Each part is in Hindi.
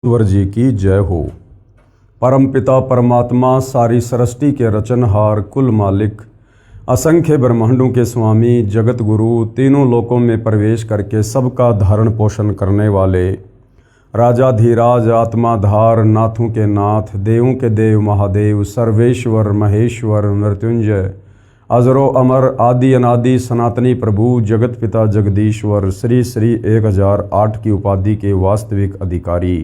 ईश्वर जी की जय हो। परमपिता परमात्मा सारी सृष्टि के रचनहार कुल मालिक असंख्य ब्रह्मांडों के स्वामी जगत गुरु तीनों लोकों में प्रवेश करके सबका धारण पोषण करने वाले राजाधीराज आत्माधार नाथों के नाथ देवों के देव महादेव सर्वेश्वर महेश्वर मृत्युंजय अजरो अमर आदि अनादि सनातनी प्रभु जगत पिता जगदीश्वर श्री श्री 1008 की उपाधि के वास्तविक अधिकारी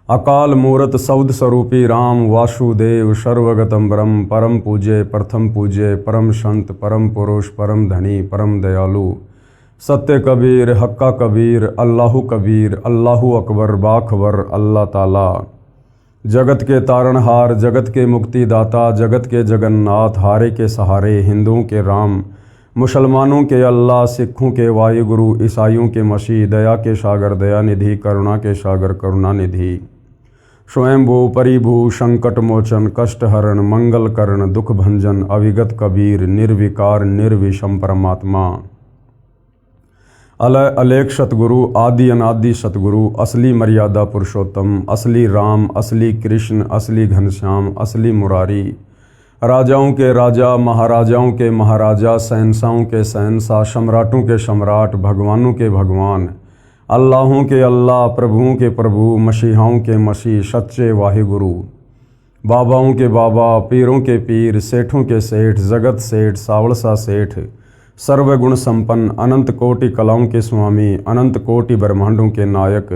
अकाल मूर्त सौद स्वरूपी राम वासुदेव सर्वगतम ब्रह्म परम पूज्य प्रथम पूज्य परम संत परम पुरुष परम धनी परम दयालु सत्य कबीर हक्का कबीर अल्लाहु कबीर अल्लाहु अकबर बाखबर अल्लाह ताला जगत के तारणहार जगत के मुक्तिदाता जगत के जगन्नाथ हारे के सहारे हिंदुओं के राम मुसलमानों के अल्लाह सिखों के वायुगुरु ईसाइयों के मसीह दया के सागर दयानिधि करुणा के सागर करुणानिधि स्वयंभू परिभू संकट मोचन कष्ट हरण मंगल करण दुख भंजन अविगत कबीर निर्विकार निर्विषम परमात्मा अलय अलेख सतगुरु आदि अनादि सतगुरु असली मर्यादा पुरुषोत्तम असली राम असली कृष्ण असली घनश्याम असली मुरारी राजाओं के राजा महाराजाओं के महाराजा शहंशाहों के शहंशाह सम्राटों के सम्राट भगवानों के भगवान अल्लाहों के अल्लाह प्रभुओं के प्रभु मसीहाओं के मसीह सच्चे वाहिगुरु बाबाओं के बाबा पीरों के पीर सेठों के सेठ जगत सेठ सावड़सा सेठ सर्वगुण संपन्न अनंत कोटि कलाओं के स्वामी अनंत कोटि ब्रह्मांडों के नायक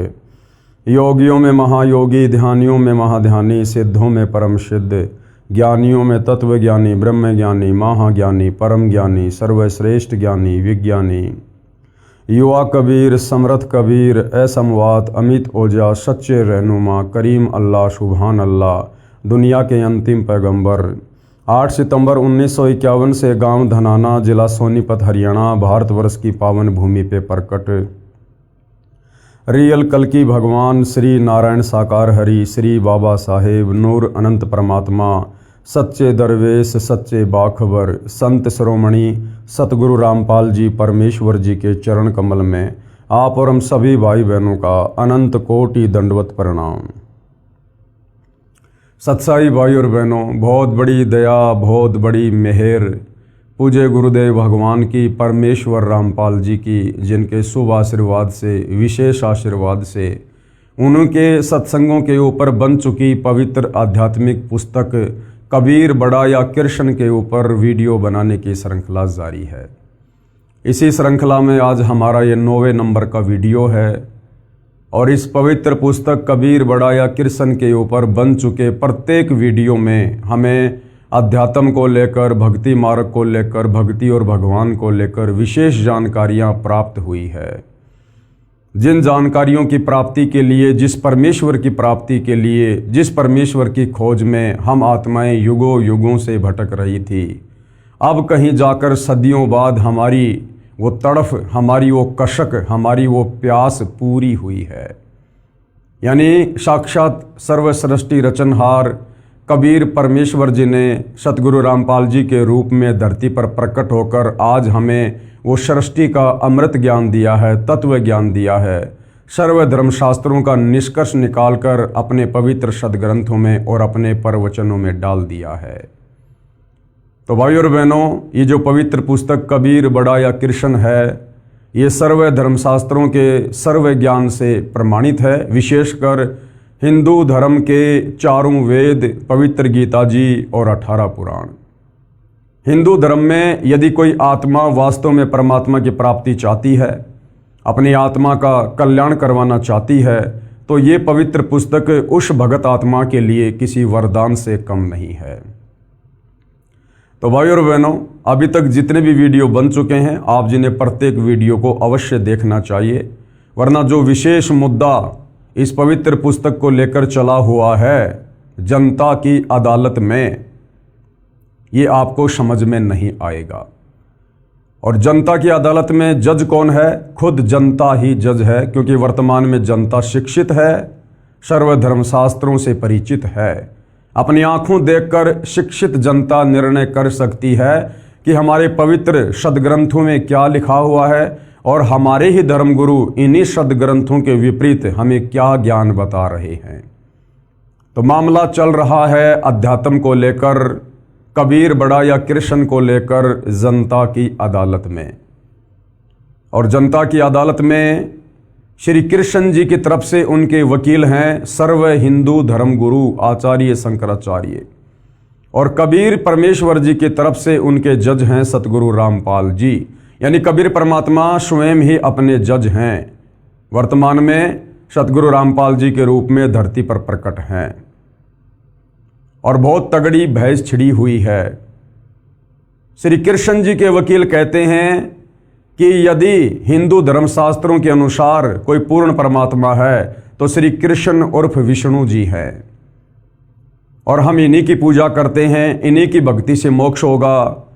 योगियों में महायोगी ध्यानियों में महाध्यानी सिद्धों में परम सिद्ध ज्ञानियों में तत्व ज्ञानी ब्रह्म ज्ञानी महाज्ञानी परम ज्ञानी सर्वश्रेष्ठ ज्ञानी विज्ञानी युवा कबीर समर्थ कबीर असमवात अमित ओजा सच्चे रहनुमा करीम अल्लाह सुभान अल्लाह दुनिया के अंतिम पैगंबर 8 सितंबर 1951 से गांव धनाना जिला सोनीपत हरियाणा भारतवर्ष की पावन भूमि पे प्रकट रियल कल्कि भगवान श्री नारायण साकार हरि श्री बाबा साहेब नूर अनंत परमात्मा सच्चे दरवेश सच्चे बाखबर संत शिरोमणि सतगुरु रामपाल जी परमेश्वर जी के चरण कमल में आप और हम सभी भाई बहनों का अनंत कोटि दंडवत प्रणाम। सत्साई भाई और बहनों, बहुत बड़ी दया बहुत बड़ी मेहर पूज्य गुरुदेव भगवान की परमेश्वर रामपाल जी की जिनके शुभ आशीर्वाद से विशेष आशीर्वाद से उनके सत्संगों के ऊपर बन चुकी पवित्र आध्यात्मिक पुस्तक कबीर बड़ा या कृष्ण के ऊपर वीडियो बनाने की श्रृंखला जारी है। इसी श्रृंखला में आज हमारा ये 9वें नंबर का वीडियो है और इस पवित्र पुस्तक कबीर बड़ा या कृष्ण के ऊपर बन चुके प्रत्येक वीडियो में हमें अध्यात्म को लेकर भक्ति मार्ग को लेकर भक्ति और भगवान को लेकर विशेष जानकारियाँ प्राप्त हुई है। जिन जानकारियों की प्राप्ति के लिए जिस परमेश्वर की प्राप्ति के लिए जिस परमेश्वर की खोज में हम आत्माएं युगों युगों से भटक रही थी, अब कहीं जाकर सदियों बाद हमारी वो तड़फ हमारी वो कशक हमारी वो प्यास पूरी हुई है। यानी साक्षात सर्वसृष्टि रचनहार कबीर परमेश्वर जी ने सतगुरु रामपाल जी के रूप में धरती पर प्रकट होकर आज हमें वो सृष्टि का अमृत ज्ञान दिया है, तत्व ज्ञान दिया है, सर्व धर्मशास्त्रों का निष्कर्ष निकालकर अपने पवित्र सदग्रंथों में और अपने परवचनों में डाल दिया है। तो भाई और बहनों, ये जो पवित्र पुस्तक कबीर बड़ा या कृष्ण है, ये सर्व धर्मशास्त्रों के सर्व ज्ञान से प्रमाणित है। विशेषकर हिंदू धर्म के 4 वेद पवित्र गीता जी और 18 पुराण। हिंदू धर्म में यदि कोई आत्मा वास्तव में परमात्मा की प्राप्ति चाहती है, अपनी आत्मा का कल्याण करवाना चाहती है, तो ये पवित्र पुस्तक उस भगत आत्मा के लिए किसी वरदान से कम नहीं है। तो भाई और बहनों, अभी तक जितने भी वीडियो बन चुके हैं आप जिन्हें प्रत्येक वीडियो को अवश्य देखना चाहिए, वरना जो विशेष मुद्दा इस पवित्र पुस्तक को लेकर चला हुआ है जनता की अदालत में, ये आपको समझ में नहीं आएगा। और जनता की अदालत में जज कौन है? खुद जनता ही जज है, क्योंकि वर्तमान में जनता शिक्षित है, सर्वधर्मशास्त्रों से परिचित है। अपनी आंखों देखकर शिक्षित जनता निर्णय कर सकती है कि हमारे पवित्र सदग्रंथों में क्या लिखा हुआ है और हमारे ही धर्मगुरु इन्हीं सदग्रंथों के विपरीत हमें क्या ज्ञान बता रहे हैं। तो मामला चल रहा है अध्यात्म को लेकर, कबीर बड़ा या कृष्ण को लेकर जनता की अदालत में। और जनता की अदालत में श्री कृष्ण जी की तरफ से उनके वकील हैं सर्व हिंदू धर्मगुरु आचार्य शंकराचार्य, और कबीर परमेश्वर जी की तरफ से उनके जज हैं सतगुरु रामपाल जी। यानी कबीर परमात्मा स्वयं ही अपने जज हैं, वर्तमान में सतगुरु रामपाल जी के रूप में धरती पर प्रकट हैं। और बहुत तगड़ी बहस छिड़ी हुई है। श्री कृष्ण जी के वकील कहते हैं कि यदि हिंदू धर्मशास्त्रों के अनुसार कोई पूर्ण परमात्मा है तो श्री कृष्ण उर्फ विष्णु जी हैं, और हम इन्हीं की पूजा करते हैं, इन्हीं की भक्ति से मोक्ष होगा।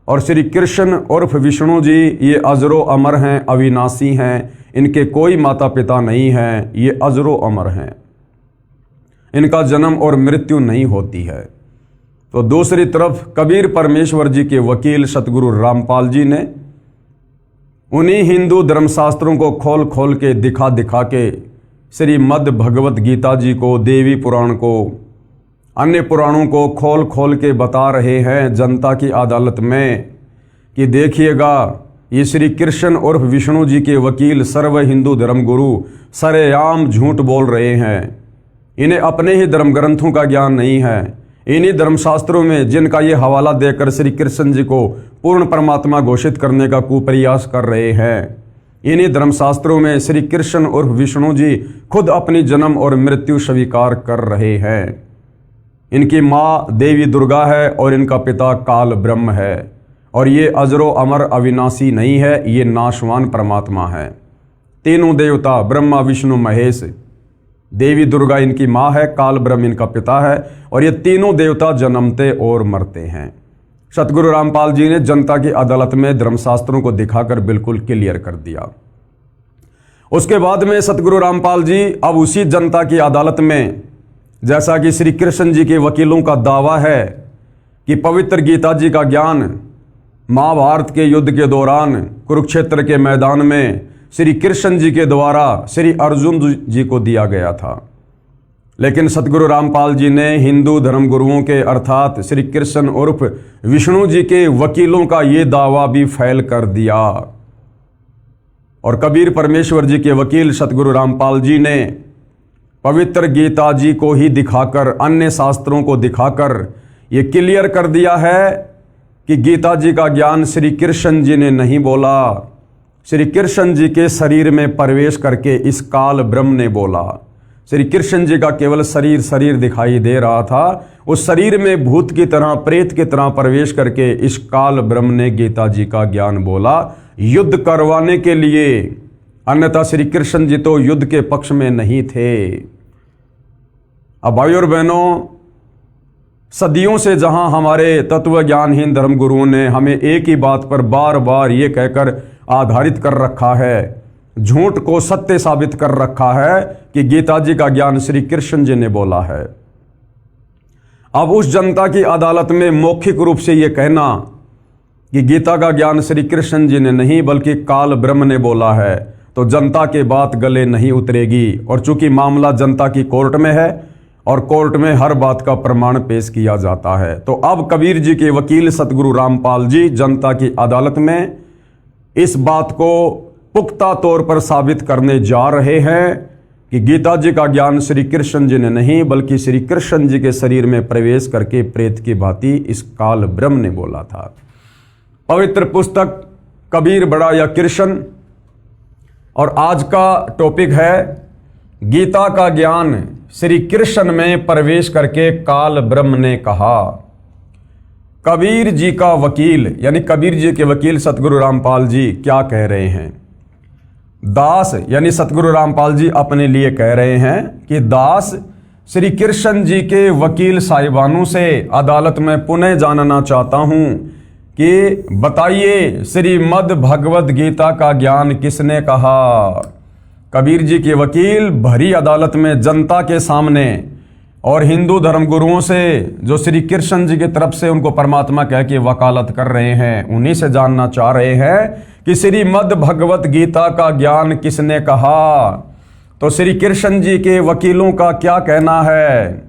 और श्री कृष्ण उर्फ विष्णु जी ये अजरो अमर हैं, अविनाशी हैं, इनके कोई माता पिता नहीं हैं, ये अजरो अमर हैं, इनका जन्म और मृत्यु नहीं होती है। तो दूसरी तरफ कबीर परमेश्वर जी के वकील सतगुरु रामपाल जी ने उन्हीं हिंदू धर्मशास्त्रों को खोल खोल के दिखा दिखा के श्रीमद् भगवत गीता जी को, देवी पुराण को, अन्य पुराणों को खोल खोल के बता रहे हैं जनता की अदालत में कि देखिएगा ये श्री कृष्ण उर्फ विष्णु जी के वकील सर्व हिंदू धर्मगुरु सरेआम झूठ बोल रहे हैं। इन्हें अपने ही धर्म ग्रंथों का ज्ञान नहीं है। इन्हीं धर्मशास्त्रों में जिनका ये हवाला देकर श्री कृष्ण जी को पूर्ण परमात्मा घोषित करने का कुप्रयास कर रहे हैं, इन्हीं धर्मशास्त्रों में श्री कृष्ण उर्फ विष्णु जी खुद अपनी जन्म और मृत्यु स्वीकार कर रहे हैं। इनकी माँ देवी दुर्गा है और इनका पिता काल ब्रह्म है, और ये अजरो अमर अविनाशी नहीं है, ये नाशवान परमात्मा है। तीनों देवता ब्रह्मा विष्णु महेश, देवी दुर्गा इनकी माँ है, काल ब्रह्म इनका पिता है, और ये तीनों देवता जन्मते और मरते हैं। सतगुरु रामपाल जी ने जनता की अदालत में धर्मशास्त्रों को दिखाकर बिल्कुल क्लियर कर दिया। उसके बाद में सतगुरु रामपाल जी अब उसी जनता की अदालत में, जैसा कि श्री कृष्ण जी के वकीलों का दावा है कि पवित्र गीता जी का ज्ञान महाभारत के युद्ध के दौरान कुरुक्षेत्र के मैदान में श्री कृष्ण जी के द्वारा श्री अर्जुन जी को दिया गया था, लेकिन सतगुरु रामपाल जी ने हिंदू धर्मगुरुओं के अर्थात श्री कृष्ण उर्फ विष्णु जी के वकीलों का ये दावा भी फैल कर दिया। और कबीर परमेश्वर जी के वकील सतगुरु रामपाल जी ने पवित्र गीता जी को ही दिखाकर, अन्य शास्त्रों को दिखाकर ये क्लियर कर दिया है कि गीता जी का ज्ञान श्री कृष्ण जी ने नहीं बोला, श्री कृष्ण जी के शरीर में प्रवेश करके इस काल ब्रह्म ने बोला। श्री कृष्ण जी का केवल शरीर दिखाई दे रहा था, उस शरीर में भूत की तरह, प्रेत की तरह प्रवेश करके इस काल ब्रह्म ने गीता जी का ज्ञान बोला युद्ध करवाने के लिए, अन्यथा श्री कृष्ण जी तो युद्ध के पक्ष में नहीं थे। अब भाइयों और बहनों, सदियों से जहां हमारे तत्व ज्ञानहीन धर्मगुरुओं ने हमें एक ही बात पर बार बार ये कहकर आधारित कर रखा है, झूठ को सत्य साबित कर रखा है कि गीता जी का ज्ञान श्री कृष्ण जी ने बोला है। अब उस जनता की अदालत में मौखिक रूप से ये कहना कि गीता का ज्ञान श्री कृष्ण जी ने नहीं बल्कि काल ब्रह्म ने बोला है, तो जनता के बात गले नहीं उतरेगी। और चूंकि मामला जनता की कोर्ट में है और कोर्ट में हर बात का प्रमाण पेश किया जाता है, तो अब कबीर जी के वकील सतगुरु रामपाल जी जनता की अदालत में इस बात को पुख्ता तौर पर साबित करने जा रहे हैं कि गीता जी का ज्ञान श्री कृष्ण जी ने नहीं बल्कि श्री कृष्ण जी के शरीर में प्रवेश करके प्रेत की भांति इस काल ब्रह्म ने बोला था। पवित्र पुस्तक कबीर बड़ा या कृष्ण, और आज का टॉपिक है गीता का ज्ञान श्री कृष्ण में प्रवेश करके काल ब्रह्म ने कहा। कबीर जी का वकील यानी कबीर जी के वकील सतगुरु रामपाल जी क्या कह रहे हैं? दास यानी सतगुरु रामपाल जी अपने लिए कह रहे हैं कि दास श्री कृष्ण जी के वकील साहिबानों से अदालत में पुनः जानना चाहता हूं कि बताइए श्रीमद् भगवद गीता का ज्ञान किसने कहा? कबीर जी के वकील भरी अदालत में जनता के सामने और हिंदू धर्मगुरुओं से जो श्री कृष्ण जी की तरफ से उनको परमात्मा कह के वकालत कर रहे हैं, उन्हीं से जानना चाह रहे हैं कि श्रीमद् भगवत गीता का ज्ञान किसने कहा। तो श्री कृष्ण जी के वकीलों का क्या कहना है।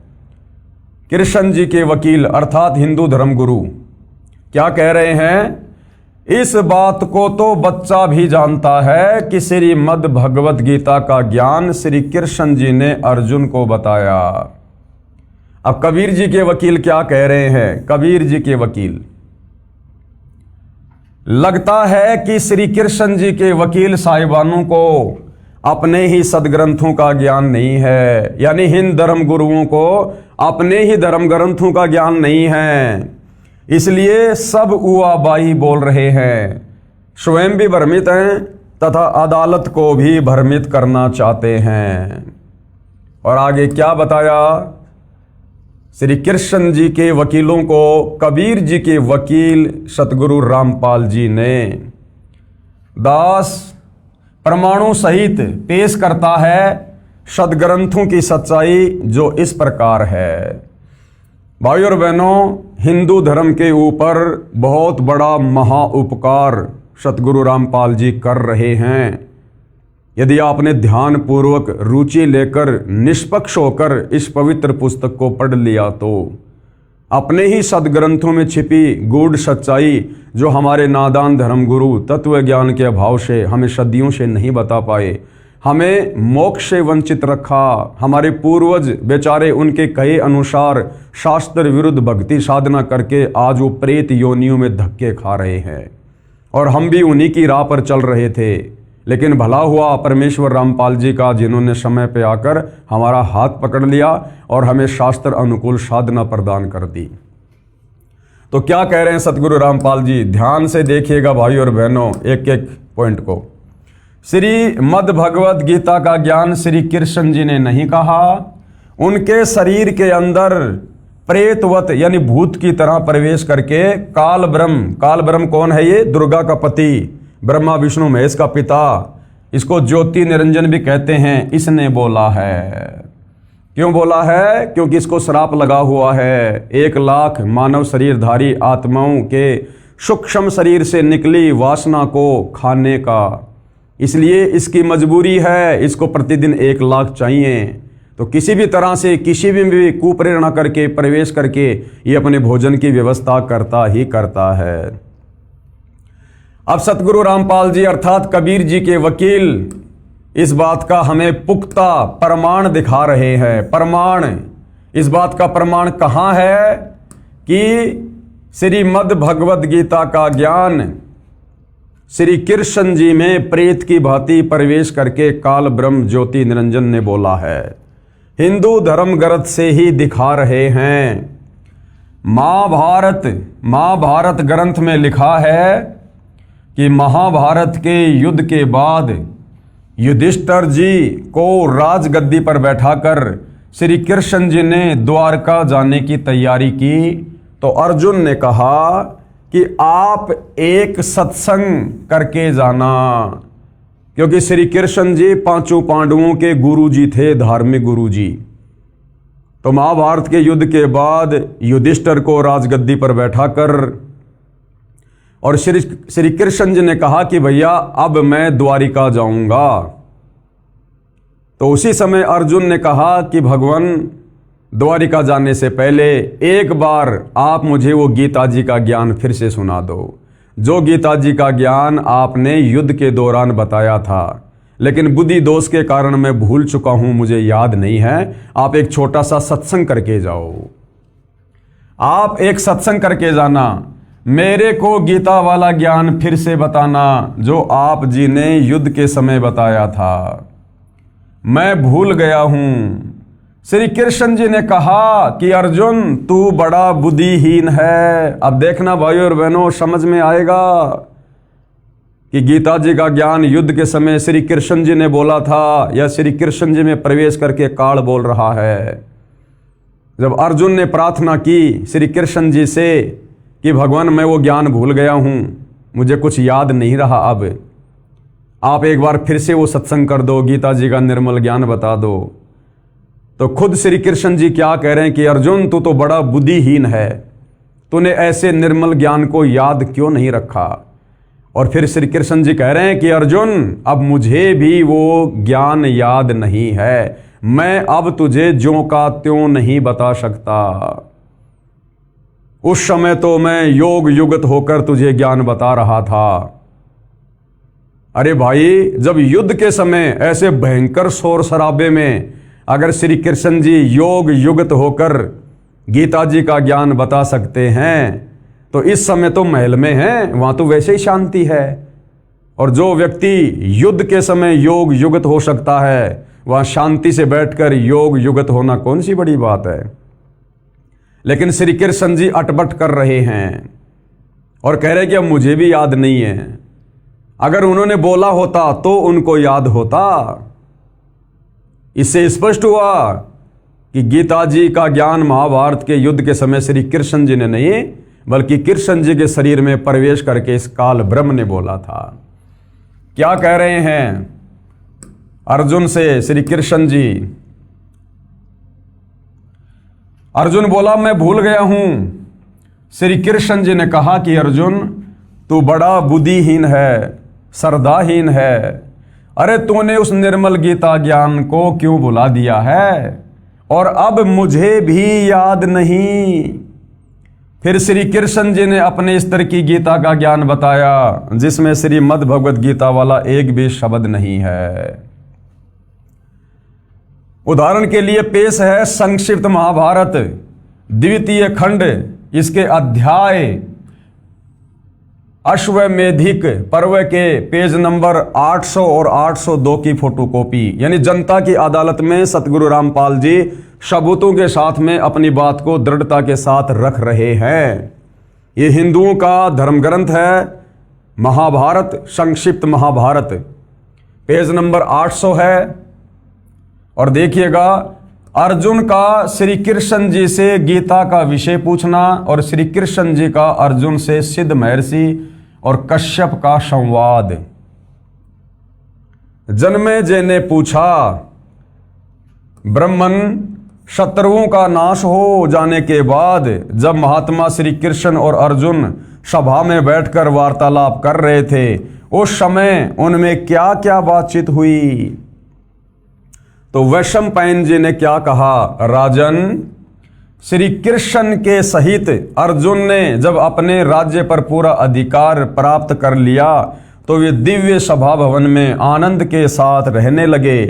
कृष्ण जी के वकील अर्थात हिंदू धर्मगुरु क्या कह रहे हैं, इस बात को तो बच्चा भी जानता है कि श्रीमद् भगवत गीता का ज्ञान श्री कृष्ण जी ने अर्जुन को बताया। अब कबीर जी के वकील क्या कह रहे हैं। कबीर जी के वकील, लगता है कि श्री कृष्ण जी के वकील साहिबानों को अपने ही सदग्रंथों का ज्ञान नहीं है, यानी हिंद धर्म गुरुओं को अपने ही धर्म ग्रंथों का ज्ञान नहीं है, इसलिए सब उआबाई बोल रहे हैं, स्वयं भी भ्रमित हैं तथा अदालत को भी भ्रमित करना चाहते हैं। और आगे क्या बताया, श्री कृष्ण जी के वकीलों को कबीर जी के वकील सतगुरु रामपाल जी ने दास प्रमाणों सहित पेश करता है सदग्रंथों की सच्चाई जो इस प्रकार है। भाइयों और बहनों, हिंदू धर्म के ऊपर बहुत बड़ा महा उपकार सतगुरु रामपाल जी कर रहे हैं। यदि आपने ध्यान पूर्वक रुचि लेकर निष्पक्ष होकर इस पवित्र पुस्तक को पढ़ लिया तो अपने ही सदग्रंथों में छिपी गूढ़ सच्चाई जो हमारे नादान धर्मगुरु तत्व ज्ञान के अभाव से हमें सदियों से नहीं बता पाए, हमें मोक्ष से वंचित रखा, हमारे पूर्वज बेचारे उनके कहे अनुसार शास्त्र विरुद्ध भक्ति साधना करके आज वो प्रेत योनियों में धक्के खा रहे हैं और हम भी उन्हीं की राह पर चल रहे थे। लेकिन भला हुआ परमेश्वर रामपाल जी का, जिन्होंने समय पे आकर हमारा हाथ पकड़ लिया और हमें शास्त्र अनुकूल साधना प्रदान कर दी। तो क्या कह रहे हैं सतगुरु रामपाल जी, ध्यान से देखिएगा भाई और बहनों एक एक पॉइंट को। श्रीमद् भगवत गीता का ज्ञान श्री कृष्ण जी ने नहीं कहा, उनके शरीर के अंदर प्रेतवत यानी भूत की तरह प्रवेश करके काल ब्रह्म कौन है, ये दुर्गा का पति, ब्रह्मा विष्णु महेश का पिता, इसको ज्योति निरंजन भी कहते हैं, इसने बोला है। क्यों बोला है, क्योंकि इसको श्राप लगा हुआ है 1 लाख मानव शरीरधारी आत्माओं के सूक्ष्म शरीर से निकली वासना को खाने का, इसलिए इसकी मजबूरी है, इसको प्रतिदिन 1 लाख चाहिए। तो किसी भी तरह से किसी भी कुप्रेरणा करके प्रवेश करके ये अपने भोजन की व्यवस्था करता ही करता है। अब सतगुरु रामपाल जी अर्थात कबीर जी के वकील इस बात का हमें पुख्ता प्रमाण दिखा रहे हैं। प्रमाण, इस बात का प्रमाण कहाँ है कि श्रीमद् भगवत गीता का ज्ञान श्री कृष्ण जी में प्रेत की भांति प्रवेश करके काल ब्रह्म ज्योति निरंजन ने बोला है। हिंदू धर्म ग्रंथ से ही दिखा रहे हैं। महाभारत ग्रंथ में लिखा है कि महाभारत के युद्ध के बाद युधिष्ठिर जी को राजगद्दी पर बैठाकर श्री कृष्ण जी ने द्वारका जाने की तैयारी की, तो अर्जुन ने कहा कि आप एक सत्संग करके जाना, क्योंकि श्री कृष्ण जी 5 पांडवों के गुरु जी थे, धार्मिक गुरु जी। तो महाभारत के युद्ध के बाद युधिष्ठिर को राजगद्दी पर बैठाकर और श्री कृष्ण जी ने कहा कि भैया अब मैं द्वारिका जाऊंगा। तो उसी समय अर्जुन ने कहा कि भगवान द्वारिका जाने से पहले एक बार आप मुझे वो गीता जी का ज्ञान फिर से सुना दो, जो गीता जी का ज्ञान आपने युद्ध के दौरान बताया था, लेकिन बुद्धि दोष के कारण मैं भूल चुका हूं, मुझे याद नहीं है। आप एक छोटा सा सत्संग करके जाओ, आप एक सत्संग करके जाना, मेरे को गीता वाला ज्ञान फिर से बताना जो आप जी ने युद्ध के समय बताया था, मैं भूल गया हूं। श्री कृष्ण जी ने कहा कि अर्जुन तू बड़ा बुद्धिहीन है। अब देखना भाइयों और बहनों, समझ में आएगा कि गीता जी का ज्ञान युद्ध के समय श्री कृष्ण जी ने बोला था या श्री कृष्ण जी में प्रवेश करके काल बोल रहा है। जब अर्जुन ने प्रार्थना की श्री कृष्ण जी से कि भगवान मैं वो ज्ञान भूल गया हूँ, मुझे कुछ याद नहीं रहा, अब आप एक बार फिर से वो सत्संग कर दो, गीता जी का निर्मल ज्ञान बता दो। तो खुद श्री कृष्ण जी क्या कह रहे हैं कि अर्जुन तू तो बड़ा बुद्धिहीन है, तूने ऐसे निर्मल ज्ञान को याद क्यों नहीं रखा। और फिर श्री कृष्ण जी कह रहे हैं कि अर्जुन अब मुझे भी वो ज्ञान याद नहीं है, मैं अब तुझे ज्यों का त्यों नहीं बता सकता। उस समय तो मैं योग युगत होकर तुझे ज्ञान बता रहा था। अरे भाई, जब युद्ध के समय ऐसे भयंकर शोर शराबे में अगर श्री कृष्ण जी योग युगत होकर गीता जी का ज्ञान बता सकते हैं, तो इस समय तो महल में हैं, वहां तो वैसे ही शांति है। और जो व्यक्ति युद्ध के समय योग युगत हो सकता है, वहां शांति से बैठकर योग युगत होना कौन सी बड़ी बात है। लेकिन श्री कृष्ण जी अटपट कर रहे हैं और कह रहे कि अब मुझे भी याद नहीं है। अगर उन्होंने बोला होता तो उनको याद होता। इससे स्पष्ट हुआ कि गीता जी का ज्ञान महाभारत के युद्ध के समय श्री कृष्ण जी ने नहीं, बल्कि कृष्ण जी के शरीर में प्रवेश करके इस काल ब्रह्म ने बोला था। क्या कह रहे हैं अर्जुन से श्री कृष्ण जी? अर्जुन बोला मैं भूल गया हूं। श्री कृष्ण जी ने कहा कि अर्जुन तू बड़ा बुद्धिहीन है, श्रद्धाहीन है। अरे तूने उस निर्मल गीता ज्ञान को क्यों भुला दिया है, और अब मुझे भी याद नहीं। फिर श्री कृष्ण जी ने अपने स्तर की गीता का ज्ञान बताया जिसमें श्रीमद् भगवद गीता वाला एक भी शब्द नहीं है। उदाहरण के लिए पेश है संक्षिप्त महाभारत द्वितीय खंड, इसके अध्याय अश्वमेधिक पर्व के पेज नंबर 800 और 802 की फोटोकॉपी। यानी जनता की अदालत में सतगुरु रामपाल जी सबूतों के साथ में अपनी बात को दृढ़ता के साथ रख रहे हैं। ये हिंदुओं का धर्म ग्रंथ है महाभारत, संक्षिप्त महाभारत, पेज नंबर 800 है। और देखिएगा, अर्जुन का श्री कृष्ण जी से गीता का विषय पूछना और श्री कृष्ण जी का अर्जुन से सिद्ध महर्षि और कश्यप का संवाद। जन्मेजय ने पूछा, ब्रह्मन शत्रुओं का नाश हो जाने के बाद जब महात्मा श्री कृष्ण और अर्जुन सभा में बैठकर वार्तालाप कर रहे थे, उस समय उनमें क्या क्या बातचीत हुई? तो वैशंपायन जी ने क्या कहा? राजन, श्री कृष्ण के सहित अर्जुन ने जब अपने राज्य पर पूरा अधिकार प्राप्त कर लिया तो वे दिव्य सभा भवन में आनंद के साथ रहने लगे।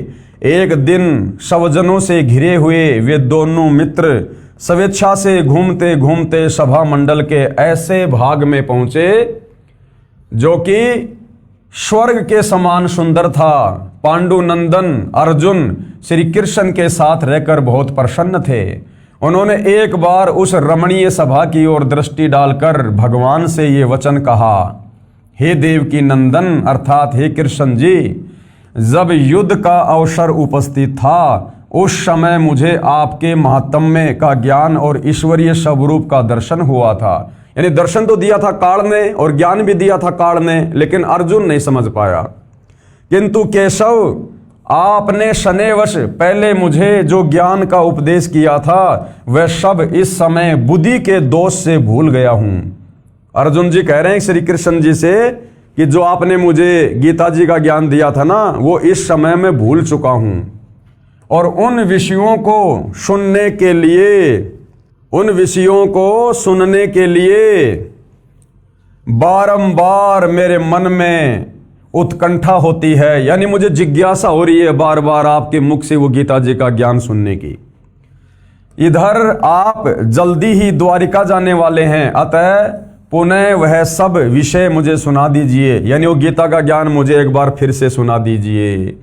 एक दिन स्वजनों से घिरे हुए वे दोनों मित्र स्वेच्छा से घूमते घूमते सभा मंडल के ऐसे भाग में पहुंचे जो कि स्वर्ग के समान सुंदर था। पांडुनंदन अर्जुन श्री कृष्ण के साथ रहकर बहुत प्रसन्न थे। उन्होंने एक बार उस रमणीय सभा की ओर दृष्टि डालकर भगवान से ये वचन कहा, हे देवकी नंदन अर्थात हे कृष्ण जी, जब युद्ध का अवसर उपस्थित था उस समय मुझे आपके महात्म्य का ज्ञान और ईश्वरीय स्वरूप का दर्शन हुआ था। यानी दर्शन तो दिया था काल ने और ज्ञान भी दिया था काल ने, लेकिन अर्जुन नहीं समझ पाया। किंतु केशव, आपने शनैवश पहले मुझे जो ज्ञान का उपदेश किया था वह सब इस समय बुद्धि के दोष से भूल गया हूं। अर्जुन जी कह रहे हैं श्री कृष्ण जी से कि जो आपने मुझे गीता जी का ज्ञान दिया था ना, वो इस समय मैं भूल चुका हूं। और उन विषयों को सुनने के लिए बारंबार मेरे मन में उत्कंठा होती है। यानी मुझे जिज्ञासा हो रही है बार बार आपके मुख से वो गीता जी का ज्ञान सुनने की। इधर आप जल्दी ही द्वारिका जाने वाले हैं, अतः पुनः वह सब विषय मुझे सुना दीजिए। यानी वो गीता का ज्ञान मुझे एक बार फिर से सुना दीजिए।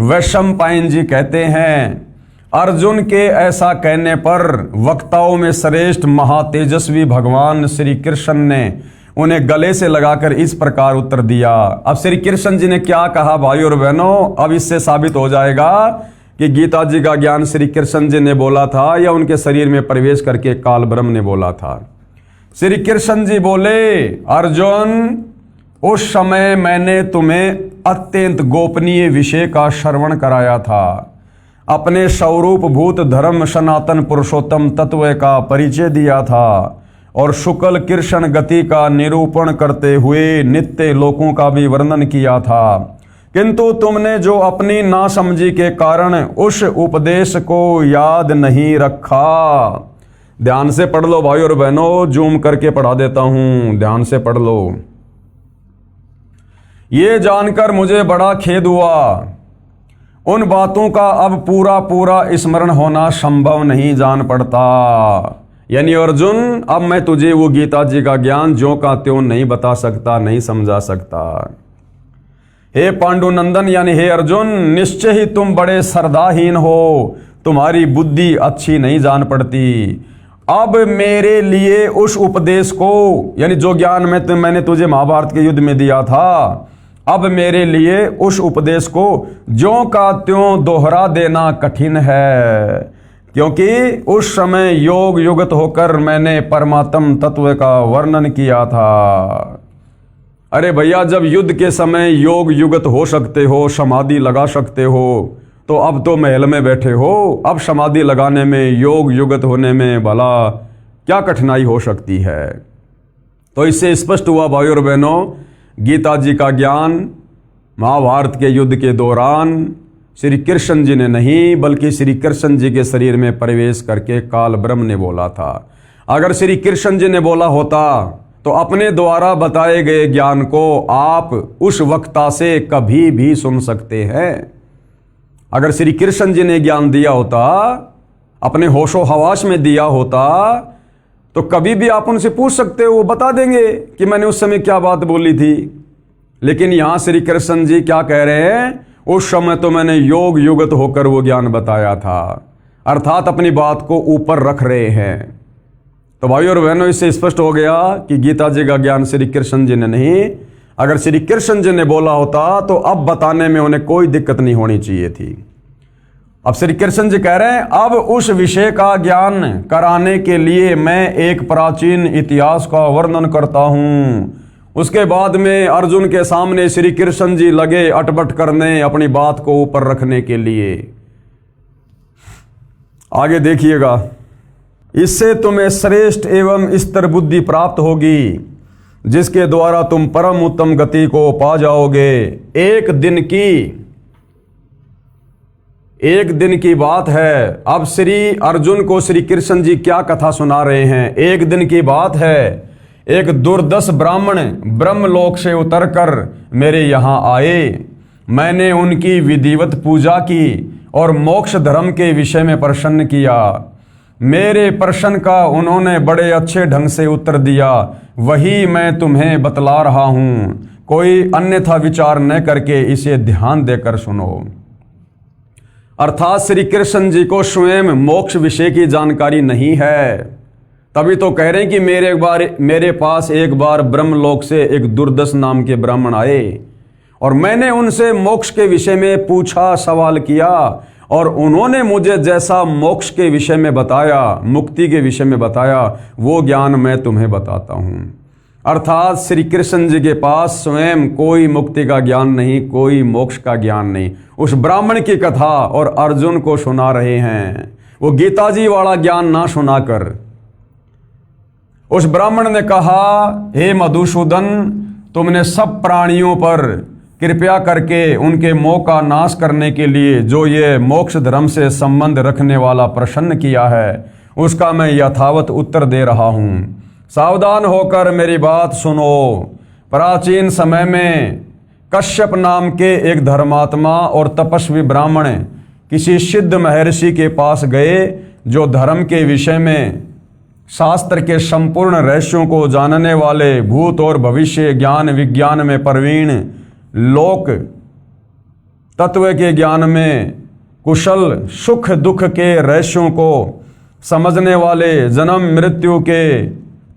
वैशंपायन जी कहते हैं, अर्जुन के ऐसा कहने पर वक्ताओं में श्रेष्ठ महातेजस्वी भगवान श्री कृष्ण ने उन्हें गले से लगाकर इस प्रकार उत्तर दिया। अब श्री कृष्ण जी ने क्या कहा भाई और बहनों, अब इससे साबित हो जाएगा कि गीता जी का ज्ञान श्री कृष्ण जी ने बोला था या उनके शरीर में प्रवेश करके काल ब्रह्म ने बोला था। श्री कृष्ण जी बोले, अर्जुन, उस समय मैंने तुम्हें अत्यंत गोपनीय विषय का श्रवण कराया था। अपने स्वरूप भूत धर्म सनातन पुरुषोत्तम तत्व का परिचय दिया था और शुक्ल कृष्ण गति का निरूपण करते हुए नित्य लोकों का भी वर्णन किया था। किंतु तुमने जो अपनी नासमझी के कारण उस उपदेश को याद नहीं रखा। ध्यान से पढ़ लो भाई और बहनों, जूम करके पढ़ा देता हूं, ध्यान से पढ़ लो। ये जानकर मुझे बड़ा खेद हुआ, उन बातों का अब पूरा पूरा स्मरण होना संभव नहीं जान पड़ता। यानी अर्जुन, अब मैं तुझे वो गीता जी का ज्ञान ज्यों का त्यों नहीं बता सकता, नहीं समझा सकता। हे पांडुनंदन यानी हे अर्जुन, निश्चय ही तुम बड़े श्रद्धाहीन हो, तुम्हारी बुद्धि अच्छी नहीं जान पड़ती। अब मेरे लिए उस उपदेश को, यानी जो ज्ञान मैंने तुझे महाभारत के युद्ध में दिया था, अब मेरे लिए उस उपदेश को ज्यों का त्यों दोहरा देना कठिन है, क्योंकि उस समय योग युगत होकर मैंने परमात्म तत्व का वर्णन किया था। अरे भैया, जब युद्ध के समय योग युगत हो सकते हो, समाधि लगा सकते हो, तो अब तो महल में बैठे हो, अब समाधि लगाने में, योग युगत होने में भला क्या कठिनाई हो सकती है। तो इससे स्पष्ट हुआ भाई और बहनों, गीता जी का ज्ञान महाभारत के युद्ध के दौरान श्री कृष्ण जी ने नहीं, बल्कि श्री कृष्ण जी के शरीर में प्रवेश करके काल ब्रह्म ने बोला था। अगर श्री कृष्ण जी ने बोला होता तो अपने द्वारा बताए गए ज्ञान को आप उस वक्ता से कभी भी सुन सकते हैं। अगर श्री कृष्ण जी ने ज्ञान दिया होता, अपने होशो हवास में दिया होता, तो कभी भी आप उनसे पूछ सकते हो, वो बता देंगे कि मैंने उस समय क्या बात बोली थी। लेकिन यहां श्री कृष्ण जी क्या कह रहे हैं, उस समय तो मैंने योग युगत होकर वो ज्ञान बताया था, अर्थात अपनी बात को ऊपर रख रहे हैं। तो भाई और बहनों, इससे स्पष्ट हो गया कि गीता जी का ज्ञान श्री कृष्ण जी ने नहीं, अगर श्री कृष्ण जी ने बोला होता तो अब बताने में उन्हें कोई दिक्कत नहीं होनी चाहिए थी। अब श्री कृष्ण जी कह रहे हैं, अब उस विषय का ज्ञान कराने के लिए मैं एक प्राचीन इतिहास का वर्णन करता हूं। उसके बाद में अर्जुन के सामने श्री कृष्ण जी लगे अटपट करने, अपनी बात को ऊपर रखने के लिए। आगे देखिएगा, इससे तुम्हें श्रेष्ठ एवं स्थिर बुद्धि प्राप्त होगी, जिसके द्वारा तुम परम उत्तम गति को पा जाओगे। एक दिन की बात है। अब श्री अर्जुन को श्री कृष्ण जी क्या कथा सुना रहे हैं। एक दिन की बात है, एक दुर्दश ब्राह्मण ब्रह्मलोक से उतरकर मेरे यहाँ आए। मैंने उनकी विधिवत पूजा की और मोक्ष धर्म के विषय में प्रश्न किया। मेरे प्रश्न का उन्होंने बड़े अच्छे ढंग से उत्तर दिया, वही मैं तुम्हें बतला रहा हूं। कोई अन्यथा विचार न करके इसे ध्यान देकर सुनो। अर्थात श्री कृष्ण जी को स्वयं मोक्ष विषय की जानकारी नहीं है, तभी तो कह रहे हैं कि मेरे पास एक बार ब्रह्मलोक से एक दुर्दश नाम के ब्राह्मण आए और मैंने उनसे मोक्ष के विषय में पूछा, सवाल किया, और उन्होंने मुझे जैसा मोक्ष के विषय में बताया, मुक्ति के विषय में बताया, वो ज्ञान मैं तुम्हें बताता हूं। अर्थात श्री कृष्ण जी के पास स्वयं कोई मुक्ति का ज्ञान नहीं, कोई मोक्ष का ज्ञान नहीं। उस ब्राह्मण की कथा और अर्जुन को सुना रहे हैं, वो गीता जी वाला ज्ञान ना सुनाकर। उस ब्राह्मण ने कहा, हे मधुसूदन, तुमने सब प्राणियों पर कृपया करके उनके मोह का नाश करने के लिए जो ये मोक्ष धर्म से संबंध रखने वाला प्रश्न किया है, उसका मैं यथावत उत्तर दे रहा हूं। सावधान होकर मेरी बात सुनो। प्राचीन समय में कश्यप नाम के एक धर्मात्मा और तपस्वी ब्राह्मण किसी सिद्ध महर्षि के पास गए, जो धर्म के विषय में शास्त्र के संपूर्ण रहस्यों को जानने वाले, भूत और भविष्य ज्ञान विज्ञान में प्रवीण, लोक तत्व के ज्ञान में कुशल, सुख दुख के रहस्यों को समझने वाले, जन्म मृत्यु के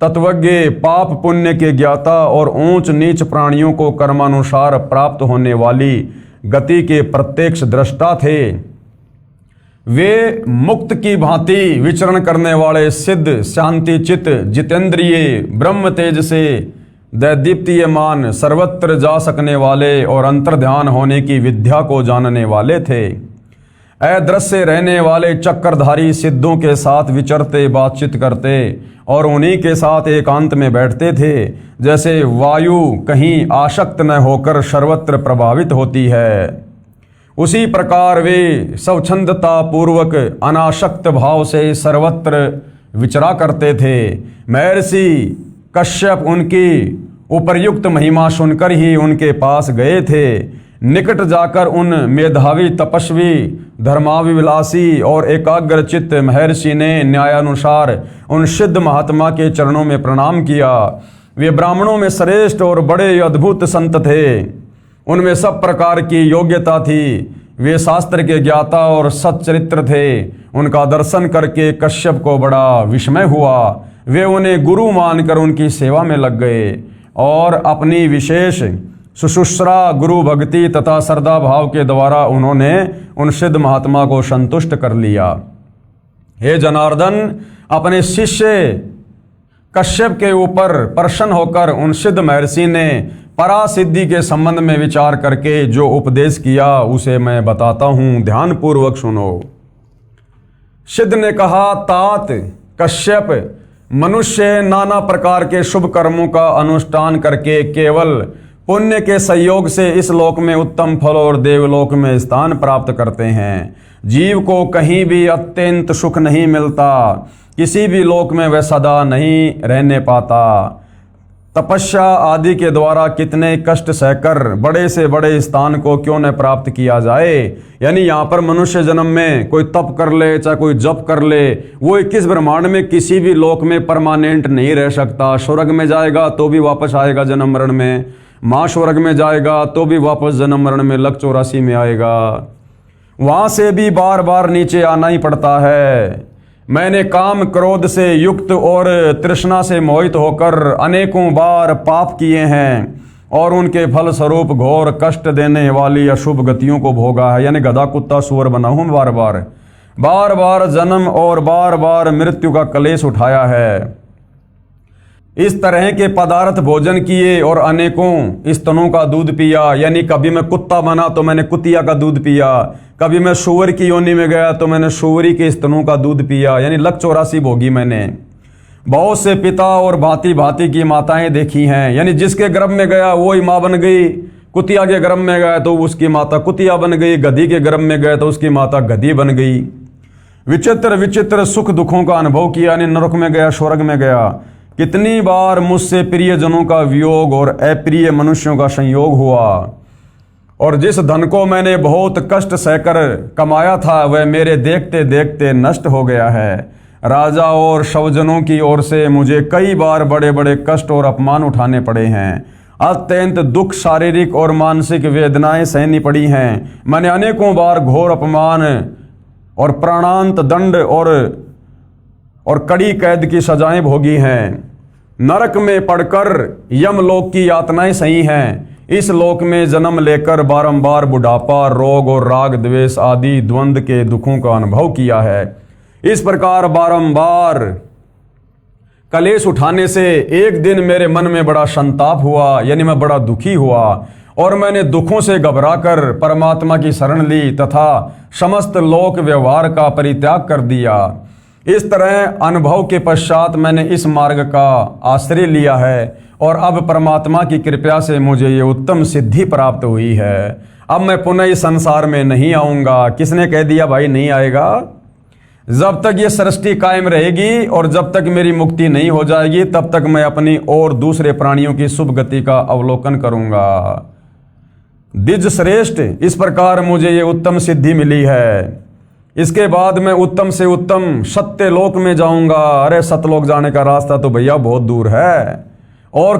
तत्वज्ञ, पाप पुण्य के ज्ञाता और ऊंच नीच प्राणियों को कर्मानुसार प्राप्त होने वाली गति के प्रत्यक्ष दृष्टा थे। वे मुक्त की भांति विचरण करने वाले, सिद्ध, शांति चित, जितेंद्रिय, ब्रह्म तेज से दैदीप्तियमान, सर्वत्र जा सकने वाले और अंतर्ध्यान होने की विद्या को जानने वाले थे। अदृश्य रहने वाले चक्रधारी सिद्धों के साथ विचरते, बातचीत करते और उन्हीं के साथ एकांत में बैठते थे। जैसे वायु कहीं आसक्त न होकर सर्वत्र प्रभावित होती है, उसी प्रकार वे स्वच्छंदता पूर्वक अनासक्त भाव से सर्वत्र विचरा करते थे। महर्षि कश्यप उनकी उपर्युक्त महिमा सुनकर ही उनके पास गए थे। निकट जाकर उन मेधावी, तपस्वी, धर्माभिलाषी और एकाग्रचित्त महर्षि ने न्यायानुसार उन सिद्ध महात्मा के चरणों में प्रणाम किया। वे ब्राह्मणों में श्रेष्ठ और बड़े अद्भुत संत थे। उनमें सब प्रकार की योग्यता थी। वे शास्त्र के ज्ञाता और सच्चरित्र थे। उनका दर्शन करके कश्यप को बड़ा विस्मय हुआ। वे उन्हें गुरु मानकर उनकी सेवा में लग गए और अपनी विशेष शुश्रूषा, गुरु भक्ति तथा श्रद्धा भाव के द्वारा उन्होंने उन सिद्ध महात्मा को संतुष्ट कर लिया। हे जनार्दन, अपने शिष्य कश्यप के ऊपर प्रसन्न होकर उन सिद्ध महर्षि ने परासिद्धि के संबंध में विचार करके जो उपदेश किया उसे मैं बताता हूं, ध्यान पूर्वक सुनो। सिद्ध ने कहा, तात कश्यप, मनुष्य नाना प्रकार के शुभ कर्मों का अनुष्ठान करके केवल पुण्य के संयोग से इस लोक में उत्तम फल और देवलोक में स्थान प्राप्त करते हैं। जीव को कहीं भी अत्यंत सुख नहीं मिलता, किसी भी लोक में वह सदा नहीं रहने पाता। तपस्या आदि के द्वारा कितने कष्ट सहकर बड़े से बड़े स्थान को क्यों न प्राप्त किया जाए। यानी यहाँ पर मनुष्य जन्म में कोई तप कर ले, चाहे कोई जप कर ले, वो 21 ब्रह्मांड में किसी भी लोक में परमानेंट नहीं रह सकता। स्वर्ग में जाएगा तो भी वापस आएगा जन्म मरण में, महास्वर्ग में जाएगा तो भी वापस जन्म मरण में, लक 84 में आएगा। वहाँ से भी बार बार नीचे आना ही पड़ता है। मैंने काम क्रोध से युक्त और तृष्णा से मोहित होकर अनेकों बार पाप किए हैं और उनके फल स्वरूप घोर कष्ट देने वाली अशुभ गतियों को भोगा है। यानी गधा कुत्ता सुअर बना हूं, बार बार जन्म और बार बार मृत्यु का कलेश उठाया है। इस तरह के पदार्थ भोजन किए और अनेकों स्तनों का दूध पिया। यानी कभी मैं कुत्ता बना तो मैंने कुतिया का दूध पिया, कभी मैं सुअर की योनि में गया तो मैंने सुअरी के स्तनों का दूध पिया। यानी लक 84 भोगी मैंने। बहुत से पिता और भांति भांति की माताएं देखी हैं। यानी जिसके गर्भ में गया वो ही माँ बन गई। कुतिया के गर्भ में गया तो उसकी माता कुतिया बन गई, गधी के गर्भ में गए तो उसकी माता गधी बन गई। विचित्र विचित्र सुख दुखों का अनुभव किया। यानी नरक में गया, स्वर्ग में गया। कितनी बार मुझसे प्रियजनों का वियोग और अप्रिय मनुष्यों का संयोग हुआ और जिस धन को मैंने बहुत कष्ट सहकर कमाया था वह मेरे देखते देखते नष्ट हो गया है। राजा और स्वजनों की ओर से मुझे कई बार बड़े बड़े कष्ट और अपमान उठाने पड़े हैं। अत्यंत दुख, शारीरिक और मानसिक वेदनाएं सहनी पड़ी हैं। मैंने अनेकों बार घोर अपमान और प्राणांत दंड और कड़ी कैद की सजाएं भोगी हैं। नरक में पड़कर यमलोक की यातनाएं सही हैं। इस लोक में जन्म लेकर बारंबार बुढ़ापा, रोग और राग द्वेष आदि द्वंद्व के दुखों का अनुभव किया है। इस प्रकार बारंबार कलेश उठाने से एक दिन मेरे मन में बड़ा संताप हुआ। यानी मैं बड़ा दुखी हुआ और मैंने दुखों से घबराकर परमात्मा की शरण ली तथा समस्त लोक व्यवहार का परित्याग कर दिया। इस तरह अनुभव के पश्चात मैंने इस मार्ग का आश्रय लिया है और अब परमात्मा की कृपा से मुझे ये उत्तम सिद्धि प्राप्त हुई है। अब मैं पुनः इस संसार में नहीं आऊँगा। किसने कह दिया भाई नहीं आएगा? जब तक ये सृष्टि कायम रहेगी और जब तक मेरी मुक्ति नहीं हो जाएगी तब तक मैं अपनी और दूसरे प्राणियों की शुभ गति का अवलोकन करूँगा। द्विज श्रेष्ठ, इस प्रकार मुझे ये उत्तम सिद्धि मिली है। इसके बाद मैं उत्तम से उत्तम सत्य लोक में जाऊंगा। अरे सतलोक जाने का रास्ता तो भैया बहुत दूर है और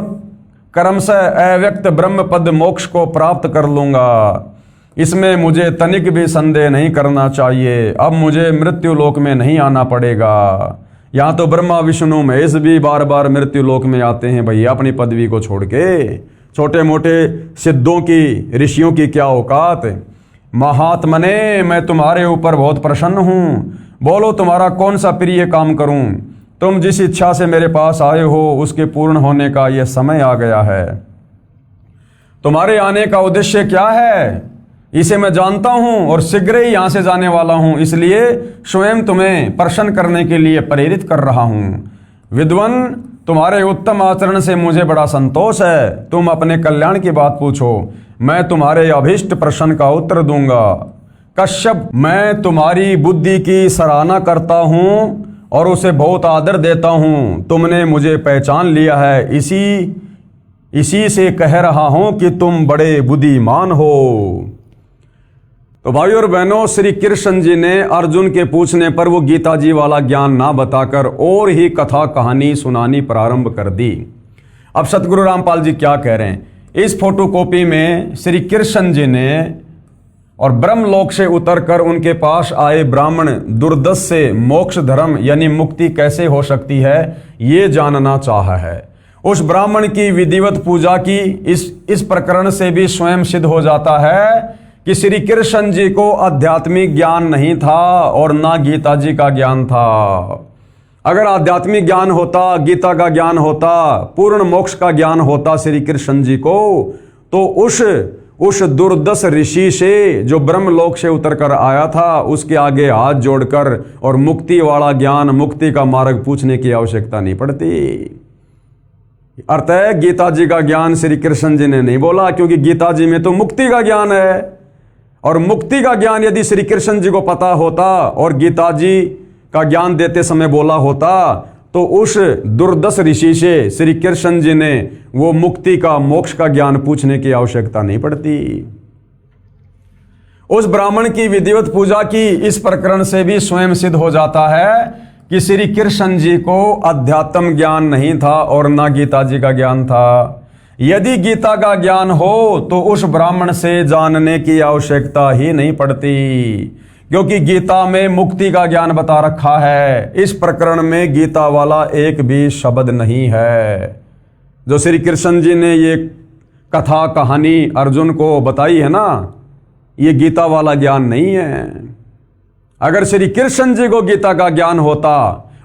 क्रमशः अव्यक्त ब्रह्म पद मोक्ष को प्राप्त कर लूंगा। इसमें मुझे तनिक भी संदेह नहीं करना चाहिए। अब मुझे मृत्यु लोक में नहीं आना पड़ेगा। यहाँ तो ब्रह्मा विष्णु महेश भी बार बार मृत्यु लोक में आते हैं भैया अपनी पदवी को छोड़ के। छोटे मोटे सिद्धों की, ऋषियों की क्या औकात। महात्मने, मैं तुम्हारे ऊपर बहुत प्रसन्न हूँ। बोलो तुम्हारा कौन सा प्रिय काम करूँ। तुम जिस इच्छा से मेरे पास आए हो उसके पूर्ण होने का यह समय आ गया है। तुम्हारे आने का उद्देश्य क्या है इसे मैं जानता हूं और शीघ्र ही यहां से जाने वाला हूं, इसलिए स्वयं तुम्हें प्रसन्न करने के लिए प्रेरित कर रहा हूं। विद्वान, तुम्हारे उत्तम आचरण से मुझे बड़ा संतोष है। तुम अपने कल्याण की बात पूछो, मैं तुम्हारे अभीष्ट प्रश्न का उत्तर दूंगा। कश्यप, मैं तुम्हारी बुद्धि की सराहना करता हूं और उसे बहुत आदर देता हूं। तुमने मुझे पहचान लिया है, इसी से कह रहा हूं कि तुम बड़े बुद्धिमान हो। तो भाइयों और बहनों, श्री कृष्ण जी ने अर्जुन के पूछने पर वो गीता जी वाला ज्ञान ना बताकर और ही कथा कहानी सुनानी प्रारंभ कर दी। अब सतगुरु रामपाल जी क्या कह रहे हैं, इस फोटोकॉपी में श्री कृष्ण जी ने और ब्रह्मलोक से उतरकर उनके पास आए ब्राह्मण दुर्दश से मोक्ष धर्म यानी मुक्ति कैसे हो सकती है ये जानना चाहा है। उस ब्राह्मण की विधिवत पूजा की इस प्रकरण से भी स्वयं सिद्ध हो जाता है कि श्री कृष्ण जी को आध्यात्मिक ज्ञान नहीं था और ना गीता जी का ज्ञान था। अगर आध्यात्मिक ज्ञान होता, गीता का ज्ञान होता, पूर्ण मोक्ष का ज्ञान होता श्री कृष्ण जी को, तो उस दुर्दश ऋषि से जो ब्रह्मलोक से उतर कर आया था उसके आगे हाथ जोड़कर और मुक्ति वाला ज्ञान, मुक्ति का मार्ग पूछने की आवश्यकता नहीं पड़ती। अर्थ है, गीता जी का ज्ञान श्री कृष्ण जी ने नहीं बोला, क्योंकि गीता जी में तो मुक्ति का ज्ञान है। और मुक्ति का ज्ञान यदि श्री कृष्ण जी को पता होता और गीता जी का ज्ञान देते समय बोला होता, तो उस दुर्दश ऋषि से श्री कृष्ण जी ने वो मुक्ति का, मोक्ष का ज्ञान पूछने की आवश्यकता नहीं पड़ती। उस ब्राह्मण की विधिवत पूजा की इस प्रकरण से भी स्वयं सिद्ध हो जाता है कि श्री कृष्ण जी को अध्यात्म ज्ञान नहीं था और ना गीता जी का ज्ञान था। यदि गीता का ज्ञान हो तो उस ब्राह्मण से जानने की आवश्यकता ही नहीं पड़ती, क्योंकि गीता में मुक्ति का ज्ञान बता रखा है। इस प्रकरण में गीता वाला एक भी शब्द नहीं है। जो श्री कृष्ण जी ने ये कथा कहानी अर्जुन को बताई है ना, ये गीता वाला ज्ञान नहीं है। अगर श्री कृष्ण जी को गीता का ज्ञान होता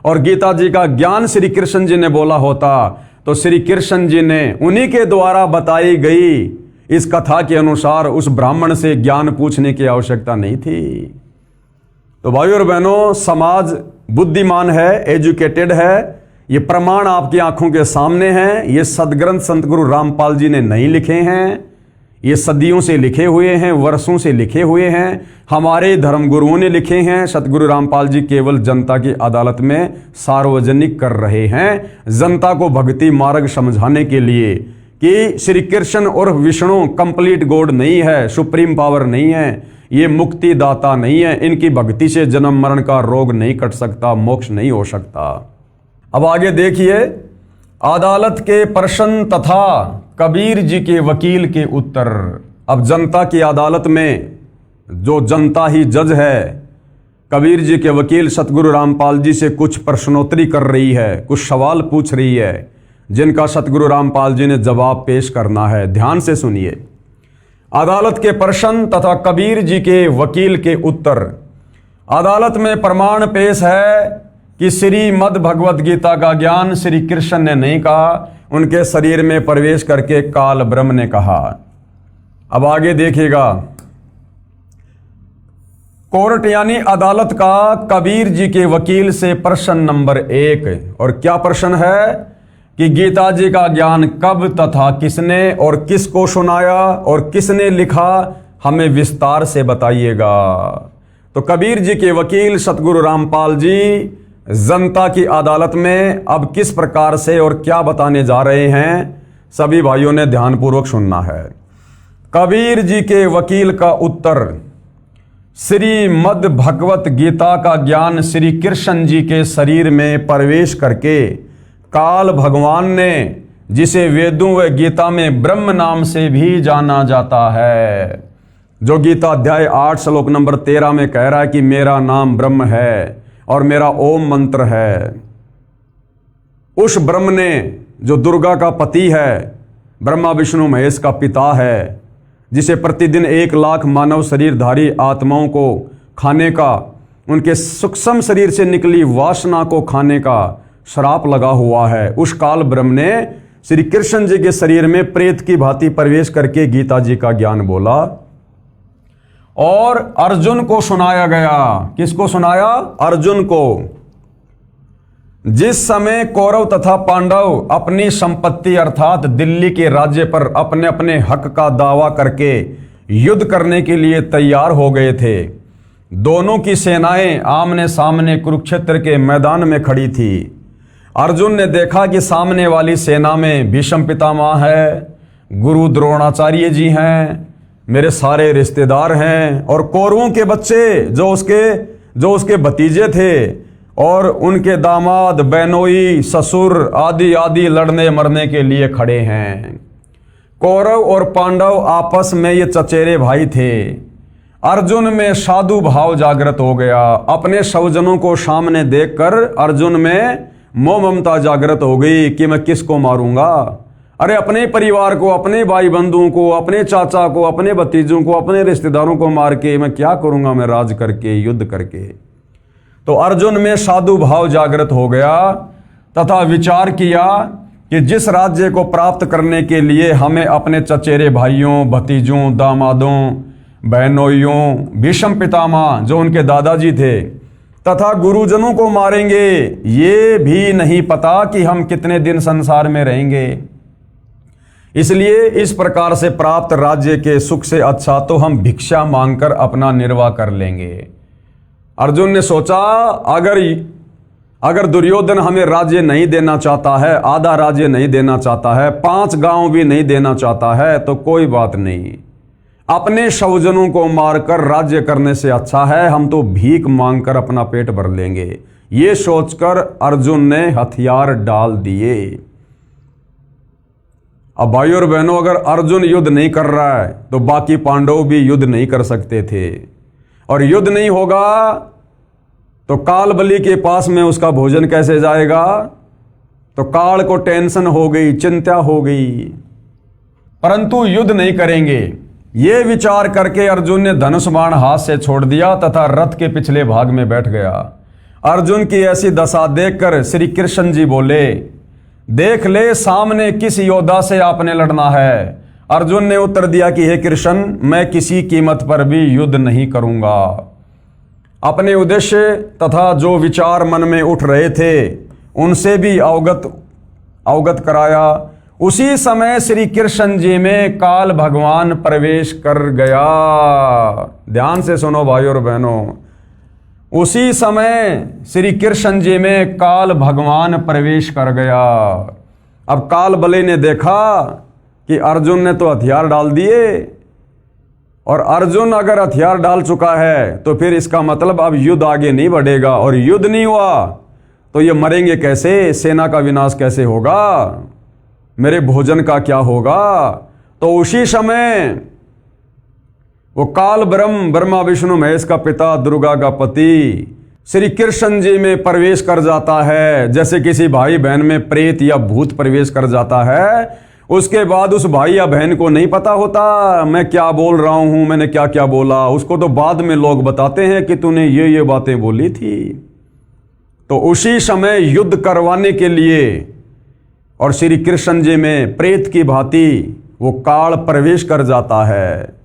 और गीता जी का ज्ञान श्री कृष्ण जी ने बोला होता, तो श्री कृष्ण जी ने उन्हीं के द्वारा बताई गई इस कथा के अनुसार उस ब्राह्मण से ज्ञान पूछने की आवश्यकता नहीं थी। तो भाइयों और बहनों, समाज बुद्धिमान है, एजुकेटेड है, ये प्रमाण आपकी आंखों के सामने हैं। ये सदग्रंथ संत गुरु रामपाल जी ने नहीं लिखे हैं, ये सदियों से लिखे हुए हैं, वर्षों से लिखे हुए हैं, हमारे धर्मगुरुओं ने लिखे हैं। सतगुरु रामपाल जी केवल जनता की अदालत में सार्वजनिक कर रहे हैं, जनता को भक्ति मार्ग समझाने के लिए कि श्री कृष्ण और विष्णु कंप्लीट गॉड नहीं है, सुप्रीम पावर नहीं है, ये मुक्ति दाता नहीं है, इनकी भक्ति से जन्म मरण का रोग नहीं कट सकता, मोक्ष नहीं हो सकता। अब आगे देखिए, अदालत के प्रश्न तथा कबीर जी के वकील के उत्तर। अब जनता की अदालत में जो जनता ही जज है, कबीर जी के वकील सतगुरु रामपाल जी से कुछ प्रश्नोत्तरी कर रही है, कुछ सवाल पूछ रही है, जिनका सतगुरु रामपाल जी ने जवाब पेश करना है। ध्यान से सुनिए। अदालत के प्रश्न तथा कबीर जी के वकील के उत्तर। अदालत में प्रमाण पेश है कि श्रीमद् भगवत गीता का ज्ञान श्री कृष्ण ने नहीं कहा, उनके शरीर में प्रवेश करके काल ब्रह्म ने कहा। अब आगे देखिएगा, कोर्ट यानी अदालत का कबीर जी के वकील से प्रश्न नंबर 1, और क्या प्रश्न है कि गीता जी का ज्ञान कब तथा किसने और किसको सुनाया और किसने लिखा, हमें विस्तार से बताइएगा। तो कबीर जी के वकील सतगुरु रामपाल जी जनता की अदालत में अब किस प्रकार से और क्या बताने जा रहे हैं, सभी भाइयों ने ध्यानपूर्वक सुनना है। कबीर जी के वकील का उत्तर। श्रीमद् भगवत गीता का ज्ञान श्री कृष्ण जी के शरीर में प्रवेश करके काल भगवान ने, जिसे वेदों व गीता में ब्रह्म नाम से भी जाना जाता है, जो गीता अध्याय 8 श्लोक नंबर 13 में कह रहा है कि मेरा नाम ब्रह्म है और मेरा ओम मंत्र है। उस ब्रह्म ने, जो दुर्गा का पति है, ब्रह्मा विष्णु महेश का पिता है, जिसे प्रतिदिन 1 लाख मानव शरीरधारी आत्माओं को खाने का, उनके सूक्ष्म शरीर से निकली वासना को खाने का श्राप लगा हुआ है, उस काल ब्रह्म ने श्री कृष्ण जी के शरीर में प्रेत की भांति प्रवेश करके गीता जी का ज्ञान बोला। और अर्जुन को सुनाया गया। किसको सुनाया? अर्जुन को। जिस समय कौरव तथा पांडव अपनी संपत्ति अर्थात दिल्ली के राज्य पर अपने अपने हक का दावा करके युद्ध करने के लिए तैयार हो गए थे, दोनों की सेनाएं आमने सामने कुरुक्षेत्र के मैदान में खड़ी थी। अर्जुन ने देखा कि सामने वाली सेना में भीष्म पितामह है, गुरु द्रोणाचार्य जी हैं, मेरे सारे रिश्तेदार हैं, और कौरवों के बच्चे जो उसके भतीजे थे और उनके दामाद, बहनोई, ससुर आदि आदि लड़ने मरने के लिए खड़े हैं। कौरव और पांडव आपस में ये चचेरे भाई थे। अर्जुन में साधु भाव जागृत हो गया। अपने स्वजनों को सामने देखकर अर्जुन में मोह ममता जागृत हो गई कि मैं किसको मारूंगा। अरे अपने परिवार को, अपने भाई बंधुओं को, अपने चाचा को, अपने भतीजों को, अपने रिश्तेदारों को मार के मैं क्या करूंगा, मैं राज करके, युद्ध करके। तो अर्जुन में साधु भाव जागृत हो गया तथा विचार किया कि जिस राज्य को प्राप्त करने के लिए हमें अपने चचेरे भाइयों, भतीजों, दामादों, बहनोइयों, भीष्म पितामह जो उनके दादाजी थे तथा गुरुजनों को मारेंगे, ये भी नहीं पता कि हम कितने दिन संसार में रहेंगे। इसलिए इस प्रकार से प्राप्त राज्य के सुख से अच्छा तो हम भिक्षा मांगकर अपना निर्वाह कर लेंगे। अर्जुन ने सोचा अगर दुर्योधन हमें राज्य नहीं देना चाहता है, आधा राज्य नहीं देना चाहता है, 5 गांव भी नहीं देना चाहता है, तो कोई बात नहीं, अपने स्वजनों को मारकर राज्य करने से अच्छा है हम तो भीख मांगकर अपना पेट भर लेंगे। ये सोचकर अर्जुन ने हथियार डाल दिए। अब भाई और बहनों, अगर अर्जुन युद्ध नहीं कर रहा है तो बाकी पांडव भी युद्ध नहीं कर सकते थे, और युद्ध नहीं होगा तो काल बलि के पास में उसका भोजन कैसे जाएगा। तो काल को टेंशन हो गई, चिंता हो गई, परंतु युद्ध नहीं करेंगे। ये विचार करके अर्जुन ने धनुष बाण हाथ से छोड़ दिया तथा रथ के पिछले भाग में बैठ गया। अर्जुन की ऐसी दशा देखकर श्री कृष्ण जी बोले, देख ले सामने किस योद्धा से आपने लड़ना है। अर्जुन ने उत्तर दिया कि हे कृष्ण, मैं किसी कीमत पर भी युद्ध नहीं करूंगा। अपने उद्देश्य तथा जो विचार मन में उठ रहे थे उनसे भी अवगत कराया। उसी समय श्री कृष्ण जी में काल भगवान प्रवेश कर गया। ध्यान से सुनो भाई और बहनों, उसी समय श्री कृष्ण जी में काल भगवान प्रवेश कर गया। अब काल बलि ने देखा कि अर्जुन ने तो हथियार डाल दिए, और अर्जुन अगर हथियार डाल चुका है तो फिर इसका मतलब अब युद्ध आगे नहीं बढ़ेगा, और युद्ध नहीं हुआ तो ये मरेंगे कैसे, सेना का विनाश कैसे होगा, मेरे भोजन का क्या होगा। तो उसी समय वो काल ब्रह्मा विष्णु महेश का पिता, दुर्गा का पति, श्री कृष्ण जी में प्रवेश कर जाता है। जैसे किसी भाई बहन में प्रेत या भूत प्रवेश कर जाता है, उसके बाद उस भाई या बहन को नहीं पता होता मैं क्या बोल रहा हूं, मैंने क्या क्या बोला। उसको तो बाद में लोग बताते हैं कि तूने ये बातें बोली थी। तो उसी समय युद्ध करवाने के लिए और श्री कृष्ण जी में प्रेत की भांति वो काल प्रवेश कर जाता है।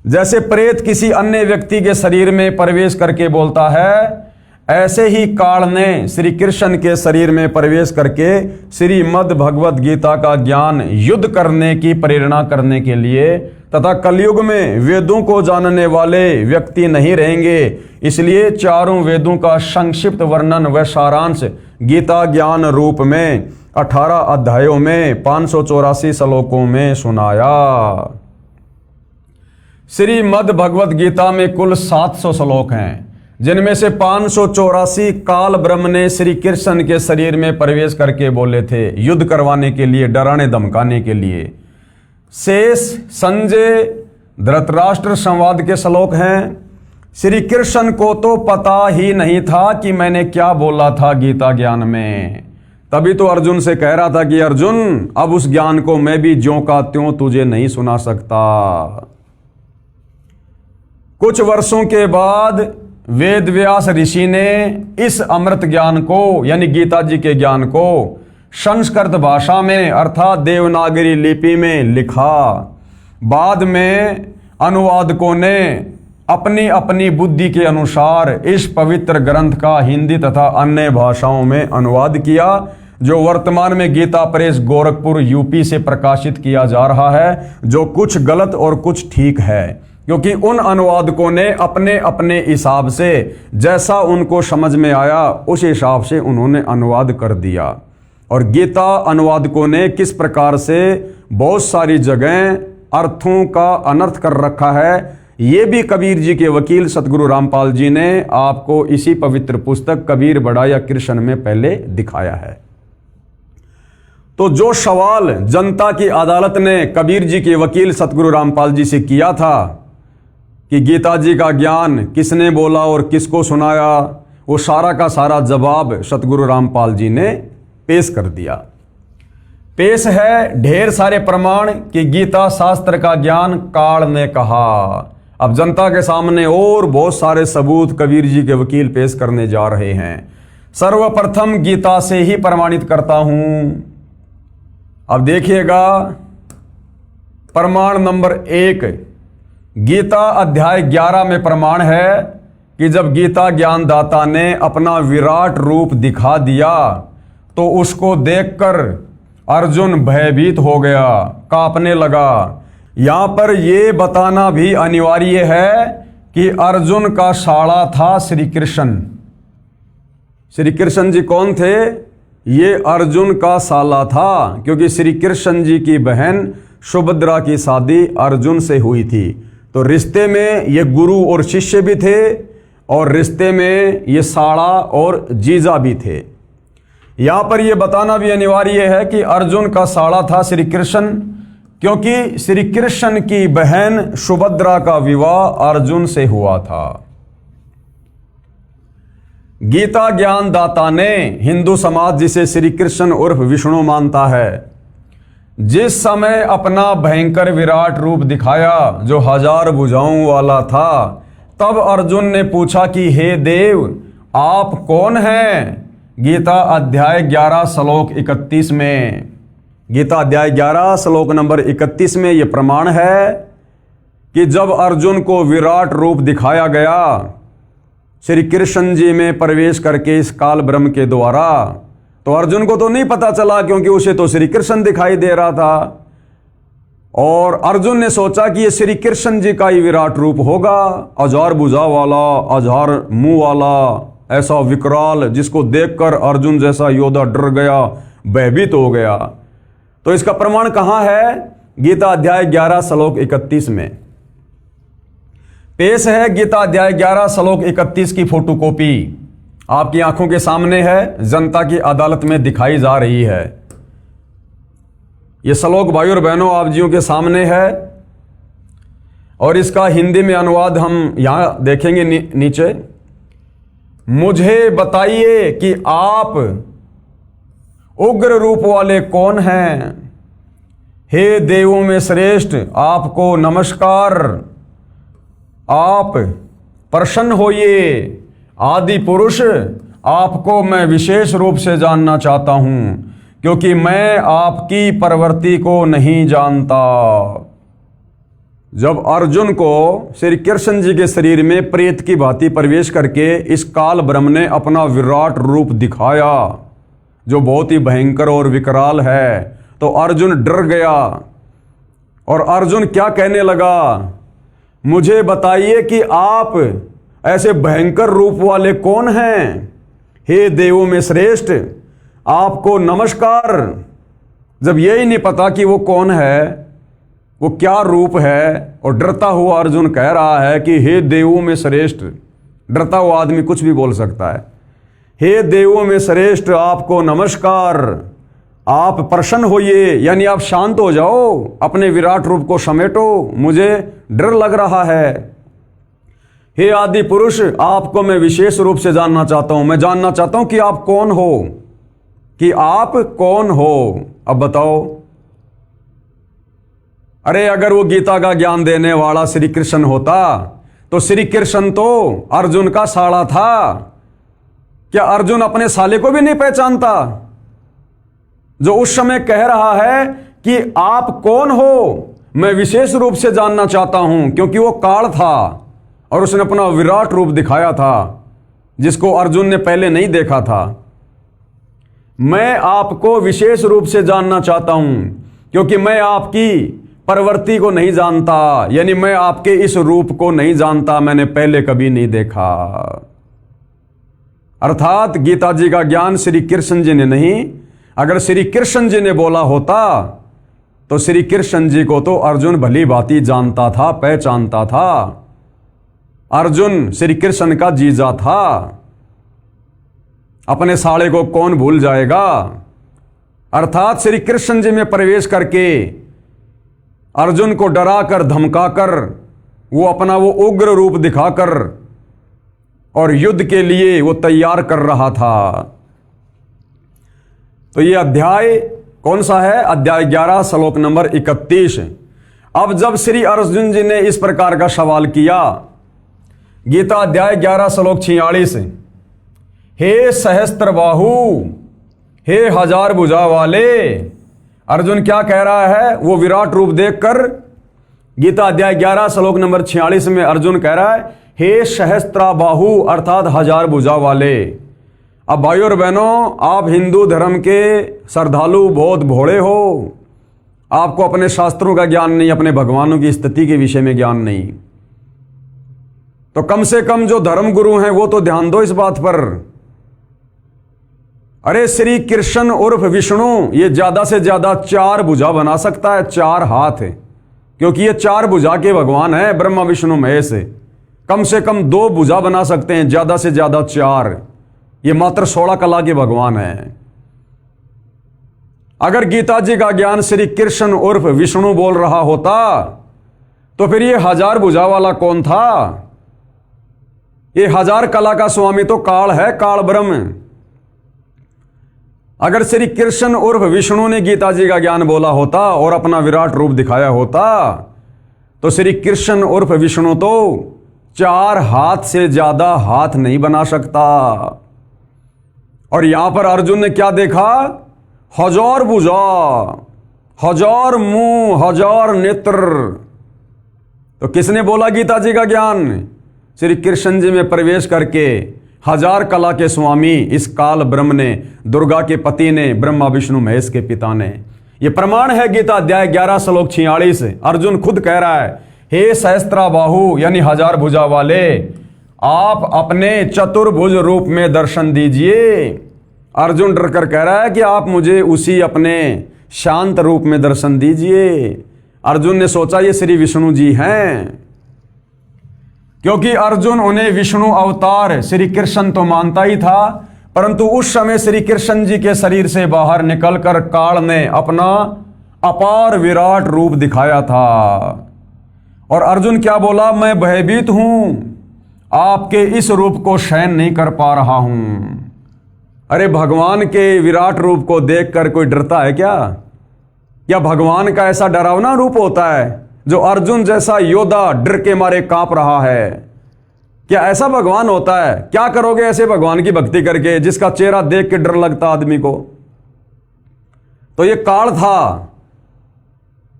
जैसे प्रेत किसी अन्य व्यक्ति के शरीर में प्रवेश करके बोलता है, ऐसे ही काल ने श्री कृष्ण के शरीर में प्रवेश करके श्रीमद् भगवत गीता का ज्ञान युद्ध करने की प्रेरणा करने के लिए, तथा कलयुग में वेदों को जानने वाले व्यक्ति नहीं रहेंगे, इसलिए चारों वेदों का संक्षिप्त वर्णन व सारांश गीता ज्ञान रूप में 18 अध्यायों में 584 श्लोकों में सुनाया। श्रीमद् भगवत गीता में कुल 700 श्लोक हैं, जिनमें से 584 काल ब्रह्म ने श्री कृष्ण के शरीर में प्रवेश करके बोले थे, युद्ध करवाने के लिए, डराने धमकाने के लिए। शेष संजय धृतराष्ट्र संवाद के श्लोक हैं। श्री कृष्ण को तो पता ही नहीं था कि मैंने क्या बोला था गीता ज्ञान में, तभी तो अर्जुन से कह रहा था कि अर्जुन, अब उस ज्ञान को मैं भी ज्यों का त्यों तुझे नहीं सुना सकता। कुछ वर्षों के बाद वेद व्यास ऋषि ने इस अमृत ज्ञान को, यानी गीता जी के ज्ञान को संस्कृत भाषा में अर्थात देवनागरी लिपि में लिखा। बाद में अनुवादकों ने अपनी अपनी बुद्धि के अनुसार इस पवित्र ग्रंथ का हिंदी तथा अन्य भाषाओं में अनुवाद किया, जो वर्तमान में गीता प्रेस गोरखपुर यूपी से प्रकाशित किया जा रहा है, जो कुछ गलत और कुछ ठीक है, क्योंकि उन अनुवादकों ने अपने अपने हिसाब से जैसा उनको समझ में आया उस हिसाब से उन्होंने अनुवाद कर दिया। और गीता अनुवादकों ने किस प्रकार से बहुत सारी जगह अर्थों का अनर्थ कर रखा है, ये भी कबीर जी के वकील सतगुरु रामपाल जी ने आपको इसी पवित्र पुस्तक कबीर बढ़ाया कृष्ण में पहले दिखाया है। तो जो सवाल जनता की अदालत ने कबीर जी के वकील सतगुरु रामपाल जी से किया था कि गीता जी का ज्ञान किसने बोला और किसको सुनाया, वो सारा का सारा जवाब सतगुरु रामपाल जी ने पेश कर दिया। पेश है ढेर सारे प्रमाण कि गीता शास्त्र का ज्ञान काल ने कहा। अब जनता के सामने और बहुत सारे सबूत कबीर जी के वकील पेश करने जा रहे हैं। सर्वप्रथम गीता से ही प्रमाणित करता हूं। अब देखिएगा, प्रमाण नंबर 1, गीता अध्याय 11 में प्रमाण है कि जब गीता ज्ञानदाता ने अपना विराट रूप दिखा दिया तो उसको देखकर अर्जुन भयभीत हो गया, कांपने लगा। यहां पर यह बताना भी अनिवार्य है कि अर्जुन का साला था श्री कृष्ण। श्री कृष्ण जी कौन थे? ये अर्जुन का साला था, क्योंकि श्री कृष्ण जी की बहन सुभद्रा की शादी अर्जुन से हुई थी। तो रिश्ते में ये गुरु और शिष्य भी थे और रिश्ते में ये साला और जीजा भी थे। यहां पर यह बताना भी अनिवार्य है कि अर्जुन का साला था श्री कृष्ण, क्योंकि श्री कृष्ण की बहन सुभद्रा का विवाह अर्जुन से हुआ था। गीता ज्ञानदाता ने हिंदू समाज जिसे श्री कृष्ण उर्फ विष्णु मानता है, जिस समय अपना भयंकर विराट रूप दिखाया जो 1000 भुजाओं वाला था, तब अर्जुन ने पूछा कि हे देव, आप कौन हैं? गीता अध्याय 11 श्लोक 31 में, गीता अध्याय 11 श्लोक नंबर 31 में यह प्रमाण है कि जब अर्जुन को विराट रूप दिखाया गया श्री कृष्ण जी में प्रवेश करके इस काल ब्रह्म के द्वारा, तो अर्जुन को तो नहीं पता चला, क्योंकि उसे तो श्री कृष्ण दिखाई दे रहा था। और अर्जुन ने सोचा कि ये श्री कृष्ण जी का ही विराट रूप होगा, 1000 भुजा वाला, 1000 मुंह वाला, ऐसा विकराल, जिसको देखकर अर्जुन जैसा योद्धा डर गया, भयभीत हो गया। तो इसका प्रमाण कहां है? गीता अध्याय 11 श्लोक 31 में पेश है। गीता अध्याय 11 श्लोक 31 की फोटोकॉपी आपकी आंखों के सामने है, जनता की अदालत में दिखाई जा रही है। यह श्लोक भाई और बहनों आप जियों के सामने है और इसका हिंदी में अनुवाद हम यहां देखेंगे नीचे। मुझे बताइए कि आप उग्र रूप वाले कौन हैं? हे देवों में श्रेष्ठ, आपको नमस्कार। आप प्रसन्न होइए। आदि पुरुष, आपको मैं विशेष रूप से जानना चाहता हूं, क्योंकि मैं आपकी प्रवृत्ति को नहीं जानता। जब अर्जुन को श्री कृष्ण जी के शरीर में प्रेत की भांति प्रवेश करके इस काल ब्रह्म ने अपना विराट रूप दिखाया जो बहुत ही भयंकर और विकराल है, तो अर्जुन डर गया और अर्जुन क्या कहने लगा? मुझे बताइए कि आप ऐसे भयंकर रूप वाले कौन हैं? हे देवों में श्रेष्ठ, आपको नमस्कार। जब यही नहीं पता कि वो कौन है, वो क्या रूप है, और डरता हुआ अर्जुन कह रहा है कि हे देवों में श्रेष्ठ। डरता हुआ आदमी कुछ भी बोल सकता है। हे देवों में श्रेष्ठ, आपको नमस्कार। आप प्रसन्न होइए, यानी आप शांत हो जाओ, अपने विराट रूप को समेटो, मुझे डर लग रहा है। हे आदि पुरुष, आपको मैं विशेष रूप से जानना चाहता हूं। मैं जानना चाहता हूं कि आप कौन हो, कि आप कौन हो। अब बताओ। अरे अगर वो गीता का ज्ञान देने वाला श्री कृष्ण होता तो श्री कृष्ण तो अर्जुन का साला था। क्या अर्जुन अपने साले को भी नहीं पहचानता जो उस समय कह रहा है कि आप कौन हो? मैं विशेष रूप से जानना चाहता हूं, क्योंकि वो काल था। और उसने अपना विराट रूप दिखाया था जिसको अर्जुन ने पहले नहीं देखा था। मैं आपको विशेष रूप से जानना चाहता हूं क्योंकि मैं आपकी प्रवृत्ति को नहीं जानता, यानी मैं आपके इस रूप को नहीं जानता, मैंने पहले कभी नहीं देखा। अर्थात गीता जी का ज्ञान श्री कृष्ण जी ने नहीं, अगर श्री कृष्ण जी ने बोला होता तो श्री कृष्ण जी को तो अर्जुन भली भांति जानता था, पहचानता था। अर्जुन श्री कृष्ण का जीजा था, अपने साले को कौन भूल जाएगा। अर्थात श्री कृष्ण जी में प्रवेश करके अर्जुन को डरा कर धमका कर वो अपना वो उग्र रूप दिखाकर और युद्ध के लिए वो तैयार कर रहा था। तो ये अध्याय कौन सा है? अध्याय 11 श्लोक नंबर 31। अब जब श्री अर्जुन जी ने इस प्रकार का सवाल किया, गीता अध्याय 11 श्लोक 46, हे सहस्त्र बाहु, हे हजार भुजा वाले। अर्जुन क्या कह रहा है? वो विराट रूप देखकर गीता अध्याय 11 श्लोक नंबर 46 में अर्जुन कह रहा है, हे सहस्त्रा बाहु, अर्थात हजार भुजा वाले। अब भाइयों और बहनों, आप हिंदू धर्म के श्रद्धालु बहुत भोले हो, आपको अपने शास्त्रों का ज्ञान नहीं, अपने भगवानों की स्थिति के विषय में ज्ञान नहीं, तो कम से कम जो धर्म गुरु हैं वो तो ध्यान दो इस बात पर। अरे श्री कृष्ण उर्फ विष्णु ये ज्यादा से ज्यादा 4 भुजा बना सकता है, 4 हाथ है, क्योंकि ये 4 भुजा के भगवान है, ब्रह्मा विष्णु महेश। कम से कम 2 भुजा बना सकते हैं, ज्यादा से ज्यादा 4। ये मात्र 16 कला के भगवान हैं। अगर गीता जी का ज्ञान श्री कृष्ण उर्फ विष्णु बोल रहा होता तो फिर ये हजार भुजा वाला कौन था? ये हजार कला का स्वामी तो काल है, काल ब्रह्म। अगर श्री कृष्ण उर्फ विष्णु ने गीता जी का ज्ञान बोला होता और अपना विराट रूप दिखाया होता तो श्री कृष्ण उर्फ विष्णु तो 4 हाथ से ज्यादा हाथ नहीं बना सकता। और यहां पर अर्जुन ने क्या देखा? हजार भुजा, हजार मुंह, हजार नेत्र। तो किसने बोला गीता जी का ज्ञान? श्री कृष्ण जी में प्रवेश करके हजार कला के स्वामी इस काल ब्रह्म ने, दुर्गा के पति ने, ब्रह्मा विष्णु महेश के पिता ने। यह प्रमाण है गीता अध्याय 11 श्लोक 46। अर्जुन खुद कह रहा है, हे सहस्त्रा बाहु यानी हजार भुजा वाले, आप अपने चतुर्भुज रूप में दर्शन दीजिए। अर्जुन डर कर कह रहा है कि आप मुझे उसी अपने शांत रूप में दर्शन दीजिए। अर्जुन ने सोचा ये श्री विष्णु जी हैं, क्योंकि अर्जुन उन्हें विष्णु अवतार श्री कृष्ण तो मानता ही था, परंतु उस समय श्री कृष्ण जी के शरीर से बाहर निकलकर काल ने अपना अपार विराट रूप दिखाया था। और अर्जुन क्या बोला? मैं भयभीत हूं, आपके इस रूप को सहन नहीं कर पा रहा हूं। अरे भगवान के विराट रूप को देखकर कोई डरता है क्या? क्या भगवान का ऐसा डरावना रूप होता है जो अर्जुन जैसा योद्धा डर के मारे कांप रहा है? क्या ऐसा भगवान होता है? क्या करोगे ऐसे भगवान की भक्ति करके जिसका चेहरा देख के डर लगता आदमी को? तो ये काल था,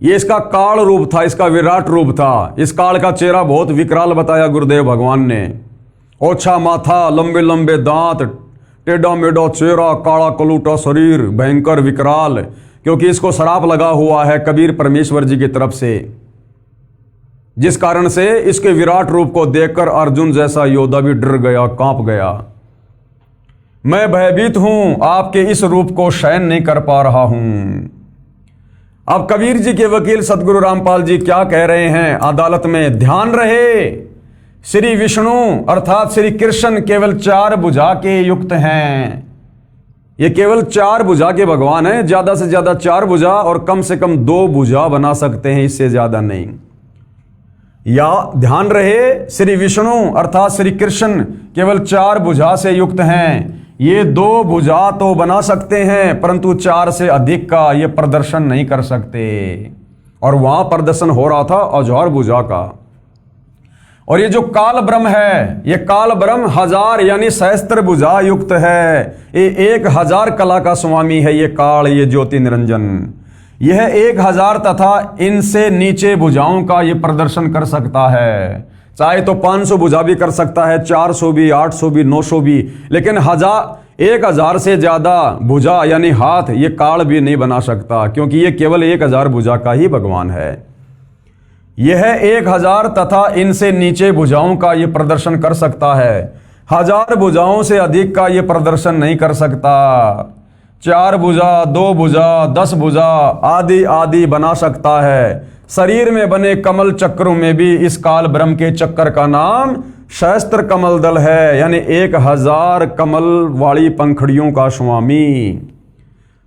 ये इसका काल रूप था, इसका विराट रूप था। इस काल का चेहरा बहुत विकराल बताया गुरुदेव भगवान ने। ओछा माथा, लंबे लंबे दांत, टेढ़ा मेढ़ा चेहरा, काला कलूटा शरीर, भयंकर विकराल, क्योंकि इसको श्राप लगा हुआ है कबीर परमेश्वर जी की तरफ से, जिस कारण से इसके विराट रूप को देखकर अर्जुन जैसा योद्धा भी डर गया, कांप गया। मैं भयभीत हूं, आपके इस रूप को सहन नहीं कर पा रहा हूं। अब कबीर जी के वकील सतगुरु रामपाल जी क्या कह रहे हैं अदालत में? ध्यान रहे, श्री विष्णु अर्थात श्री कृष्ण केवल 4 भुजा के युक्त हैं। ये केवल 4 भुजा के भगवान हैं, ज्यादा से ज्यादा 4 भुजा और कम से कम 2 भुजा बना सकते हैं, इससे ज्यादा नहीं। या ध्यान रहे, श्री विष्णु अर्थात श्री कृष्ण केवल 4 भुजा से युक्त हैं। ये 2 भुजा तो बना सकते हैं, परंतु 4 से अधिक का ये प्रदर्शन नहीं कर सकते। और वहां प्रदर्शन हो रहा था हजार भुजा का। और ये जो काल ब्रह्म है, ये काल ब्रह्म 1000 यानी सहस्त्र भुजा युक्त है। ये 1000 कला का स्वामी है। ये काल, ये ज्योति निरंजन, यह 1000 तथा इनसे नीचे भुजाओं का ये प्रदर्शन कर सकता है। चाहे तो 500 भुजा भी कर सकता है, 400 भी, 800 भी, 900 भी, लेकिन 1000 से ज्यादा भुजा यानी हाथ ये काल भी नहीं बना सकता, क्योंकि ये केवल 1000 भुजा का ही भगवान है। यह 1000 तथा इनसे नीचे भुजाओं का ये प्रदर्शन कर सकता है, 1000 भुजाओं से अधिक का ये प्रदर्शन नहीं कर सकता। 4 भुजा, 2 भुजा, 10 भुजा आदि आदि बना सकता है। शरीर में बने कमल चक्रों में भी इस काल ब्रह्म के चक्कर का नाम सहस्त्र कमल दल है, यानी 1000 कमल वाली पंखड़ियों का स्वामी।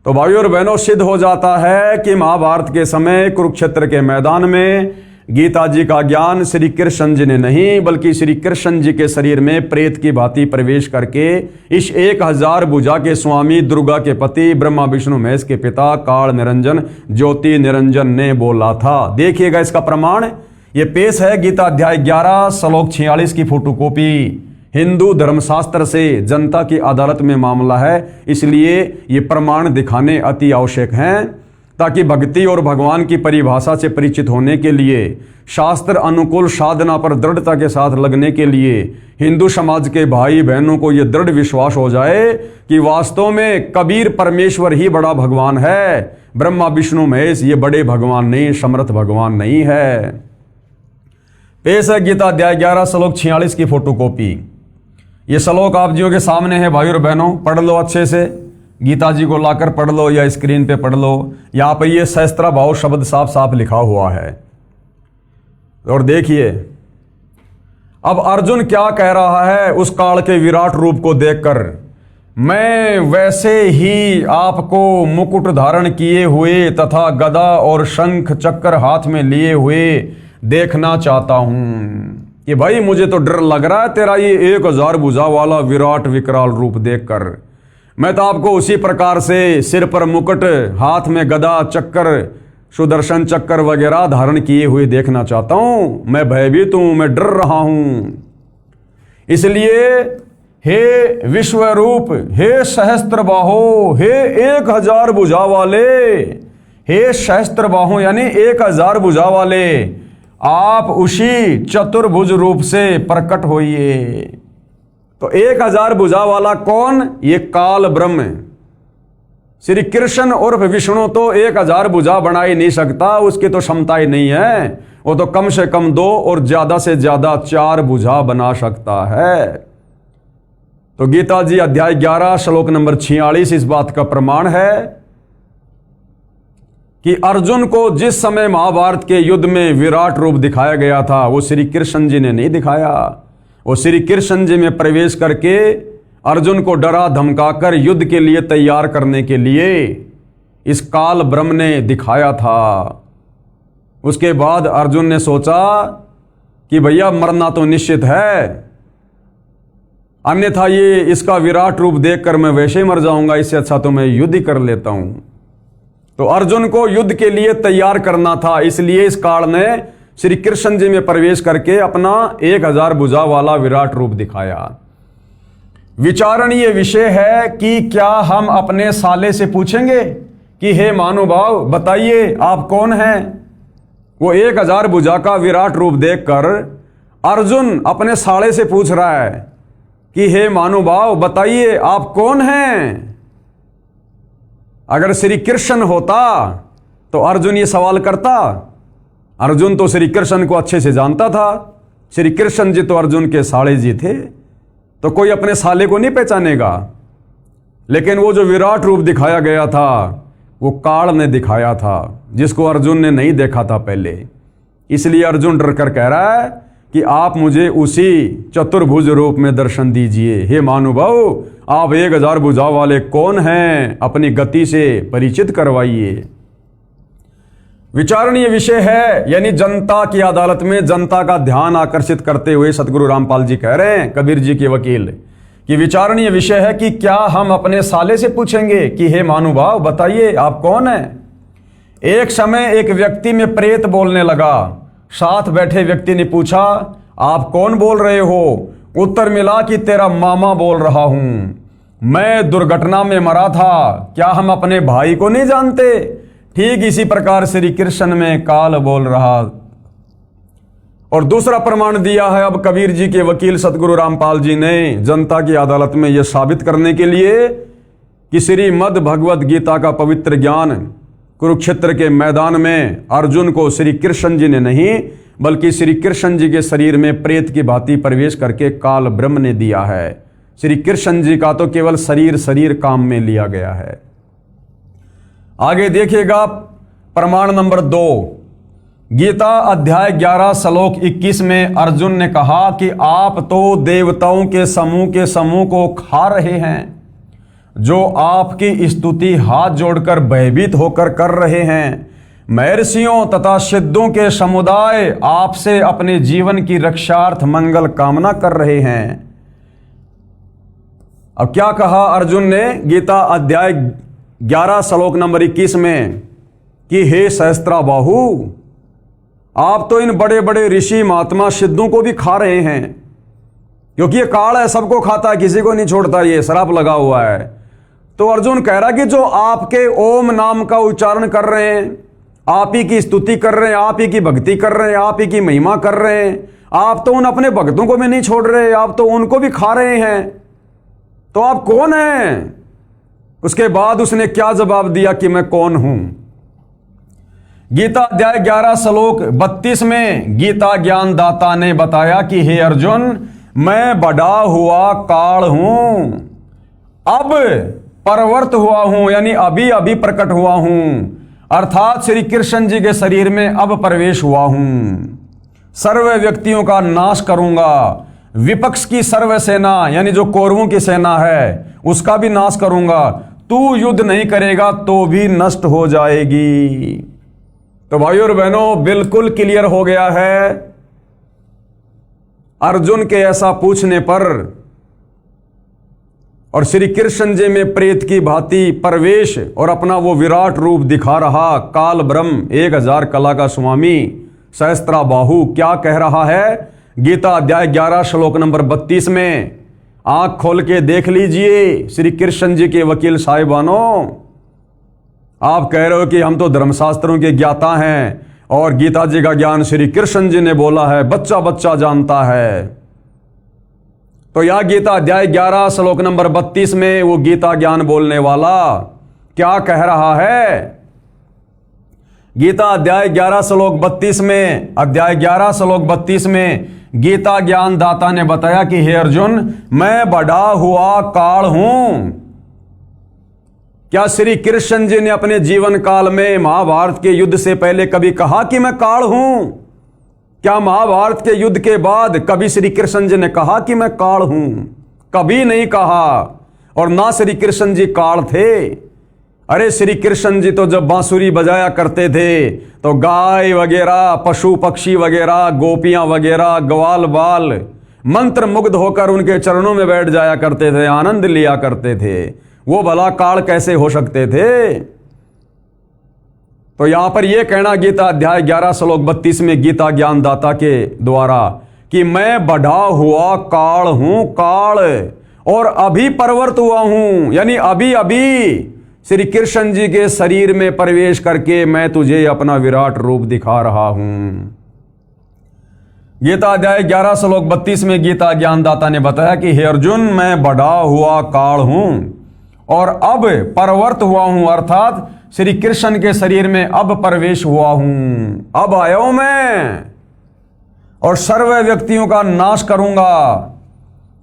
तो भाइयों और बहनों, सिद्ध हो जाता है कि महाभारत के समय कुरुक्षेत्र के मैदान में गीता जी का ज्ञान श्री कृष्ण जी ने नहीं, बल्कि श्री कृष्ण जी के शरीर में प्रेत की भांति प्रवेश करके इस 1000 भुजा के स्वामी, दुर्गा के पति, ब्रह्मा विष्णु महेश के पिता, काल निरंजन ज्योति निरंजन ने बोला था। देखिएगा इसका प्रमाण, ये पेश है गीता अध्याय 11 श्लोक 46 की फोटोकॉपी। हिंदू धर्मशास्त्र से जनता की अदालत में मामला है, इसलिए ये प्रमाण दिखाने अति आवश्यक हैं, ताकि भक्ति और भगवान की परिभाषा से परिचित होने के लिए, शास्त्र अनुकूल साधना पर दृढ़ता के साथ लगने के लिए हिंदू समाज के भाई बहनों को यह दृढ़ विश्वास हो जाए कि वास्तव में कबीर परमेश्वर ही बड़ा भगवान है, ब्रह्मा विष्णु महेश ये बड़े भगवान नहीं, समर्थ भगवान नहीं है। पेश है गीता अध्याय 11 श्लोक 46 की फोटोकॉपी। ये श्लोक आप जियों के सामने है भाइयों और बहनों, पढ़ लो अच्छे से, गीता जी को लाकर पढ़ लो या स्क्रीन पे पढ़ लो। यहां पर ये सहस्त्रा भाव शब्द साफ साफ लिखा हुआ है। और देखिए अब अर्जुन क्या कह रहा है उस काल के विराट रूप को देखकर, मैं वैसे ही आपको मुकुट धारण किए हुए तथा गदा और शंख चक्र हाथ में लिए हुए देखना चाहता हूं कि भाई मुझे तो डर लग रहा है तेरा ये 1000 भुजा वाला विराट विकराल रूप देखकर। मैं तो आपको उसी प्रकार से सिर पर मुकुट, हाथ में गदा, चक्र, सुदर्शन चक्र वगैरह धारण किए हुए देखना चाहता हूं। मैं भयभीत हूं, मैं डर रहा हूं। इसलिए हे विश्वरूप, हे सहस्त्र बाहो, हे 1000 भुजा वाले, हे सहस्त्र बाहो यानी 1000 भुजा वाले, आप उसी चतुर्भुज रूप से प्रकट होइए। तो 1000 भुजा वाला कौन? ये काल ब्रह्म श्री कृष्ण उर्फ विष्णु तो 1000 भुजा बना ही नहीं सकता, उसकी तो क्षमता ही नहीं है। वो तो कम से कम 2 और ज्यादा से ज्यादा 4 भुजा बना सकता है। तो गीता जी अध्याय 11 श्लोक नंबर 46 इस बात का प्रमाण है कि अर्जुन को जिस समय महाभारत के युद्ध में विराट रूप दिखाया गया था वो श्री कृष्ण जी ने नहीं दिखाया। वो श्री कृष्ण जी में प्रवेश करके अर्जुन को डरा धमकाकर युद्ध के लिए तैयार करने के लिए इस काल ब्रह्म ने दिखाया था। उसके बाद अर्जुन ने सोचा कि भैया मरना तो निश्चित है, अन्यथा ये इसका विराट रूप देखकर मैं वैसे ही मर जाऊंगा, इससे अच्छा तो मैं युद्ध ही कर लेता हूं। तो अर्जुन को युद्ध के लिए तैयार करना था, इसलिए इस काल ने श्री कृष्ण जी में प्रवेश करके अपना 1000 भुजा वाला विराट रूप दिखाया। विचारणीय विषय है कि क्या हम अपने साले से पूछेंगे कि हे महानुभाव बताइए आप कौन हैं? वो 1000 भुजा का विराट रूप देखकर अर्जुन अपने साले से पूछ रहा है कि हे महानुभाव बताइए आप कौन हैं? अगर श्री कृष्ण होता तो अर्जुन ये सवाल करता। अर्जुन तो श्री कृष्ण को अच्छे से जानता था, श्री कृष्ण जी तो अर्जुन के साले जी थे, तो कोई अपने साले को नहीं पहचानेगा। लेकिन वो जो विराट रूप दिखाया गया था वो काल ने दिखाया था, जिसको अर्जुन ने नहीं देखा था पहले। इसलिए अर्जुन डर कर कह रहा है कि आप मुझे उसी चतुर्भुज रूप में दर्शन दीजिए। हे महानुभाव आप 1000 भुजा वाले कौन हैं? अपनी गति से परिचित करवाइए। विचारणीय विषय है, यानी जनता की अदालत में जनता का ध्यान आकर्षित करते हुए सतगुरु रामपाल जी कह रहे हैं, कबीर जी के वकील, कि विचारणीय विषय है कि क्या हम अपने साले से पूछेंगे कि हे महानुभाव बताइए आप कौन हैं? एक समय एक व्यक्ति में प्रेत बोलने लगा। साथ बैठे व्यक्ति ने पूछा आप कौन बोल रहे हो? उत्तर मिला कि तेरा मामा बोल रहा हूं, मैं दुर्घटना में मरा था, क्या हम अपने भाई को नहीं जानते? ठीक इसी प्रकार श्री कृष्ण में काल बोल रहा, और दूसरा प्रमाण दिया है अब कबीर जी के वकील सतगुरु रामपाल जी ने जनता की अदालत में यह साबित करने के लिए कि श्रीमद् भगवद गीता का पवित्र ज्ञान कुरुक्षेत्र के मैदान में अर्जुन को श्री कृष्ण जी ने नहीं बल्कि श्री कृष्ण जी के शरीर में प्रेत की भांति प्रवेश करके काल ब्रह्म ने दिया है। श्री कृष्ण जी का तो केवल शरीर काम में लिया गया है। आगे देखिएगा प्रमाण नंबर 2, गीता अध्याय 11 श्लोक 21 में अर्जुन ने कहा कि आप तो देवताओं के समूह को खा रहे हैं, जो आपकी स्तुति हाथ जोड़कर भयभीत होकर कर रहे हैं। महर्षियों तथा सिद्धों के समुदाय आपसे अपने जीवन की रक्षार्थ मंगल कामना कर रहे हैं। अब क्या कहा अर्जुन ने गीता अध्याय 11 श्लोक नंबर 21 में कि हे सहस्त्राबाहु, आप तो इन बड़े बड़े ऋषि महात्मा सिद्धों को भी खा रहे हैं, क्योंकि ये काल है, सबको खाता है, किसी को नहीं छोड़ता, ये श्राप लगा हुआ है। तो अर्जुन कह रहा कि जो आपके ओम नाम का उच्चारण कर रहे हैं, आप ही की स्तुति कर रहे हैं, आप ही की भक्ति कर रहे हैं, आप ही की महिमा कर रहे हैं, आप तो उन अपने भक्तों को भी नहीं छोड़ रहे, आप तो उनको भी खा रहे हैं, तो आप कौन हैं? उसके बाद उसने क्या जवाब दिया कि मैं कौन हूं। गीता अध्याय 11 श्लोक 32 में गीता ज्ञान दाता ने बताया कि हे अर्जुन, मैं बड़ा हुआ काल हूं, अब परवर्त हुआ हूं, यानी अभी अभी प्रकट हुआ हूं, अर्थात श्री कृष्ण जी के शरीर में अब प्रवेश हुआ हूं। सर्व व्यक्तियों का नाश करूंगा, विपक्ष की सर्व सेना यानी जो कौरवों की सेना है उसका भी नाश करूंगा, तू युद्ध नहीं करेगा तो भी नष्ट हो जाएगी। तो भाइयों और बहनों, बिल्कुल क्लियर हो गया है अर्जुन के ऐसा पूछने पर, और श्री कृष्ण जी में प्रेत की भांति प्रवेश और अपना वो विराट रूप दिखा रहा काल ब्रह्म 1000 कला का स्वामी सहस्त्राबाहु क्या कह रहा है गीता अध्याय 11 श्लोक नंबर 32 में। आंख खोल के देख लीजिए श्री कृष्ण जी के वकील साहिबानों, आप कह रहे हो कि हम तो धर्मशास्त्रों के ज्ञाता हैं और गीता जी का ज्ञान श्री कृष्ण जी ने बोला है, बच्चा बच्चा जानता है। तो यह गीता अध्याय 11 श्लोक नंबर 32 में वो गीता ज्ञान बोलने वाला क्या कह रहा है? गीता अध्याय 11 श्लोक 32 में, अध्याय 11 श्लोक 32 में गीता ज्ञान दाता ने बताया कि हे अर्जुन, मैं बड़ा हुआ काल हूं। क्या श्री कृष्ण जी ने अपने जीवन काल में महाभारत के युद्ध से पहले कभी कहा कि मैं काल हूं? क्या महाभारत के युद्ध के बाद कभी श्री कृष्ण जी ने कहा कि मैं काल हूं? कभी नहीं कहा। और ना श्री कृष्ण जी काल थे। अरे श्री कृष्ण जी तो जब बांसुरी बजाया करते थे तो गाय वगैरह, पशु पक्षी वगैरह, गोपियां वगैरह, ग्वाल बाल मंत्र मुग्ध होकर उनके चरणों में बैठ जाया करते थे, आनंद लिया करते थे। वो भला काल कैसे हो सकते थे? तो यहां पर यह कहना गीता अध्याय 11 श्लोक 32 में गीता ज्ञान दाता के द्वारा कि मैं बढ़ा हुआ काल हूं, काल, और अभी परवर्त हुआ हूं, यानी अभी अभी श्री कृष्ण जी के शरीर में प्रवेश करके मैं तुझे अपना विराट रूप दिखा रहा हूं। गीता अध्याय 11 श्लोक 32 में गीता ज्ञानदाता ने बताया कि हे अर्जुन, मैं बढ़ा हुआ काल हूं और अब परवर्त हुआ हूं, अर्थात श्री कृष्ण के शरीर में अब प्रवेश हुआ हूं। अब आया हूं मैं और सर्व व्यक्तियों का नाश करूंगा।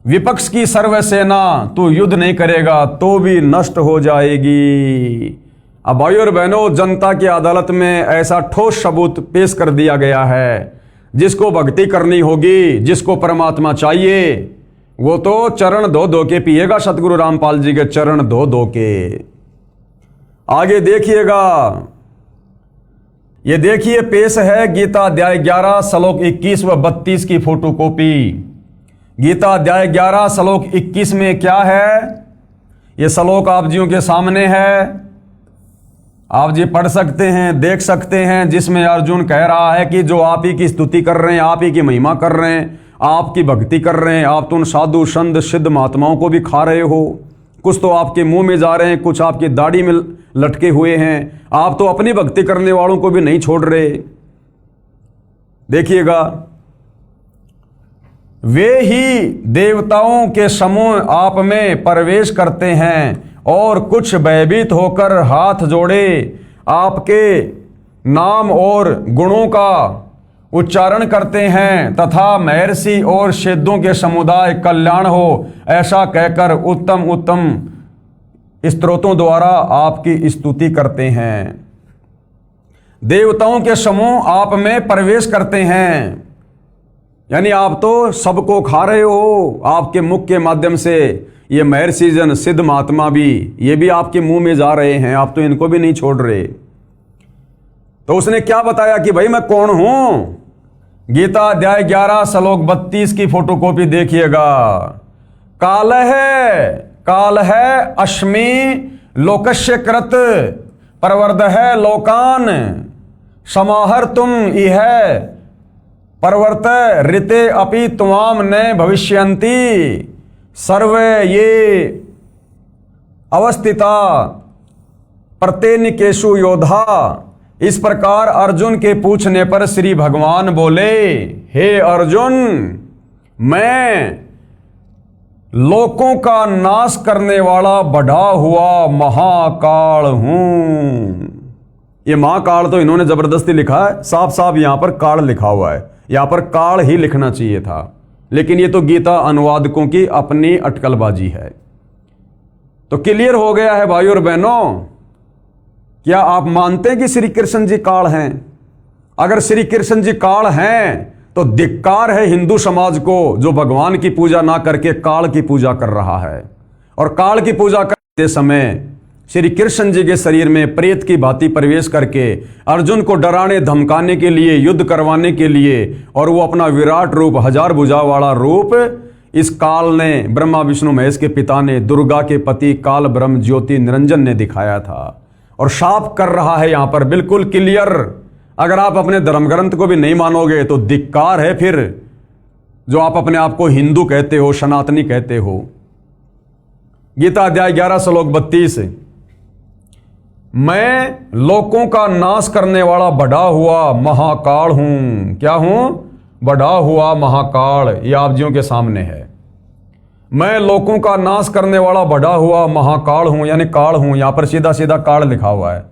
विपक्ष की सर्व सेना तू युद्ध नहीं करेगा तो भी नष्ट हो जाएगी। अब भाइयों और बहनों, जनता की अदालत में ऐसा ठोस सबूत पेश कर दिया गया है। जिसको भक्ति करनी होगी, जिसको परमात्मा चाहिए, वो तो चरण धो धो के पिएगा, सतगुरु रामपाल जी के चरण धो धो के। आगे देखिएगा, ये देखिए पेश है गीता अध्याय 11 श्लोक 21 व 32 की फोटोकॉपी। गीता अध्याय 11 श्लोक 21 में क्या है? ये श्लोक आप जियों के सामने है, आप जी पढ़ सकते हैं, देख सकते हैं, जिसमें अर्जुन कह रहा है कि जो आप ही की स्तुति कर रहे हैं, आप ही की महिमा कर रहे हैं, आपकी भक्ति कर रहे हैं, आप तो उन साधु संत सिद्ध महात्माओं को भी खा रहे हो। कुछ तो आपके मुंह में जा रहे हैं, कुछ आपकी दाढ़ी में लटके हुए हैं, आप तो अपनी भक्ति करने वालों को भी नहीं छोड़ रहे। देखिएगा वे ही देवताओं के समूह आप में प्रवेश करते हैं और कुछ भयभीत होकर हाथ जोड़े आपके नाम और गुणों का उच्चारण करते हैं तथा महर्षि और सिद्धों के समुदाय कल्याण हो ऐसा कहकर उत्तम उत्तम स्तोत्रों द्वारा आपकी स्तुति करते हैं। देवताओं के समूह आप में प्रवेश करते हैं, यानी आप तो सबको खा रहे हो। आपके मुख के माध्यम से ये महर्षि जन, सिद्ध महात्मा भी, ये भी आपके मुंह में जा रहे हैं, आप तो इनको भी नहीं छोड़ रहे। तो उसने क्या बताया कि भाई मैं कौन हूं। गीता अध्याय 11 श्लोक 32 की फोटोकॉपी देखिएगा। काल है अश्मि लोकस्य कृत प्रवर्ध है लोकान समाहर तुम इह प्रवर्त ऋते अपि त्वाम न भविष्यन्ति सर्वे ये अवस्थिता प्रत्येनिकेषु योधा। इस प्रकार अर्जुन के पूछने पर श्री भगवान बोले, हे अर्जुन, मैं लोकों का नाश करने वाला बढ़ा हुआ महाकाल हूं। ये महाकाल तो इन्होंने जबरदस्ती लिखा है, साफ साफ यहां पर काल लिखा हुआ है, यहां पर काल ही लिखना चाहिए था, लेकिन ये तो गीता अनुवादकों की अपनी अटकलबाजी है। तो क्लियर हो गया है भाइयों और बहनों। क्या आप मानते हैं कि श्री कृष्ण जी काल हैं? अगर श्री कृष्ण जी काल हैं तो धिक्कार है हिंदू समाज को जो भगवान की पूजा ना करके काल की पूजा कर रहा है। और काल की पूजा करते समय श्री कृष्ण जी के शरीर में प्रेत की भांति प्रवेश करके अर्जुन को डराने धमकाने के लिए, युद्ध करवाने के लिए, और वो अपना विराट रूप, 1000 भुजा वाला रूप इस काल ने, ब्रह्मा विष्णु महेश के पिता ने, दुर्गा के पति काल ब्रह्म ज्योति निरंजन ने दिखाया था। और साफ कर रहा है यहां पर बिल्कुल क्लियर। अगर आप अपने धर्म ग्रंथ को भी नहीं मानोगे तो धिक्कार है फिर जो आप अपने आप को हिंदू कहते हो, सनातनी कहते हो। गीता अध्याय 11 श्लोक 32, मैं लोकों का नाश करने वाला बढ़ा हुआ महाकाल हूं। क्या हूं? बढ़ा हुआ महाकाल। ये आप जियों के सामने है। मैं लोकों का नाश करने वाला बढ़ा हुआ महाकाल हूं, यानी काल हूं। यहां पर सीधा सीधा काल लिखा हुआ है।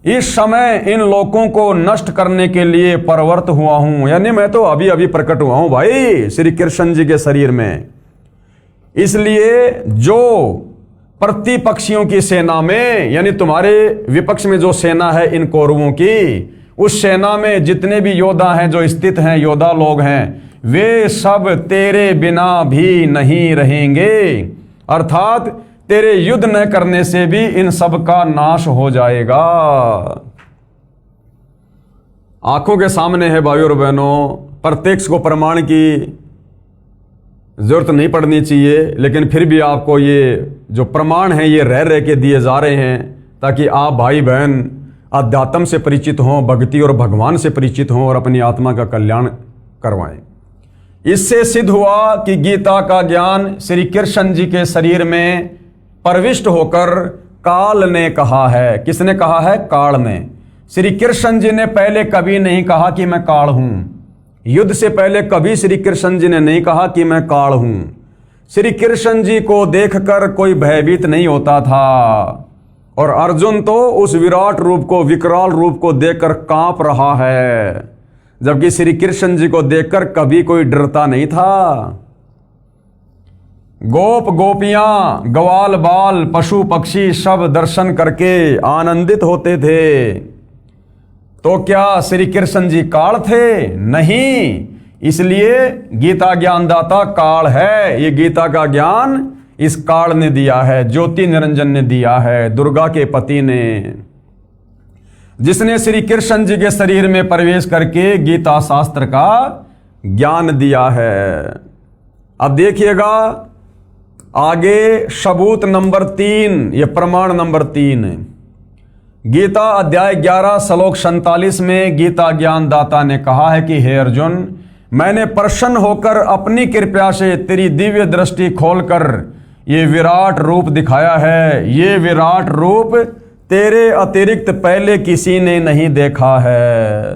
इस समय इन लोकों को नष्ट करने के लिए प्रवृत्त हुआ हूं, यानी मैं तो अभी अभी प्रकट हुआ हूं भाई श्री कृष्ण जी के शरीर में। इसलिए जो प्रतिपक्षियों की सेना में, यानी तुम्हारे विपक्ष में जो सेना है इन कौरवों की, उस सेना में जितने भी योद्धा हैं, जो स्थित हैं, योद्धा लोग हैं, वे सब तेरे बिना भी नहीं रहेंगे। अर्थात तेरे युद्ध न करने से भी इन सब का नाश हो जाएगा। आंखों के सामने है भाइयों और बहनों। प्रत्यक्ष को प्रमाण की जरूरत नहीं पड़नी चाहिए, लेकिन फिर भी आपको ये जो प्रमाण है ये रह के दिए जा रहे हैं ताकि आप भाई बहन अध्यात्म से परिचित हों, भक्ति और भगवान से परिचित हों और अपनी आत्मा का कल्याण करवाएं। इससे सिद्ध हुआ कि गीता का ज्ञान श्री कृष्ण जी के शरीर में प्रविष्ट होकर काल ने कहा है। किसने कहा है? काल ने। श्री कृष्ण जी ने पहले कभी नहीं कहा कि मैं काल हूं। युद्ध से पहले कभी श्री कृष्ण जी ने नहीं कहा कि मैं काल हूं। श्री कृष्ण जी को देखकर कोई भयभीत नहीं होता था, और अर्जुन तो उस विराट रूप को, विकराल रूप को देखकर कांप रहा है, जबकि श्री कृष्ण जी को देखकर कभी कोई डरता नहीं था। गोप गोपियां, ग्वाल बाल, पशु पक्षी सब दर्शन करके आनंदित होते थे। तो क्या श्री कृष्ण जी काल थे? नहीं। इसलिए गीता ज्ञानदाता काल है। ये गीता का ज्ञान इस काल ने दिया है, ज्योति निरंजन ने दिया है, दुर्गा के पति ने, जिसने श्री कृष्ण जी के शरीर में प्रवेश करके गीता शास्त्र का ज्ञान दिया है। अब देखिएगा आगे सबूत नंबर 3, ये प्रमाण नंबर 3। गीता अध्याय 11 श्लोक 47 में गीता ज्ञानदाता ने कहा है कि हे अर्जुन, मैंने प्रसन्न होकर अपनी कृपा से तेरी दिव्य दृष्टि खोलकर ये विराट रूप दिखाया है। ये विराट रूप तेरे अतिरिक्त पहले किसी ने नहीं देखा है।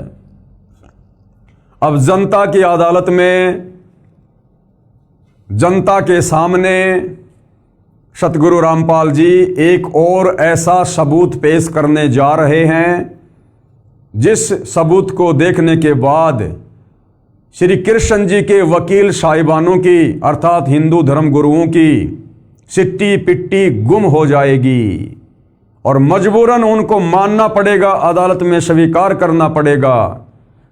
अब जनता की अदालत में जनता के सामने सतगुरु रामपाल जी एक और ऐसा सबूत पेश करने जा रहे हैं, जिस सबूत को देखने के बाद श्री कृष्ण जी के वकील साहिबानों की अर्थात हिंदू धर्म गुरुओं की सिट्टी पिट्टी गुम हो जाएगी और मजबूरन उनको मानना पड़ेगा, अदालत में स्वीकार करना पड़ेगा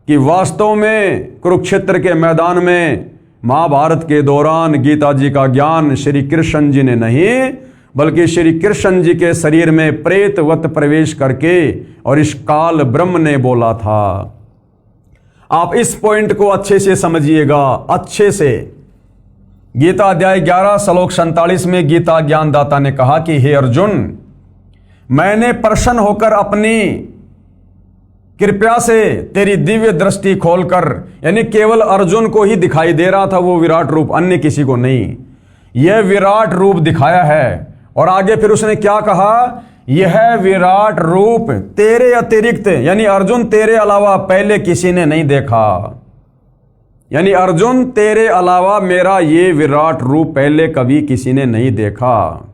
कि वास्तव में कुरुक्षेत्र के मैदान में महाभारत के दौरान गीता जी का ज्ञान श्री कृष्ण जी ने नहीं, बल्कि श्री कृष्ण जी के शरीर में प्रेतवत प्रवेश करके और इस काल ब्रह्म ने बोला था। आप इस पॉइंट को अच्छे से समझिएगा, अच्छे से। गीता अध्याय 11 श्लोक 47 में गीता ज्ञानदाता ने कहा कि हे अर्जुन, मैंने प्रसन्न होकर अपनी कृपया से तेरी दिव्य दृष्टि खोलकर, यानी केवल अर्जुन को ही दिखाई दे रहा था वो विराट रूप, अन्य किसी को नहीं, यह विराट रूप दिखाया है। और आगे फिर उसने क्या कहा, यह विराट रूप तेरे अतिरिक्त, यानी अर्जुन तेरे अलावा पहले किसी ने नहीं देखा, यानी अर्जुन तेरे अलावा मेरा ये विराट रूप पहले कभी किसी ने नहीं देखा।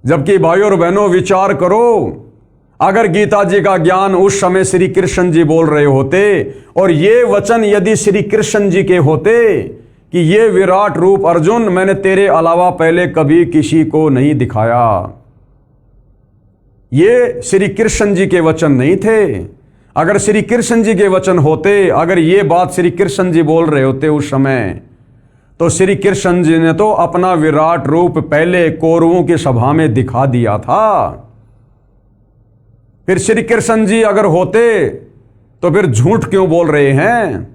जबकि भाइयों और बहनों विचार करो, अगर गीता जी का ज्ञान उस समय श्री कृष्ण जी बोल रहे होते और ये वचन यदि श्री कृष्ण जी के होते कि ये विराट रूप अर्जुन मैंने तेरे अलावा पहले कभी किसी को नहीं दिखाया, ये श्री कृष्ण जी के वचन नहीं थे। अगर श्री कृष्ण जी के वचन होते, अगर ये बात श्री कृष्ण जी बोल रहे होते उस समय, तो श्री कृष्ण जी ने तो अपना विराट रूप पहले कौरवों की सभा में दिखा दिया था। फिर श्री कृष्ण जी अगर होते तो फिर झूठ क्यों बोल रहे हैं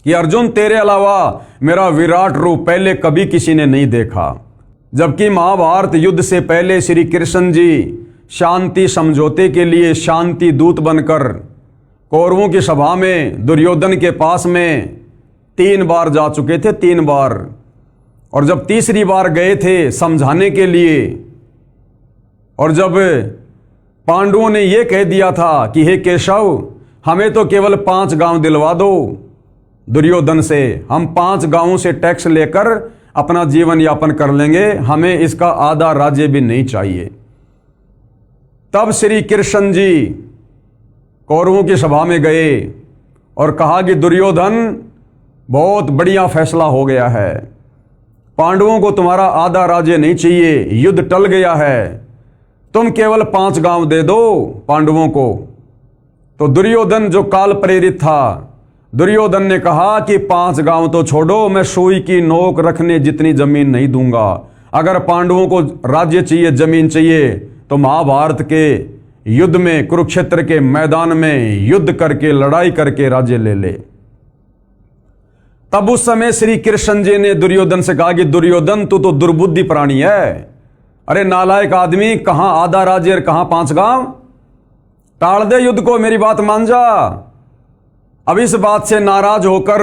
कि अर्जुन तेरे अलावा मेरा विराट रूप पहले कभी किसी ने नहीं देखा। जबकि महाभारत युद्ध से पहले श्री कृष्ण जी शांति समझौते के लिए शांति दूत बनकर कौरवों की सभा में दुर्योधन के पास में 3 बार जा चुके थे, 3 बार। और जब तीसरी बार गए थे समझाने के लिए, और जब पांडवों ने यह कह दिया था कि हे केशव, हमें तो केवल 5 गांव दिलवा दो दुर्योधन से, हम 5 गांवों से टैक्स लेकर अपना जीवन यापन कर लेंगे, हमें इसका आधा राज्य भी नहीं चाहिए। तब श्री कृष्ण जी कौरवों की सभा में गए और कहा कि दुर्योधन, बहुत बढ़िया फैसला हो गया है, पांडवों को तुम्हारा आधा राज्य नहीं चाहिए, युद्ध टल गया है, तुम केवल 5 गांव दे दो पांडवों को। तो दुर्योधन जो काल प्रेरित था, दुर्योधन ने कहा कि 5 गांव तो छोड़ो, मैं सुई की नोक रखने जितनी जमीन नहीं दूंगा। अगर पांडवों को राज्य चाहिए, जमीन चाहिए, तो महाभारत के युद्ध में, कुरुक्षेत्र के मैदान में युद्ध करके, लड़ाई करके राज्य ले ले। तब उस समय श्री कृष्ण जी ने दुर्योधन से कहा कि दुर्योधन, तू तो दुर्बुद्धि प्राणी है, अरे नालायक आदमी, कहां आधा राज्य और कहां 5 गांव, टाल दे युद्ध को, मेरी बात मान जा। अब इस बात से नाराज होकर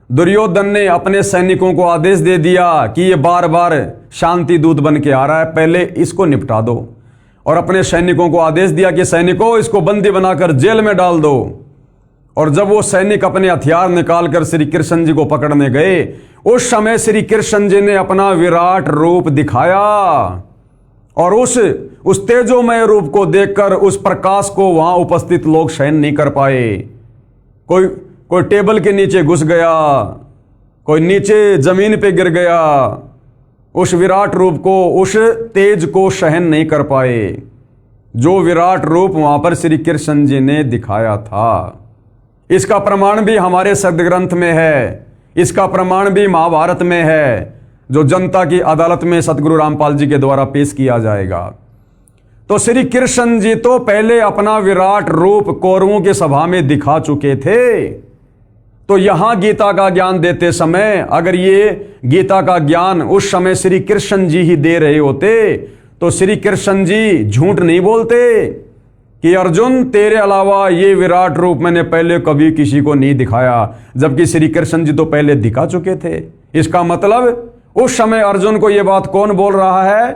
दुर्योधन ने अपने सैनिकों को आदेश दे दिया कि ये बार बार शांति दूत बन के आ रहा है, पहले इसको निपटा दो। और अपने सैनिकों को आदेश दिया कि सैनिकों, इसको बंदी बनाकर जेल में डाल दो। और जब वो सैनिक अपने हथियार निकालकर श्री कृष्ण जी को पकड़ने गए, उस समय श्री कृष्ण जी ने अपना विराट रूप दिखाया और उस तेजोमय रूप को देखकर उस प्रकाश को वहां उपस्थित लोग सहन नहीं कर पाए। कोई टेबल के नीचे घुस गया, कोई नीचे जमीन पे गिर गया, उस विराट रूप को, उस तेज को सहन नहीं कर पाए जो विराट रूप वहां पर श्री कृष्ण जी ने दिखाया था। इसका प्रमाण भी हमारे सदग्रंथ में है, इसका प्रमाण भी महाभारत में है, जो जनता की अदालत में सतगुरु रामपाल जी के द्वारा पेश किया जाएगा। तो श्री कृष्ण जी तो पहले अपना विराट रूप कौरवों की सभा में दिखा चुके थे। तो यहां गीता का ज्ञान देते समय, अगर ये गीता का ज्ञान उस समय श्री कृष्ण जी ही दे रहे होते, तो श्री कृष्ण जी झूठ नहीं बोलते कि अर्जुन तेरे अलावा ये विराट रूप मैंने पहले कभी किसी को नहीं दिखाया, जबकि श्री कृष्ण जी तो पहले दिखा चुके थे। इसका मतलब उस समय अर्जुन को यह बात कौन बोल रहा है?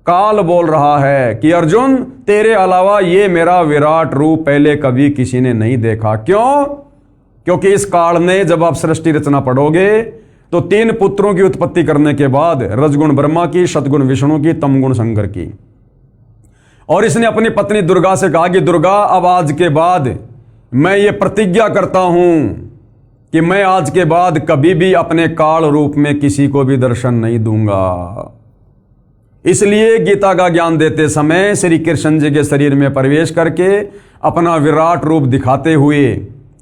काल बोल रहा है कि अर्जुन तेरे अलावा ये मेरा विराट रूप पहले कभी किसी ने नहीं देखा। क्यों? क्योंकि इस काल में जब आप सृष्टि रचना पढ़ोगे तो 3 पुत्रों की उत्पत्ति करने के बाद रजगुण ब्रह्मा की, सतगुण विष्णु की, तमगुण शंकर की। और इसने अपनी पत्नी दुर्गा से कहा कि दुर्गा, अब आज के बाद मैं ये प्रतिज्ञा करता हूं कि मैं आज के बाद कभी भी अपने काल रूप में किसी को भी दर्शन नहीं दूंगा। इसलिए गीता का ज्ञान देते समय श्री कृष्ण जी के शरीर में प्रवेश करके अपना विराट रूप दिखाते हुए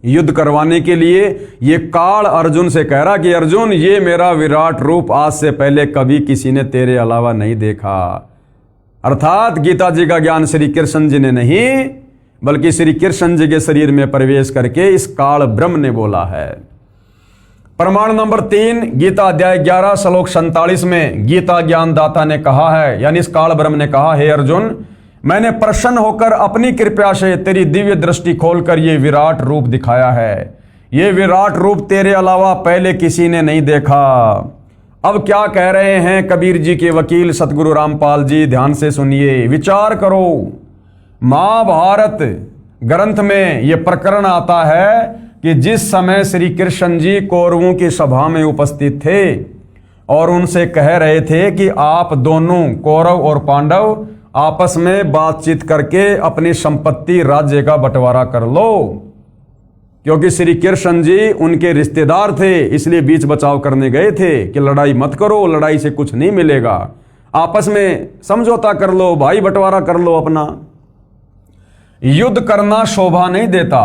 युद्ध करवाने के लिए ये काल अर्जुन से कह रहा कि अर्जुन, ये मेरा विराट रूप आज से पहले कभी किसी ने तेरे अलावा नहीं देखा। अर्थात गीता जी का ज्ञान श्री कृष्ण जी ने नहीं, बल्कि श्री कृष्ण जी के शरीर में प्रवेश करके इस काल ब्रह्म ने बोला है। प्रमाण नंबर 3, गीता अध्याय 11 श्लोक 47 में गीता ज्ञानदाता ने कहा है, यानी इस काल ब्रह्म ने कहा, हे अर्जुन, मैंने प्रसन्न होकर अपनी कृपा से तेरी दिव्य दृष्टि खोलकर ये विराट रूप दिखाया है। ये विराट रूप तेरे अलावा पहले किसी ने नहीं देखा। अब क्या कह रहे हैं कबीर जी के वकील सतगुरु रामपाल जी, ध्यान से सुनिए, विचार करो। महाभारत ग्रंथ में यह प्रकरण आता है कि जिस समय श्री कृष्ण जी कौरवों की सभा में उपस्थित थे और उनसे कह रहे थे कि आप दोनों कौरव और पांडव आपस में बातचीत करके अपनी संपत्ति राज्य का बंटवारा कर लो, क्योंकि श्री कृष्ण जी उनके रिश्तेदार थे, इसलिए बीच बचाव करने गए थे कि लड़ाई मत करो, लड़ाई से कुछ नहीं मिलेगा, आपस में समझौता कर लो, भाई बंटवारा कर लो अपना। युद्ध करना शोभा नहीं देता।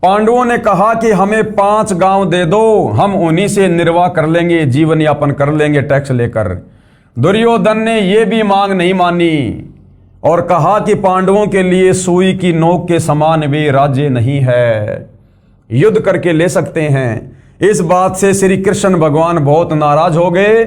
पांडवों ने कहा कि हमें 5 गांव दे दो, हम उन्हीं से निर्वाह कर लेंगे, जीवन यापन कर लेंगे टैक्स लेकर। दुर्योधन ने यह भी मांग नहीं मानी और कहा कि पांडवों के लिए सुई की नोक के समान भी राज्य नहीं है, युद्ध करके ले सकते हैं। इस बात से श्री कृष्ण भगवान बहुत नाराज हो गए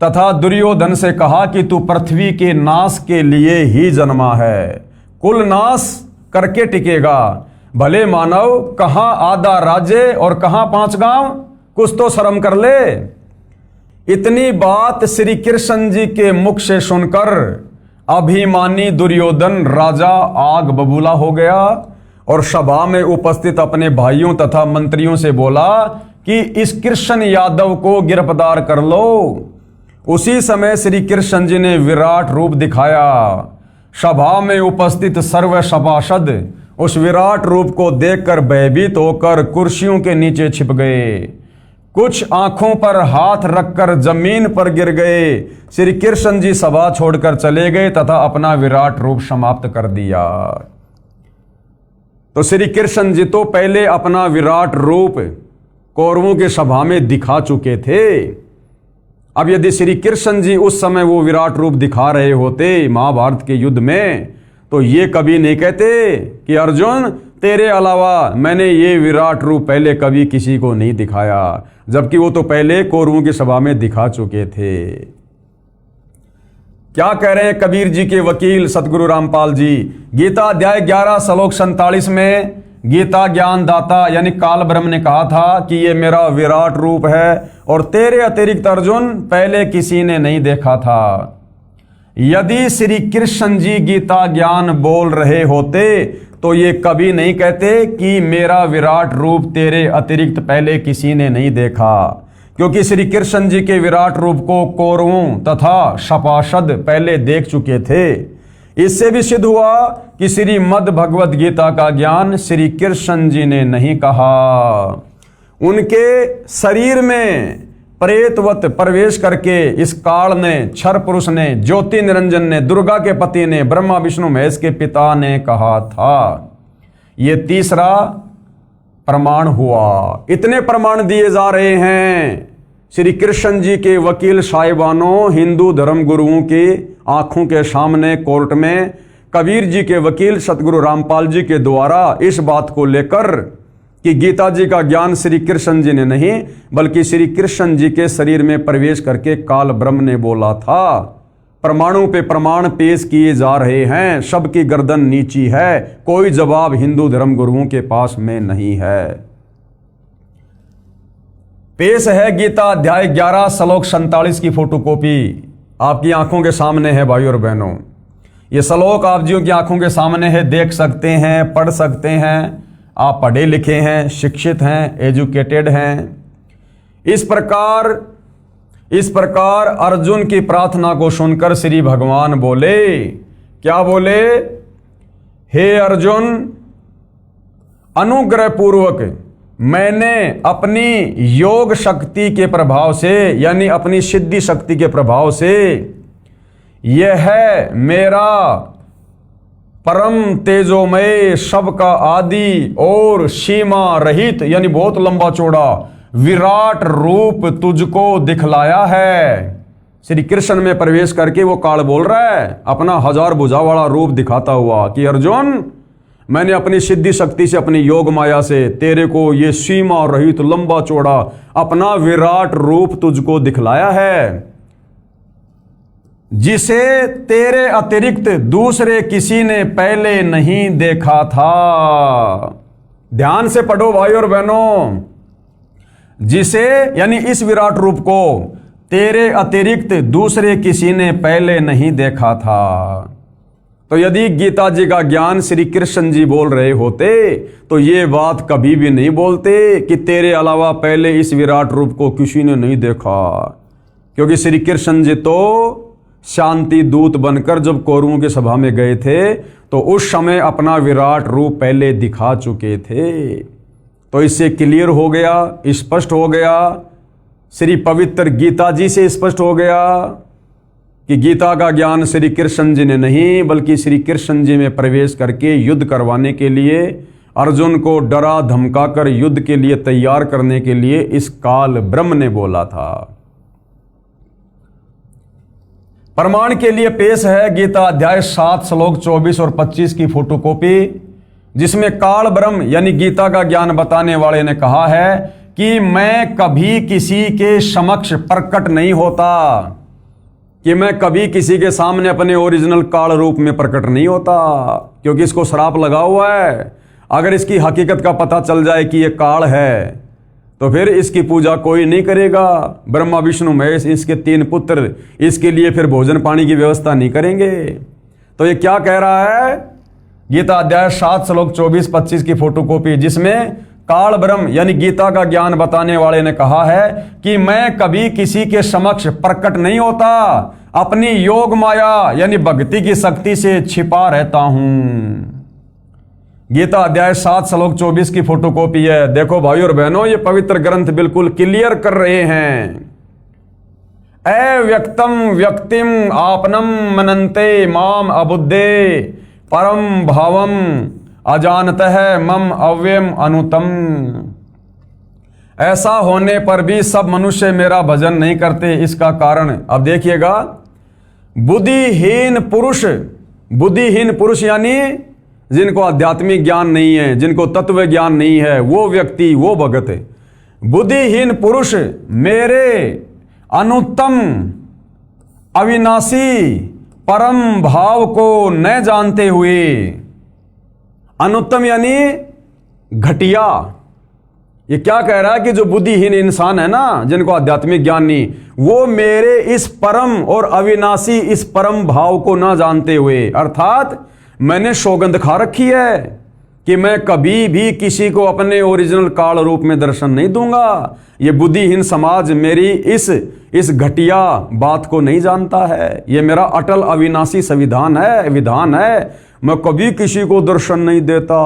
तथा दुर्योधन से कहा कि तू पृथ्वी के नाश के लिए ही जन्मा है, कुल नाश करके टिकेगा। भले मानव, कहां आधा राज्य और कहां 5 गांव, कुछ तो शर्म कर ले। इतनी बात श्री कृष्ण जी के मुख से सुनकर अभिमानी दुर्योधन राजा आग बबूला हो गया और सभा में उपस्थित अपने भाइयों तथा मंत्रियों से बोला कि इस कृष्ण यादव को गिरफ्तार कर लो। उसी समय श्री कृष्ण जी ने विराट रूप दिखाया। सभा में उपस्थित सर्व सभासद उस विराट रूप को देखकर भयभीत होकर कुर्सियों के नीचे छिप गए, कुछ आंखों पर हाथ रखकर जमीन पर गिर गए। श्री कृष्ण जी सभा छोड़कर चले गए तथा अपना विराट रूप समाप्त कर दिया। तो श्री कृष्ण जी तो पहले अपना विराट रूप कौरवों के सभा में दिखा चुके थे। अब यदि श्री कृष्ण जी उस समय वो विराट रूप दिखा रहे होते महाभारत के युद्ध में, तो ये कभी नहीं कहते कि अर्जुन, तेरे अलावा मैंने ये विराट रूप पहले कभी किसी को नहीं दिखाया, जबकि वो तो पहले कौरवों की सभा में दिखा चुके थे। क्या कह रहे हैं कबीर जी के वकील सतगुरु रामपाल जी? गीता अध्याय 11 श्लोक 47 में गीता ज्ञानदाता यानी काल ब्रह्म ने कहा था कि ये मेरा विराट रूप है और तेरे अतिरिक्त अर्जुन पहले किसी ने नहीं देखा था। यदि श्री कृष्ण जी गीता ज्ञान बोल रहे होते तो ये कभी नहीं कहते कि मेरा विराट रूप तेरे अतिरिक्त पहले किसी ने नहीं देखा, क्योंकि श्री कृष्ण जी के विराट रूप को कौरवों तथा सभासद पहले देख चुके थे। इससे भी सिद्ध हुआ कि श्रीमद् भगवद गीता का ज्ञान श्री कृष्ण जी ने नहीं कहा। उनके शरीर में प्रेतवत प्रवेश करके इस काल ने, क्षर पुरुष ने, ज्योति निरंजन ने, दुर्गा के पति ने, ब्रह्मा विष्णु महेश के पिता ने कहा था। ये तीसरा प्रमाण हुआ। इतने प्रमाण दिए जा रहे हैं श्री कृष्ण जी के वकील साहिबानों, हिंदू धर्म गुरुओं की आंखों के सामने कोर्ट में कबीर जी के वकील सतगुरु रामपाल जी के द्वारा इस बात को लेकर कि गीता जी का ज्ञान श्री कृष्ण जी ने नहीं बल्कि श्री कृष्ण जी के शरीर में प्रवेश करके काल ब्रह्म ने बोला था। प्रमाणों पे प्रमाण पेश किए जा रहे हैं। सबकी गर्दन नीची है, कोई जवाब हिंदू धर्म गुरुओं के पास में नहीं है। पेश है गीता अध्याय 11 श्लोक 47 की फोटोकॉपी आपकी आंखों के सामने है भाइयों और बहनों। ये श्लोक आप जियों की आंखों के सामने है, देख सकते हैं, पढ़ सकते हैं। आप पढ़े लिखे हैं, शिक्षित हैं, एजुकेटेड हैं। इस प्रकार अर्जुन की प्रार्थना को सुनकर श्री भगवान बोले, क्या बोले? हे अर्जुन, अनुग्रह पूर्वक मैंने अपनी योग शक्ति के प्रभाव से, यानी अपनी सिद्धि शक्ति के प्रभाव से, यह है मेरा परम तेजोमय, सबका आदि और सीमा रहित, यानी बहुत लंबा चौड़ा विराट रूप तुझको दिखलाया है। श्री कृष्ण में प्रवेश करके वो काल बोल रहा है, अपना 1000 भुजा वाला रूप दिखाता हुआ कि अर्जुन, मैंने अपनी सिद्धि शक्ति से, अपनी योग माया से तेरे को ये सीमा रहित लंबा चौड़ा अपना विराट रूप तुझको दिखलाया है, जिसे तेरे अतिरिक्त दूसरे किसी ने पहले नहीं देखा था। ध्यान से पढ़ो भाई और बहनों, जिसे, यानी इस विराट रूप को तेरे अतिरिक्त दूसरे किसी ने पहले नहीं देखा था। तो यदि गीता जी का ज्ञान श्री कृष्ण जी बोल रहे होते तो ये बात कभी भी नहीं बोलते कि तेरे अलावा पहले इस विराट रूप को किसी ने नहीं देखा, क्योंकि श्री कृष्ण जी तो शांति दूत बनकर जब कौरवों की सभा में गए थे तो उस समय अपना विराट रूप पहले दिखा चुके थे। तो इससे क्लियर हो गया, स्पष्ट हो गया, श्री पवित्र गीता जी से स्पष्ट हो गया कि गीता का ज्ञान श्री कृष्ण जी ने नहीं, बल्कि श्री कृष्ण जी में प्रवेश करके युद्ध करवाने के लिए, अर्जुन को डरा धमकाकर युद्ध के लिए तैयार करने के लिए इस काल ब्रह्म ने बोला था। प्रमाण के लिए पेश है गीता अध्याय 7 श्लोक 24 और 25 की फोटोकॉपी, जिसमें काल ब्रह्म यानी गीता का ज्ञान बताने वाले ने कहा है कि मैं कभी किसी के समक्ष प्रकट नहीं होता, कि मैं कभी किसी के सामने अपने ओरिजिनल काल रूप में प्रकट नहीं होता, क्योंकि इसको श्राप लगा हुआ है। अगर इसकी हकीकत का पता चल जाए कि ये काल है तो फिर इसकी पूजा कोई नहीं करेगा। ब्रह्मा विष्णु महेश, इसके 3 पुत्र, इसके लिए फिर भोजन पानी की व्यवस्था नहीं करेंगे। तो ये क्या कह रहा है? गीता अध्याय 7 श्लोक 24-25 की फोटोकॉपी, जिसमें काल ब्रह्म यानी गीता का ज्ञान बताने वाले ने कहा है कि मैं कभी किसी के समक्ष प्रकट नहीं होता, अपनी योग माया यानी भक्ति की शक्ति से छिपा रहता हूं। गीता अध्याय 7 श्लोक 24 की फोटोकॉपी है। देखो भाई और बहनों, ये पवित्र ग्रंथ बिल्कुल क्लियर कर रहे हैं। अव्यक्तम व्यक्तिम आपनम मनन्ते माम अबुद्धे परम भावम अजानतः मम अव्ययम अनुतम। ऐसा होने पर भी सब मनुष्य मेरा भजन नहीं करते। इसका कारण अब देखिएगा, बुद्धिहीन पुरुष यानी जिनको आध्यात्मिक ज्ञान नहीं है, जिनको तत्व ज्ञान नहीं है, वो व्यक्ति, वो भगत है। बुद्धिहीन पुरुष मेरे अनुत्तम अविनाशी परम भाव को न जानते हुए, अनुत्तम यानी घटिया। ये क्या कह रहा है कि जो बुद्धिहीन इंसान है ना, जिनको आध्यात्मिक ज्ञान नहीं, वो मेरे इस परम और अविनाशी इस परम भाव को ना जानते हुए, अर्थात मैंने सौगंध खा रखी है कि मैं कभी भी किसी को अपने ओरिजिनल काल रूप में दर्शन नहीं दूंगा। ये बुद्धिहीन समाज मेरी इस घटिया बात को नहीं जानता है। ये मेरा अटल अविनाशी संविधान है, विधान है, मैं कभी किसी को दर्शन नहीं देता।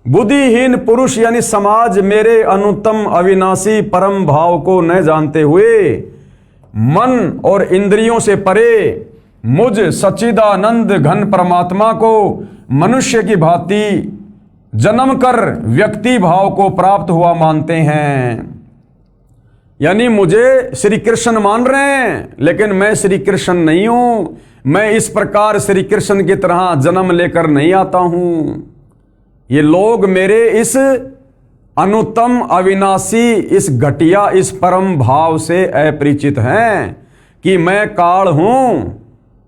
बुद्धिहीन पुरुष यानी समाज मेरे अनुत्तम अविनाशी परम भाव को न जानते हुए मन और इंद्रियों से परे मुझ सच्चिदानंद घन परमात्मा को मनुष्य की भांति जन्म कर व्यक्ति भाव को प्राप्त हुआ मानते हैं। यानी मुझे श्री कृष्ण मान रहे हैं, लेकिन मैं श्री कृष्ण नहीं हूं। मैं इस प्रकार श्री कृष्ण की तरह जन्म लेकर नहीं आता हूं। ये लोग मेरे इस अनुत्तम अविनाशी इस घटिया इस परम भाव से अपरिचित हैं कि मैं काल हूं।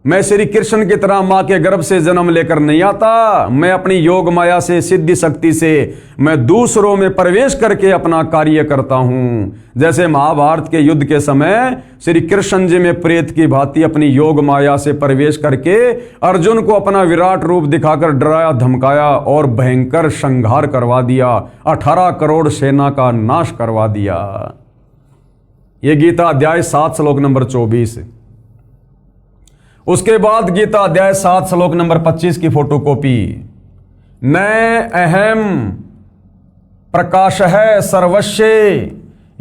मैं श्री कृष्ण की तरह मां के गर्भ से जन्म लेकर नहीं आता। मैं अपनी योग माया से, सिद्धि शक्ति से मैं दूसरों में प्रवेश करके अपना कार्य करता हूं। जैसे महाभारत के युद्ध के समय श्री कृष्ण जी में प्रेत की भांति अपनी योग माया से प्रवेश करके अर्जुन को अपना विराट रूप दिखाकर डराया धमकाया और भयंकर संहार करवा दिया। 18 करोड़ सेना का नाश करवा दिया। ये गीता अध्याय 7 श्लोक नंबर 24। उसके बाद गीता अध्याय 7 श्लोक नंबर 25 की फोटोकॉपी। न अहम प्रकाश है सर्वस्व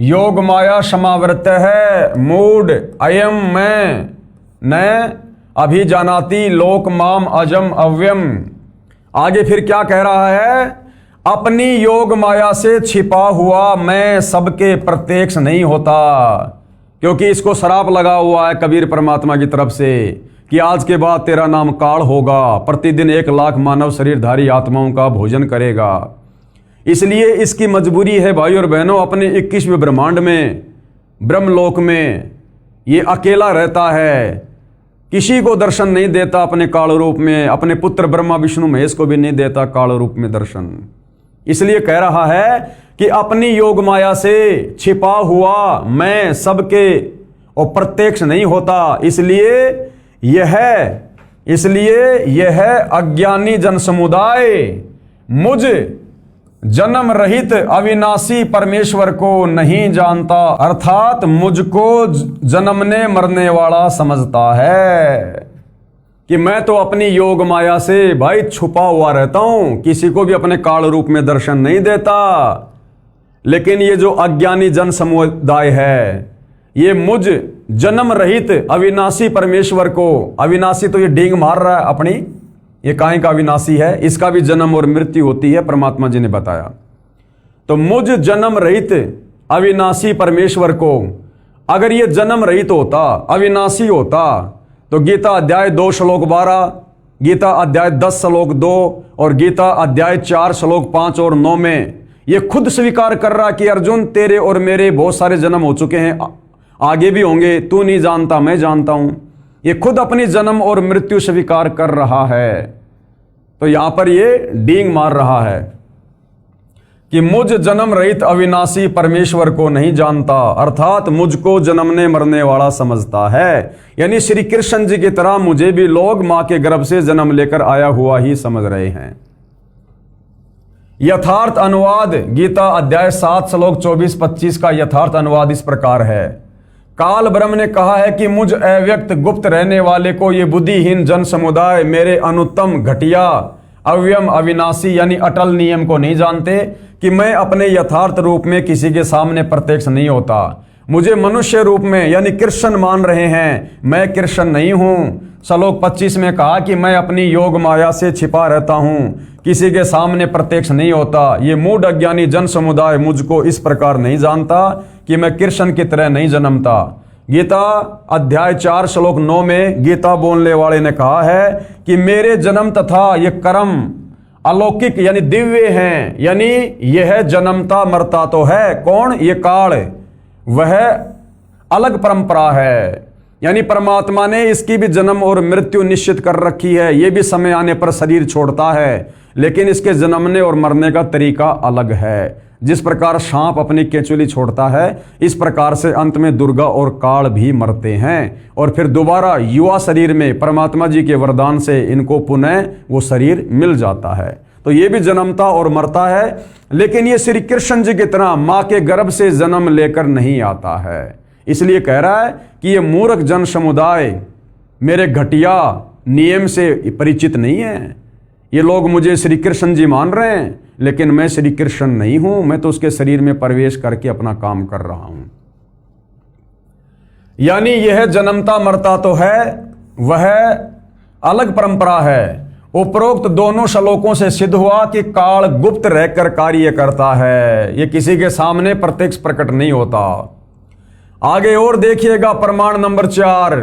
योग माया समावृत है मूड अयम मैं न अभिजानाति लोक माम अजम अव्यम। आगे फिर क्या कह रहा है? अपनी योग माया से छिपा हुआ मैं सबके प्रत्यक्ष नहीं होता, क्योंकि इसको श्राप लगा हुआ है कबीर परमात्मा की तरफ से कि आज के बाद तेरा नाम काल होगा, प्रतिदिन 1 लाख मानव शरीरधारी आत्माओं का भोजन करेगा। इसलिए इसकी मजबूरी है भाई और बहनों, अपने 21वें ब्रह्मांड में ब्रह्मलोक में ये अकेला रहता है, किसी को दर्शन नहीं देता अपने काल रूप में, अपने पुत्र ब्रह्मा विष्णु महेश को भी नहीं देता काल रूप में दर्शन। इसलिए कह रहा है कि अपनी योग माया से छिपा हुआ मैं सबके और प्रत्यक्ष नहीं होता। इसलिए यह अज्ञानी जन समुदाय मुझ जन्म रहित अविनाशी परमेश्वर को नहीं जानता, अर्थात मुझको जन्मने मरने वाला समझता है कि मैं तो अपनी योग माया से भाई छुपा हुआ रहता हूं, किसी को भी अपने काल रूप में दर्शन नहीं देता। लेकिन ये जो अज्ञानी जन समुदाय है, ये मुझ जन्म रहित अविनाशी परमेश्वर को, अविनाशी तो ये डींग मार रहा है अपनी, ये काहे का अविनाशी है, इसका भी जन्म और मृत्यु होती है, परमात्मा जी ने बताया। तो मुझ जन्म रहित अविनाशी परमेश्वर को अगर ये जन्म रहित होता, अविनाशी होता, तो गीता अध्याय 2 श्लोक 12, गीता अध्याय 10 श्लोक 2 और गीता अध्याय 4 श्लोक 5 और 9 में ये खुद स्वीकार कर रहा कि अर्जुन तेरे और मेरे बहुत सारे जन्म हो चुके हैं, आगे भी होंगे, तू नहीं जानता मैं जानता हूं। ये खुद अपनी जन्म और मृत्यु स्वीकार कर रहा है। तो यहां पर ये डींग मार रहा है कि मुझ जन्म रहित अविनाशी परमेश्वर को नहीं जानता, अर्थात मुझको जन्मने मरने वाला समझता है। यानी श्री कृष्ण जी की तरह मुझे भी लोग मां के गर्भ से जन्म लेकर आया हुआ ही समझ रहे हैं। यथार्थ अनुवाद गीता अध्याय 7 श्लोक 24-25 का यथार्थ अनुवाद इस प्रकार है। काल ब्रह्म ने कहा है कि मुझ अव्यक्त गुप्त रहने वाले को ये बुद्धिहीन जन समुदाय मेरे अनुत्तम घटिया अव्यम अविनाशी यानी अटल नियम को नहीं जानते कि मैं अपने यथार्थ रूप में किसी के सामने प्रत्यक्ष नहीं होता। मुझे मनुष्य रूप में यानी कृष्ण मान रहे हैं, मैं कृष्ण नहीं हूं। श्लोक 25 में कहा कि मैं अपनी योग माया से छिपा रहता हूं, किसी के सामने प्रत्यक्ष नहीं होता। ये मूढ़ अज्ञानी जन समुदाय मुझको इस प्रकार नहीं जानता कि मैं कृष्ण की तरह नहीं जन्मता। गीता अध्याय 4 श्लोक 9 में गीता बोलने वाले ने कहा है कि मेरे जन्म तथा ये कर्म अलौकिक यानी दिव्य हैं, यानी यह जन्मता मरता तो है कौन? ये काल, वह अलग परंपरा है। यानी परमात्मा ने इसकी भी जन्म और मृत्यु निश्चित कर रखी है। यह भी समय आने पर शरीर छोड़ता है, लेकिन इसके जन्मने और मरने का तरीका अलग है। जिस प्रकार सांप अपनी केंचुली छोड़ता है, इस प्रकार से अंत में दुर्गा और काल भी मरते हैं और फिर दोबारा युवा शरीर में परमात्मा जी के वरदान से इनको पुनः वो शरीर मिल जाता है। तो ये भी जन्मता और मरता है, लेकिन ये श्री कृष्ण जी की तरह मां के गर्भ से जन्म लेकर नहीं आता है। इसलिए कह रहा है कि ये मूर्ख जन समुदाय मेरे घटिया नियम से परिचित नहीं है। ये लोग मुझे श्री कृष्ण जी मान रहे हैं, लेकिन मैं श्री कृष्ण नहीं हूं। मैं तो उसके शरीर में प्रवेश करके अपना काम कर रहा हूं। यानी यह जन्मता मरता तो है, वह अलग परंपरा है। उपरोक्त दोनों श्लोकों से सिद्ध हुआ कि काल गुप्त रहकर कार्य करता है, यह किसी के सामने प्रत्यक्ष प्रकट नहीं होता। आगे और देखिएगा प्रमाण नंबर 4।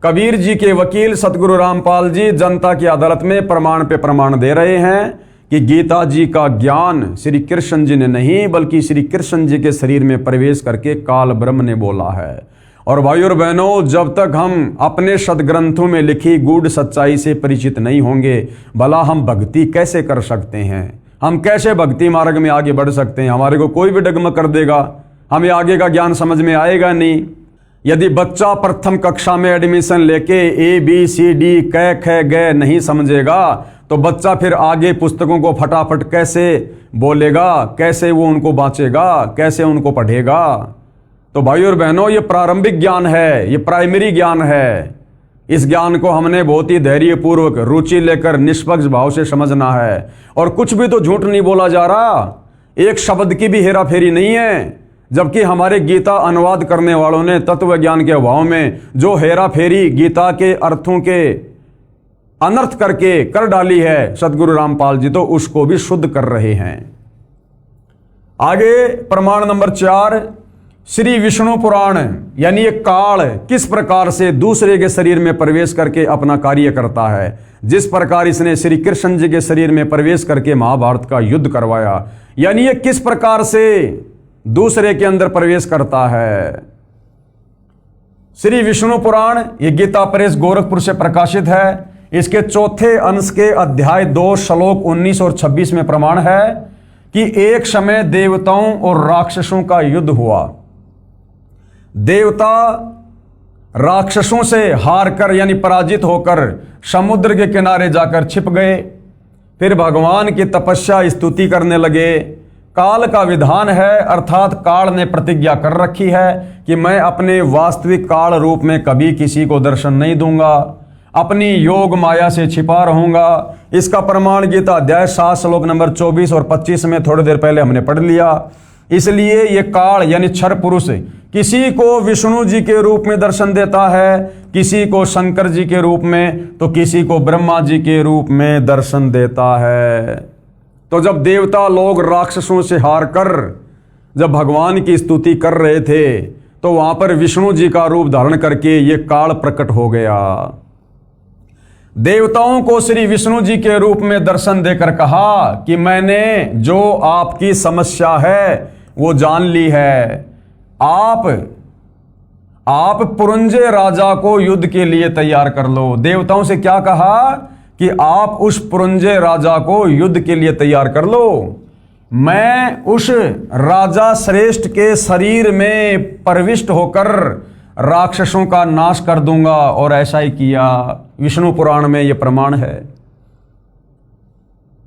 कबीर जी के वकील सतगुरु रामपाल जी जनता की अदालत में प्रमाण पे प्रमाण दे रहे हैं कि गीता जी का ज्ञान श्री कृष्ण जी ने नहीं, बल्कि श्री कृष्ण जी के शरीर में प्रवेश करके काल ब्रह्म ने बोला है। और भाइयों और बहनों, जब तक हम अपने सदग्रंथों में लिखी गूढ़ सच्चाई से परिचित नहीं होंगे, भला हम भक्ति कैसे कर सकते हैं? हम कैसे भक्ति मार्ग में आगे बढ़ सकते हैं? हमारे को कोई भी डगमग कर देगा, हमें आगे का ज्ञान समझ में आएगा नहीं। यदि बच्चा प्रथम कक्षा में एडमिशन लेके ABCD क ख ग नहीं समझेगा, तो बच्चा फिर आगे पुस्तकों को फटाफट कैसे बोलेगा, कैसे वो उनको बाँचेगा, कैसे उनको पढ़ेगा? तो भाइयों और बहनों, ये प्रारंभिक ज्ञान है, ये प्राइमरी ज्ञान है। इस ज्ञान को हमने बहुत ही धैर्यपूर्वक, रुचि लेकर, निष्पक्ष भाव से समझना है। और कुछ भी तो झूठ नहीं बोला जा रहा, एक शब्द की भी हेरा फेरी नहीं है। जबकि हमारे गीता अनुवाद करने वालों ने तत्व ज्ञान के अभाव में जो हेरा फेरी गीता के अर्थों के अनर्थ करके कर डाली है सदगुरु रामपाल जी, तो उसको भी शुद्ध कर रहे हैं। आगे प्रमाण नंबर 4, श्री विष्णु पुराण यानी ये काल किस प्रकार से दूसरे के शरीर में प्रवेश करके अपना कार्य करता है। जिस प्रकार इसने श्री कृष्ण जी के शरीर में प्रवेश करके महाभारत का युद्ध करवाया, यानी ये किस प्रकार से दूसरे के अंदर प्रवेश करता है। श्री विष्णु पुराण ये गीता प्रेस गोरखपुर से प्रकाशित है। इसके चौथे अंश के अध्याय 2 श्लोक 19 और 26 में प्रमाण है कि एक समय देवताओं और राक्षसों का युद्ध हुआ। देवता राक्षसों से हार कर यानी पराजित होकर समुद्र के किनारे जाकर छिप गए। फिर भगवान की तपस्या स्तुति करने लगे। काल का विधान है, अर्थात काल ने प्रतिज्ञा कर रखी है कि मैं अपने वास्तविक काल रूप में कभी किसी को दर्शन नहीं दूंगा, अपनी योग माया से छिपा रहूंगा। इसका प्रमाण गीता अध्याय 7 श्लोक नंबर 24 और 25 में थोड़ी देर पहले हमने पढ़ लिया। इसलिए ये काल यानी क्षर पुरुष किसी को विष्णु जी के रूप में दर्शन देता है, किसी को शंकर जी के रूप में, तो किसी को ब्रह्मा जी के रूप में दर्शन देता है। तो जब देवता लोग राक्षसों से हार कर जब भगवान की स्तुति कर रहे थे, तो वहां पर विष्णु जी का रूप धारण करके ये काल प्रकट हो गया। देवताओं को श्री विष्णु जी के रूप में दर्शन देकर कहा कि मैंने जो आपकी समस्या है वो जान ली है। आप पुरंजय राजा को युद्ध के लिए तैयार कर लो। देवताओं से क्या कहा कि आप उस पुरंजय राजा को युद्ध के लिए तैयार कर लो। मैं उस राजा श्रेष्ठ के शरीर में प्रविष्ट होकर राक्षसों का नाश कर दूंगा, और ऐसा ही किया। विष्णु पुराण में यह प्रमाण है।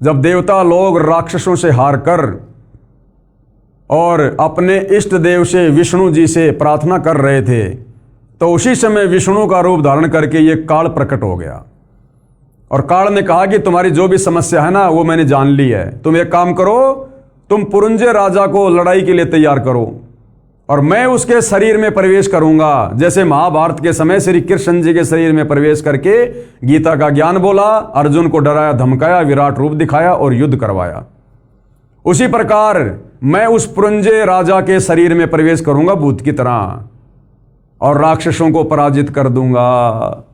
जब देवता लोग राक्षसों से हार कर और अपने इष्ट देव से विष्णु जी से प्रार्थना कर रहे थे, तो उसी समय विष्णु का रूप धारण करके ये काल प्रकट हो गया। और काल ने कहा कि तुम्हारी जो भी समस्या है ना, वो मैंने जान ली है। तुम एक काम करो, तुम पुरंजय राजा को लड़ाई के लिए तैयार करो, और मैं उसके शरीर में प्रवेश करूंगा। जैसे महाभारत के समय श्री कृष्ण जी के शरीर में प्रवेश करके गीता का ज्ञान बोला, अर्जुन को डराया, धमकाया, विराट रूप दिखाया और युद्ध करवाया। उसी प्रकार मैं उस पुरंजय राजा के शरीर में प्रवेश करूंगा भूत की तरह, और राक्षसों को पराजित कर दूंगा।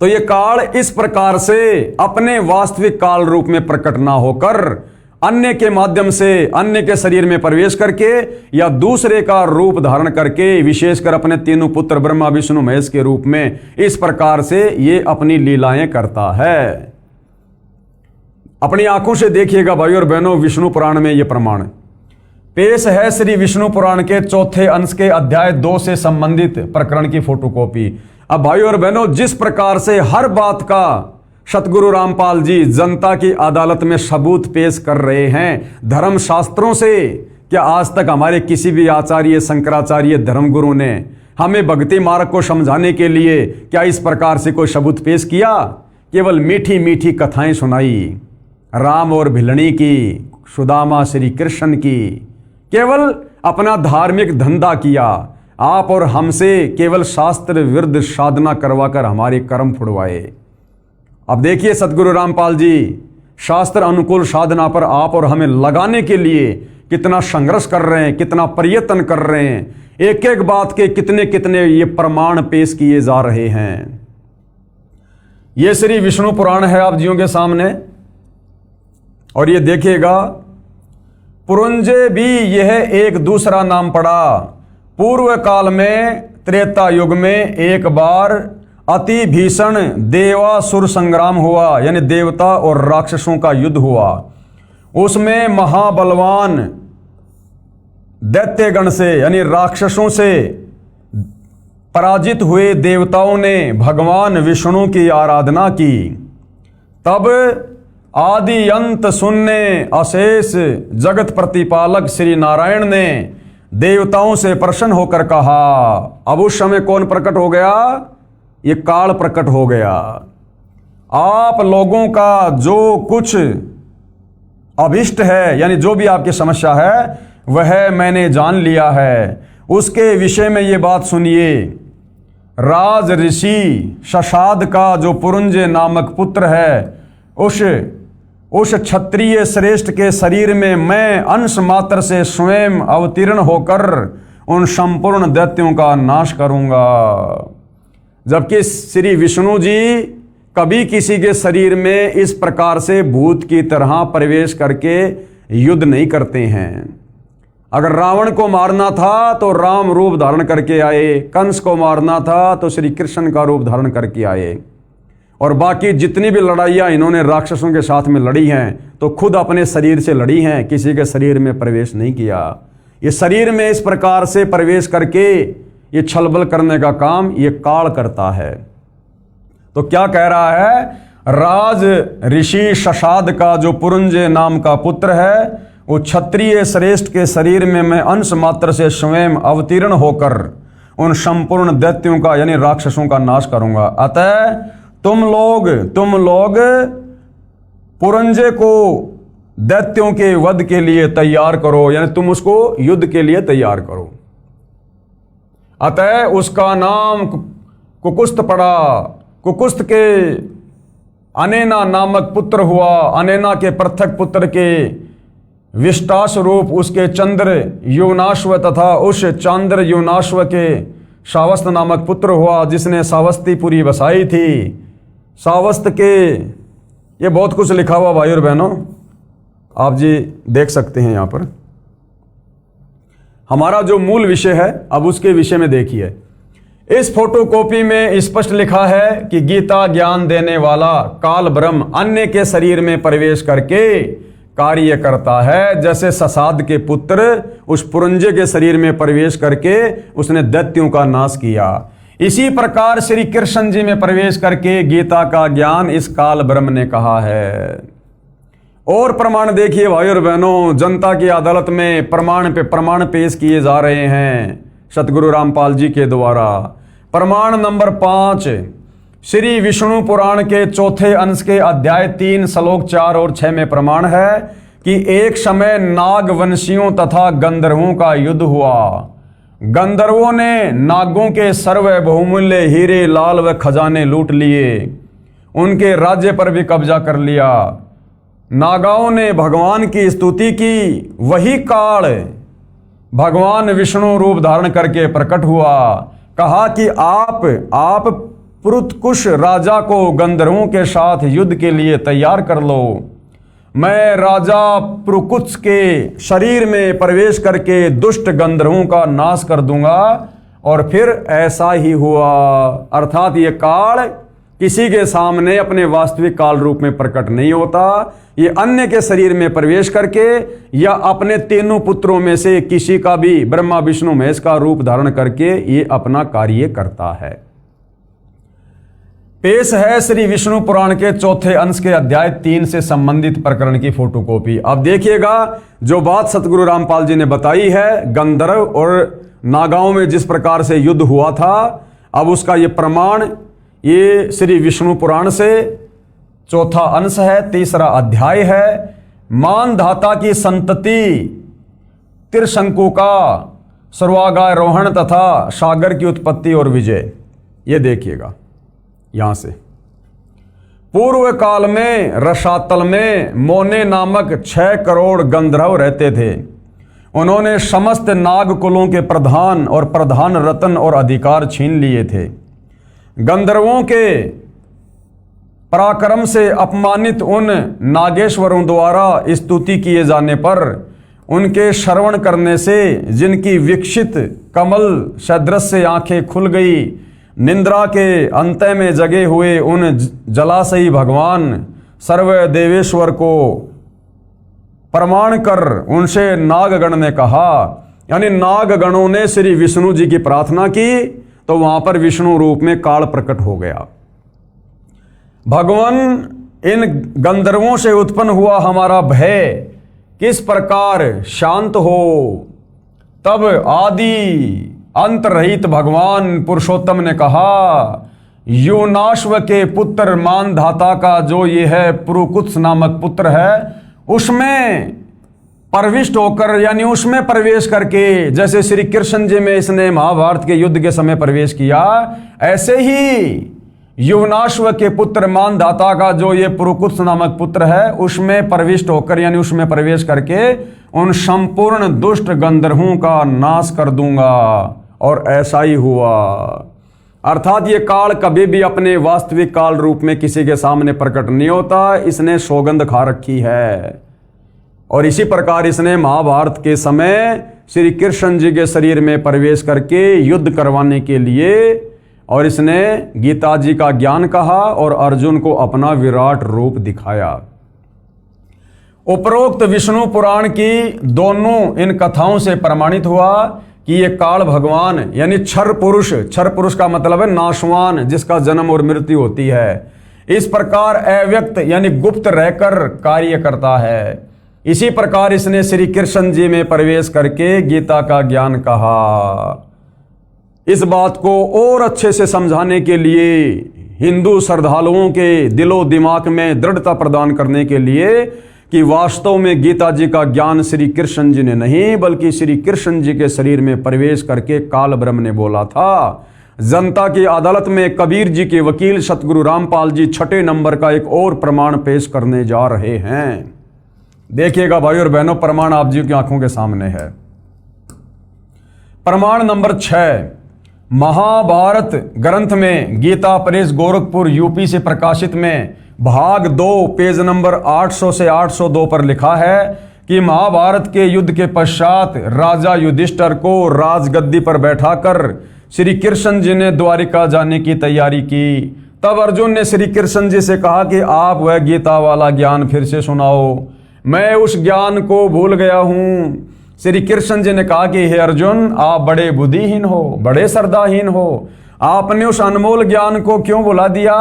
तो ये काल इस प्रकार से अपने वास्तविक काल रूप में प्रकट ना होकर अन्य के माध्यम से, अन्य के शरीर में प्रवेश करके या दूसरे का रूप धारण करके, विशेषकर अपने तीनों पुत्र ब्रह्मा विष्णु महेश के रूप में, इस प्रकार से ये अपनी लीलाएं करता है। अपनी आंखों से देखिएगा भाइयों और बहनों, विष्णु पुराण में यह प्रमाण पेश है। श्री विष्णु पुराण के चौथे अंश के अध्याय 2 से संबंधित प्रकरण की फोटोकॉपी। अब भाइयों और बहनों, जिस प्रकार से हर बात का सतगुरु रामपाल जी जनता की अदालत में सबूत पेश कर रहे हैं धर्म शास्त्रों से, क्या आज तक हमारे किसी भी आचार्य, शंकराचार्य, धर्मगुरु ने हमें भक्ति मार्ग को समझाने के लिए क्या इस प्रकार से कोई सबूत पेश किया? केवल मीठी मीठी कथाएं सुनाई, राम और भिलनी की, सुदामा श्री कृष्ण की, केवल अपना धार्मिक धंधा किया। आप और हमसे केवल शास्त्र विरुद्ध साधना करवाकर हमारे कर्म फुड़वाए। अब देखिए सतगुरु रामपाल जी शास्त्र अनुकूल साधना पर आप और हमें लगाने के लिए कितना संघर्ष कर रहे हैं, कितना प्रयत्न कर रहे हैं। एक एक बात के कितने कितने ये प्रमाण पेश किए जा रहे हैं। ये श्री विष्णु पुराण है आप जियों के सामने, और ये देखिएगा पुरंजय भी यह एक दूसरा नाम पड़ा। पूर्व काल में त्रेता युग में एक बार अति भीषण देवासुर संग्राम हुआ, यानी देवता और राक्षसों का युद्ध हुआ। उसमें महाबलवान दैत्यगण से यानी राक्षसों से पराजित हुए देवताओं ने भगवान विष्णु की आराधना की। तब आदि अंत शून्य अशेष जगत प्रतिपालक श्री नारायण ने देवताओं से प्रसन्न होकर कहा। अब उस समय कौन प्रकट हो गया? ये काल प्रकट हो गया। आप लोगों का जो कुछ अभिष्ट है, यानी जो भी आपकी समस्या है, वह मैंने जान लिया है। उसके विषय में ये बात सुनिए। राज ऋषि शशाद का जो पुरुंजय नामक पुत्र है, उस क्षत्रिय श्रेष्ठ के शरीर में मैं अंश मात्र से स्वयं अवतीर्ण होकर उन संपूर्ण दैत्यों का नाश करूंगा। जबकि श्री विष्णु जी कभी किसी के शरीर में इस प्रकार से भूत की तरह प्रवेश करके युद्ध नहीं करते हैं। अगर रावण को मारना था तो राम रूप धारण करके आए, कंस को मारना था तो श्री कृष्ण का रूप धारण करके आए, और बाकी जितनी भी लड़ाइयाँ इन्होंने राक्षसों के साथ में लड़ी हैं तो खुद अपने शरीर से लड़ी हैं, किसी के शरीर में प्रवेश नहीं किया। ये शरीर में इस प्रकार से प्रवेश करके ये छलबल करने का काम ये काल करता है। तो क्या कह रहा है? राज ऋषि शशाद का जो पुरुंजय नाम का पुत्र है, वो क्षत्रिय श्रेष्ठ के शरीर में मैं अंश मात्र से स्वयं अवतीर्ण होकर उन संपूर्ण दैत्यों का यानी राक्षसों का नाश करूंगा। अतः तुम लोग पुरंजय को दैत्यों के वध के लिए तैयार करो, यानी तुम उसको युद्ध के लिए तैयार करो। अतः उसका नाम कुकुस्त पड़ा। कुकुस्त के अनेना नामक पुत्र हुआ। अनेना के पृथक पुत्र के विष्टाश रूप उसके चंद्र युवनाश्व तथा उस चंद्र युवनाश्व के सावस्त नामक पुत्र हुआ, जिसने सावस्तीपुरी बसाई थी। सावस्त के ये बहुत कुछ लिखा हुआ भाई और बहनों, आप जी देख सकते हैं यहाँ पर। हमारा जो मूल विषय है अब उसके विषय में देखिए। इस फोटोकॉपी में स्पष्ट लिखा है कि गीता ज्ञान देने वाला काल ब्रह्म अन्य के शरीर में प्रवेश करके कार्य करता है। जैसे ससाद के पुत्र उस पुरंजय के शरीर में प्रवेश करके उसने दैत्यों का नाश किया, इसी प्रकार श्री कृष्ण जी में प्रवेश करके गीता का ज्ञान इस काल ब्रह्म ने कहा है। और प्रमाण देखिए भाई और बहनों, जनता की अदालत में प्रमाण पे प्रमाण पेश किए जा रहे हैं सतगुरु रामपाल जी के द्वारा। प्रमाण नंबर 5 श्री विष्णु पुराण के चौथे अंश के अध्याय 3 श्लोक 4 और 6 में प्रमाण है कि एक समय नागवंशियों तथा गंधर्वों का युद्ध हुआ। गंधर्वों ने नागों के सर्व बहुमूल्य हीरे लाल व खजाने लूट लिए, उनके राज्य पर भी कब्जा कर लिया। नागाओं ने भगवान की स्तुति की। वही काल भगवान विष्णु रूप धारण करके प्रकट हुआ। कहा कि आप पुरुतकुश राजा को गंधर्वों के साथ युद्ध के लिए तैयार कर लो। मैं राजा पुरुकुत्स के शरीर में प्रवेश करके दुष्ट गंधर्वों का नाश कर दूंगा। और फिर ऐसा ही हुआ। अर्थात ये काल किसी के सामने अपने वास्तविक काल रूप में प्रकट नहीं होता। ये अन्य के शरीर में प्रवेश करके या अपने तीनों पुत्रों में से किसी का भी ब्रह्मा विष्णु महेश का रूप धारण करके ये अपना कार्य करता है। पेश है श्री विष्णु पुराण के चौथे अंश के अध्याय 3 से संबंधित प्रकरण की फोटोकॉपी। अब देखिएगा, जो बात सतगुरु रामपाल जी ने बताई है गंधर्व और नागाओं में जिस प्रकार से युद्ध हुआ था, अब उसका ये प्रमाण ये श्री विष्णु पुराण से चौथा अंश है, तीसरा अध्याय है। मानधाता की संतति त्रिशंकु का सर्वागारोहण तथा सागर की उत्पत्ति और विजय। ये देखिएगा यहां से। पूर्व काल में रसातल में मोने नामक 6 करोड़ गंधर्व रहते थे। उन्होंने समस्त नाग कुलों के प्रधान और प्रधान रत्न और अधिकार छीन लिए थे। गंधर्वों के पराक्रम से अपमानित उन नागेश्वरों द्वारा स्तुति किए जाने पर उनके श्रवण करने से जिनकी विकसित कमल सदृश से आंखें खुल गई, निंद्रा के अंत में जगे हुए उन जलाशयी भगवान सर्व देवेश्वर को प्रमाण कर उनसे नागगण ने कहा, यानी नागगणों ने श्री विष्णु जी की प्रार्थना की तो वहां पर विष्णु रूप में काल प्रकट हो गया। भगवान, इन गंधर्वों से उत्पन्न हुआ हमारा भय किस प्रकार शांत हो तब आदि अंत रहित भगवान पुरुषोत्तम ने कहा, योनाश्व के पुत्र मानधाता का जो ये है पुरुकुत्स नामक पुत्र है, उसमें प्रविष्ट होकर यानी उसमें प्रवेश करके, जैसे श्री कृष्ण जी में इसने महाभारत के युद्ध के समय प्रवेश किया, ऐसे ही युवनाश्व के पुत्र मानधाता का जो ये पुरुकुत्स नामक पुत्र है, उसमें प्रविष्ट होकर यानी उसमें प्रवेश करके उन संपूर्ण दुष्ट गंधर्वों का नाश कर दूंगा। और ऐसा ही हुआ। अर्थात ये काल कभी भी अपने वास्तविक काल रूप में किसी के सामने प्रकट नहीं होता, इसने सौगंध खा रखी है। और इसी प्रकार इसने महाभारत के समय श्री कृष्ण जी के शरीर में प्रवेश करके युद्ध करवाने के लिए, और इसने गीता जी का ज्ञान कहा और अर्जुन को अपना विराट रूप दिखाया। उपरोक्त विष्णु पुराण की दोनों इन कथाओं से प्रमाणित हुआ कि ये काल भगवान यानी क्षर पुरुष का मतलब है नाशवान, जिसका जन्म और मृत्यु होती है, इस प्रकार अव्यक्त यानी गुप्त रहकर कार्य करता है। इसी प्रकार इसने श्री कृष्ण जी में प्रवेश करके गीता का ज्ञान कहा। इस बात को और अच्छे से समझाने के लिए, हिंदू श्रद्धालुओं के दिलो दिमाग में दृढ़ता प्रदान करने के लिए कि वास्तव में गीता जी का ज्ञान श्री कृष्ण जी ने नहीं बल्कि श्री कृष्ण जी के शरीर में प्रवेश करके काल ब्रह्म ने बोला था, जनता की अदालत में कबीर जी के वकील सतगुरु रामपाल जी 6 नंबर का एक और प्रमाण पेश करने जा रहे हैं। देखिएगा भाई और बहनों, प्रमाण आप जी की आंखों के सामने है। प्रमाण नंबर 6, महाभारत ग्रंथ में गीता प्रेस गोरखपुर यूपी से प्रकाशित में भाग 2 पेज नंबर 800 से 802 पर लिखा है कि महाभारत के युद्ध के पश्चात राजा युधिष्ठिर को राजगद्दी पर बैठाकर श्री कृष्ण जी ने द्वारिका जाने की तैयारी की। तब अर्जुन ने श्री कृष्ण जी से कहा कि आप वह गीता वाला ज्ञान फिर से सुनाओ, मैं उस ज्ञान को भूल गया हूं। श्री कृष्ण जी ने कहा कि हे अर्जुन, आप बड़े बुद्धिहीन हो, बड़े श्रद्धाहीन हो, आपने उस अनमोल ज्ञान को क्यों भुला दिया?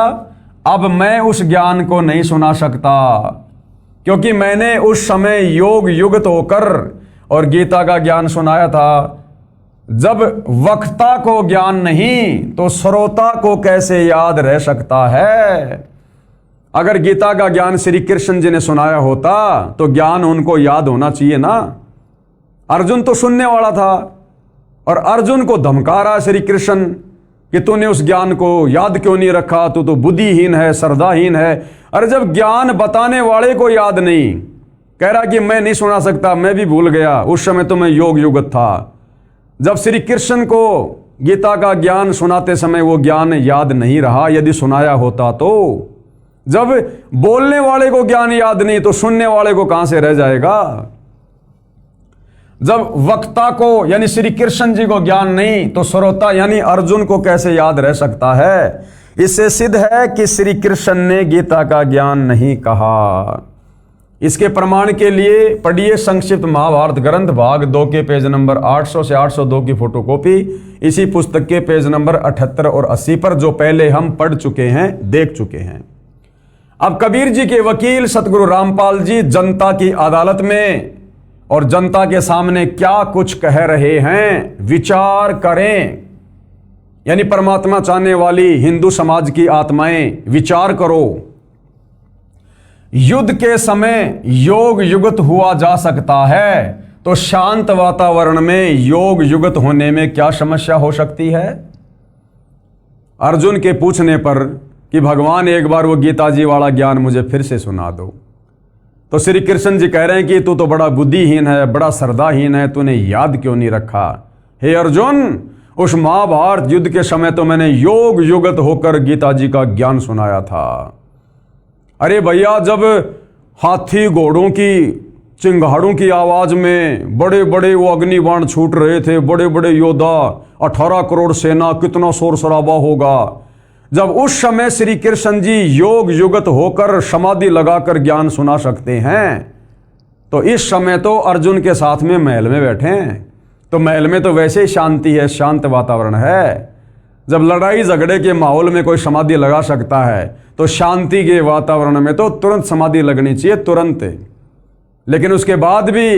अब मैं उस ज्ञान को नहीं सुना सकता, क्योंकि मैंने उस समय योग युक्त होकर और गीता का ज्ञान सुनाया था। जब वक्ता को ज्ञान नहीं तो श्रोता को कैसे याद रह सकता है? अगर गीता का ज्ञान श्री कृष्ण जी ने सुनाया होता तो ज्ञान उनको याद होना चाहिए ना। अर्जुन तो सुनने वाला था और अर्जुन को धमका रहा श्री कृष्ण कि तूने उस ज्ञान को याद क्यों नहीं रखा, तू तो बुद्धिहीन है, श्रद्धाहीन है। अरे जब ज्ञान बताने वाले को याद नहीं, कह रहा कि मैं नहीं सुना सकता, मैं भी भूल गया, उस समय तो मैं योग युगत था। जब श्री कृष्ण को गीता का ज्ञान सुनाते समय वो ज्ञान याद नहीं रहा, यदि सुनाया होता तो, जब बोलने वाले को ज्ञान याद नहीं तो सुनने वाले को कहां से रह जाएगा? जब वक्ता को यानी श्री कृष्ण जी को ज्ञान नहीं तो श्रोता यानी अर्जुन को कैसे याद रह सकता है? इससे सिद्ध है कि श्री कृष्ण ने गीता का ज्ञान नहीं कहा। इसके प्रमाण के लिए पढ़िए संक्षिप्त महाभारत ग्रंथ भाग 2 के पेज नंबर 800 से 802 की फोटोकॉपी इसी पुस्तक के पेज नंबर 78 और 80 पर, जो पहले हम पढ़ चुके हैं, देख चुके हैं। अब कबीर जी के वकील सतगुरु रामपाल जी जनता की अदालत में और जनता के सामने क्या कुछ कह रहे हैं, विचार करें। यानी परमात्मा चाहने वाली हिंदू समाज की आत्माएं, विचार करो। युद्ध के समय योग युगत हुआ जा सकता है, तो शांत वातावरण में योग युगत होने में क्या समस्या हो सकती है? अर्जुन के पूछने पर कि भगवान एक बार वो गीता जी वाला ज्ञान मुझे फिर से सुना दो, तो श्री कृष्ण जी कह रहे हैं कि तू तो बड़ा बुद्धिहीन है, बड़ा श्रद्धाहीन है, तूने याद क्यों नहीं रखा? हे अर्जुन, उस महाभारत युद्ध के समय तो मैंने योग युगत होकर गीता जी का ज्ञान सुनाया था। अरे भैया, जब हाथी घोड़ों की चिंगाड़ों की आवाज में बड़े बड़े वो अग्निबाण छूट रहे थे, बड़े बड़े योद्धा, 18 करोड़ सेना, कितना शोर शराबा होगा। जब उस समय श्री कृष्ण जी योग युगत होकर समाधि लगाकर ज्ञान सुना सकते हैं, तो इस समय तो अर्जुन के साथ में महल में बैठे हैं, तो महल में तो वैसे ही शांति है, शांत वातावरण है। जब लड़ाई झगड़े के माहौल में कोई समाधि लगा सकता है, तो शांति के वातावरण में तो तुरंत समाधि लगनी चाहिए, तुरंत। लेकिन उसके बाद भी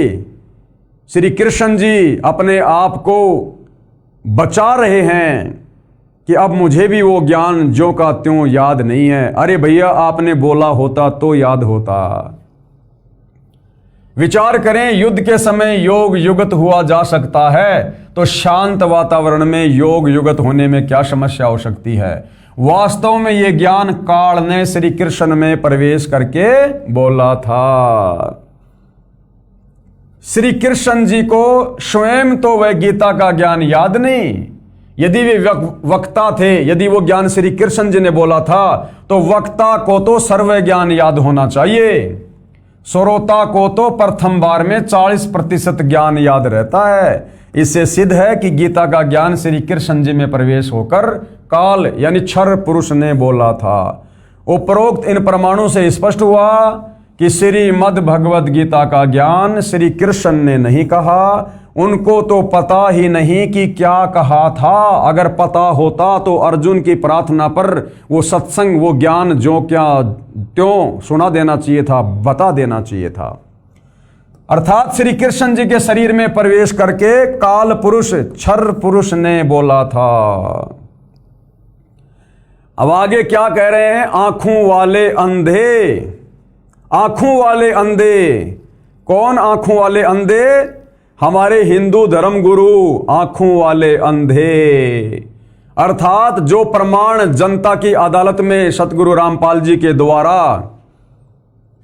श्री कृष्ण जी अपने आप को बचा रहे हैं कि अब मुझे भी वो ज्ञान ज्यों का त्यों याद नहीं है। अरे भैया, आपने बोला होता तो याद होता। विचार करें, युद्ध के समय योग युगत हुआ जा सकता है, तो शांत वातावरण में योग युगत होने में क्या समस्या हो सकती है। वास्तव में ये ज्ञान काल ने श्री कृष्ण में प्रवेश करके बोला था। श्री कृष्ण जी को स्वयं तो वह गीता का ज्ञान याद नहीं। यदि वे वक्ता थे, यदि वो ज्ञान श्री कृष्ण जी ने बोला था, तो वक्ता को तो सर्व ज्ञान याद होना चाहिए। श्रोता को तो प्रथम बार में 40% ज्ञान याद रहता है। इससे सिद्ध है कि गीता का ज्ञान श्री कृष्ण जी में प्रवेश होकर काल यानी क्षर पुरुष ने बोला था। उपरोक्त इन प्रमाणों से स्पष्ट हुआ कि श्रीमद् भगवद गीता का ज्ञान श्री कृष्ण ने नहीं कहा। उनको तो पता ही नहीं कि क्या कहा था। अगर पता होता तो अर्जुन की प्रार्थना पर वो सत्संग, वो ज्ञान जो क्या त्यों सुना देना चाहिए था, बता देना चाहिए था। अर्थात श्री कृष्ण जी के शरीर में प्रवेश करके काल पुरुष, क्षर पुरुष ने बोला था। अब आगे क्या कह रहे हैं? आंखों वाले अंधे। आंखों वाले अंधे कौन? आंखों वाले अंधे हमारे हिंदू धर्म गुरु आंखों वाले अंधे। अर्थात जो प्रमाण जनता की अदालत में सतगुरु रामपाल जी के द्वारा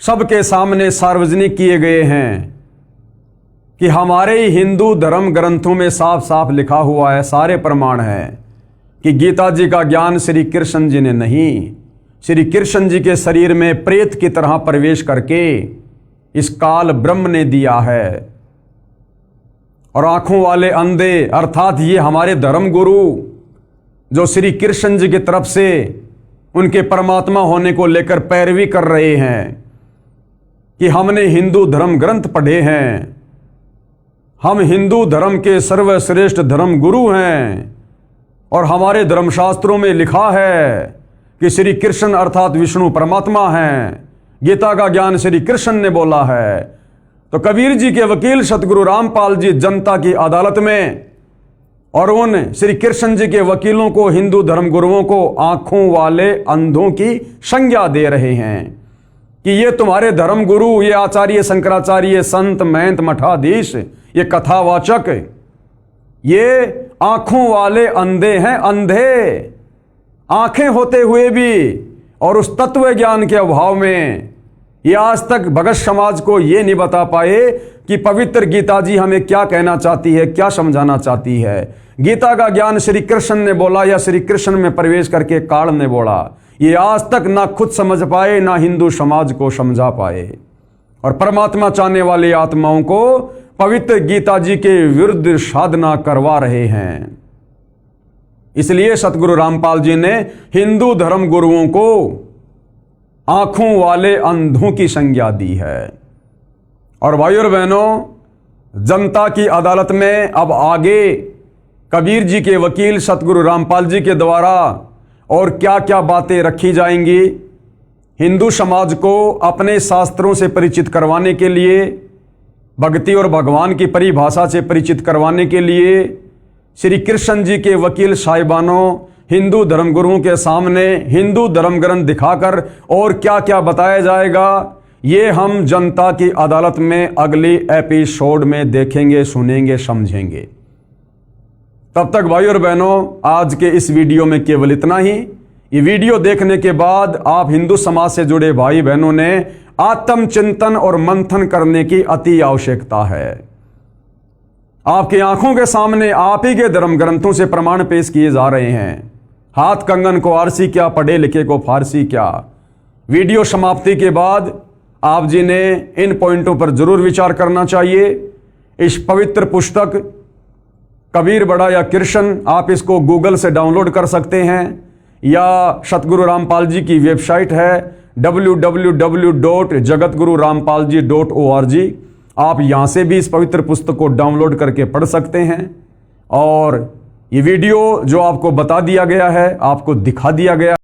सबके सामने सार्वजनिक किए गए हैं कि हमारे हिंदू धर्म ग्रंथों में साफ साफ लिखा हुआ है, सारे प्रमाण हैं कि गीता जी का ज्ञान श्री कृष्ण जी ने नहीं, श्री कृष्ण जी के शरीर में प्रेत की तरह प्रवेश करके इस काल ब्रह्म ने दिया है। और आंखों वाले अंधे अर्थात ये हमारे धर्म गुरु जो श्री कृष्ण जी की तरफ से उनके परमात्मा होने को लेकर पैरवी कर रहे हैं कि हमने हिंदू धर्म ग्रंथ पढ़े हैं, हम हिंदू धर्म के सर्वश्रेष्ठ धर्म गुरु हैं और हमारे धर्मशास्त्रों में लिखा है कि श्री कृष्ण अर्थात विष्णु परमात्मा हैं, गीता का ज्ञान श्री कृष्ण ने बोला है। तो कबीर जी के वकील सतगुरु रामपाल जी जनता की अदालत में और उन श्री कृष्ण जी के वकीलों को, हिंदू धर्म गुरुओं को आंखों वाले अंधों की संज्ञा दे रहे हैं कि ये तुम्हारे धर्म गुरु, ये आचार्य शंकराचार्य, संत महंत मठाधीश, ये कथावाचक, ये आंखों वाले अंधे हैं। अंधे आंखें होते हुए भी और उस तत्व ज्ञान के अभाव में ये आज तक भगत समाज को ये नहीं बता पाए कि पवित्र गीता जी हमें क्या कहना चाहती है, क्या समझाना चाहती है। गीता का ज्ञान श्री कृष्ण ने बोला या श्री कृष्ण में प्रवेश करके काल ने बोला, ये आज तक ना खुद समझ पाए, ना हिंदू समाज को समझा पाए। और परमात्मा चाहने वाली आत्माओं को पवित्र गीता जी के विरुद्ध साधना करवा रहे हैं। इसलिए सतगुरु रामपाल जी ने हिंदू धर्म गुरुओं को आंखों वाले अंधों की संज्ञा दी है। और भाइयों और बहनों, जनता की अदालत में अब आगे कबीर जी के वकील सतगुरु रामपाल जी के द्वारा और क्या क्या बातें रखी जाएंगी, हिंदू समाज को अपने शास्त्रों से परिचित करवाने के लिए, भक्ति और भगवान की परिभाषा से परिचित करवाने के लिए श्री कृष्ण जी के वकील साहिबानों, हिंदू धर्मगुरुओं के सामने हिंदू धर्म ग्रंथ दिखाकर और क्या क्या बताया जाएगा, ये हम जनता की अदालत में अगली एपिसोड में देखेंगे, सुनेंगे, समझेंगे। तब तक भाइयों और बहनों, आज के इस वीडियो में केवल इतना ही। ये वीडियो देखने के बाद आप हिंदू समाज से जुड़े भाई बहनों ने आत्मचिंतन और मंथन करने की अति आवश्यकता है। आपकी आंखों के सामने आप ही के धर्म ग्रंथों से प्रमाण पेश किए जा रहे हैं। हाथ कंगन को आरसी क्या, पढ़े लिखे को फारसी क्या। वीडियो समाप्ति के बाद आप जी ने इन पॉइंटों पर जरूर विचार करना चाहिए। इस पवित्र पुस्तक कबीर बड़ा या कृष्ण, आप इसको गूगल से डाउनलोड कर सकते हैं या सतगुरु रामपाल जी की वेबसाइट है www.jagatgururampalji.org। आप यहाँ से भी इस पवित्र पुस्तक को डाउनलोड करके पढ़ सकते हैं। और ये वीडियो जो आपको बता दिया गया है, आपको दिखा दिया गया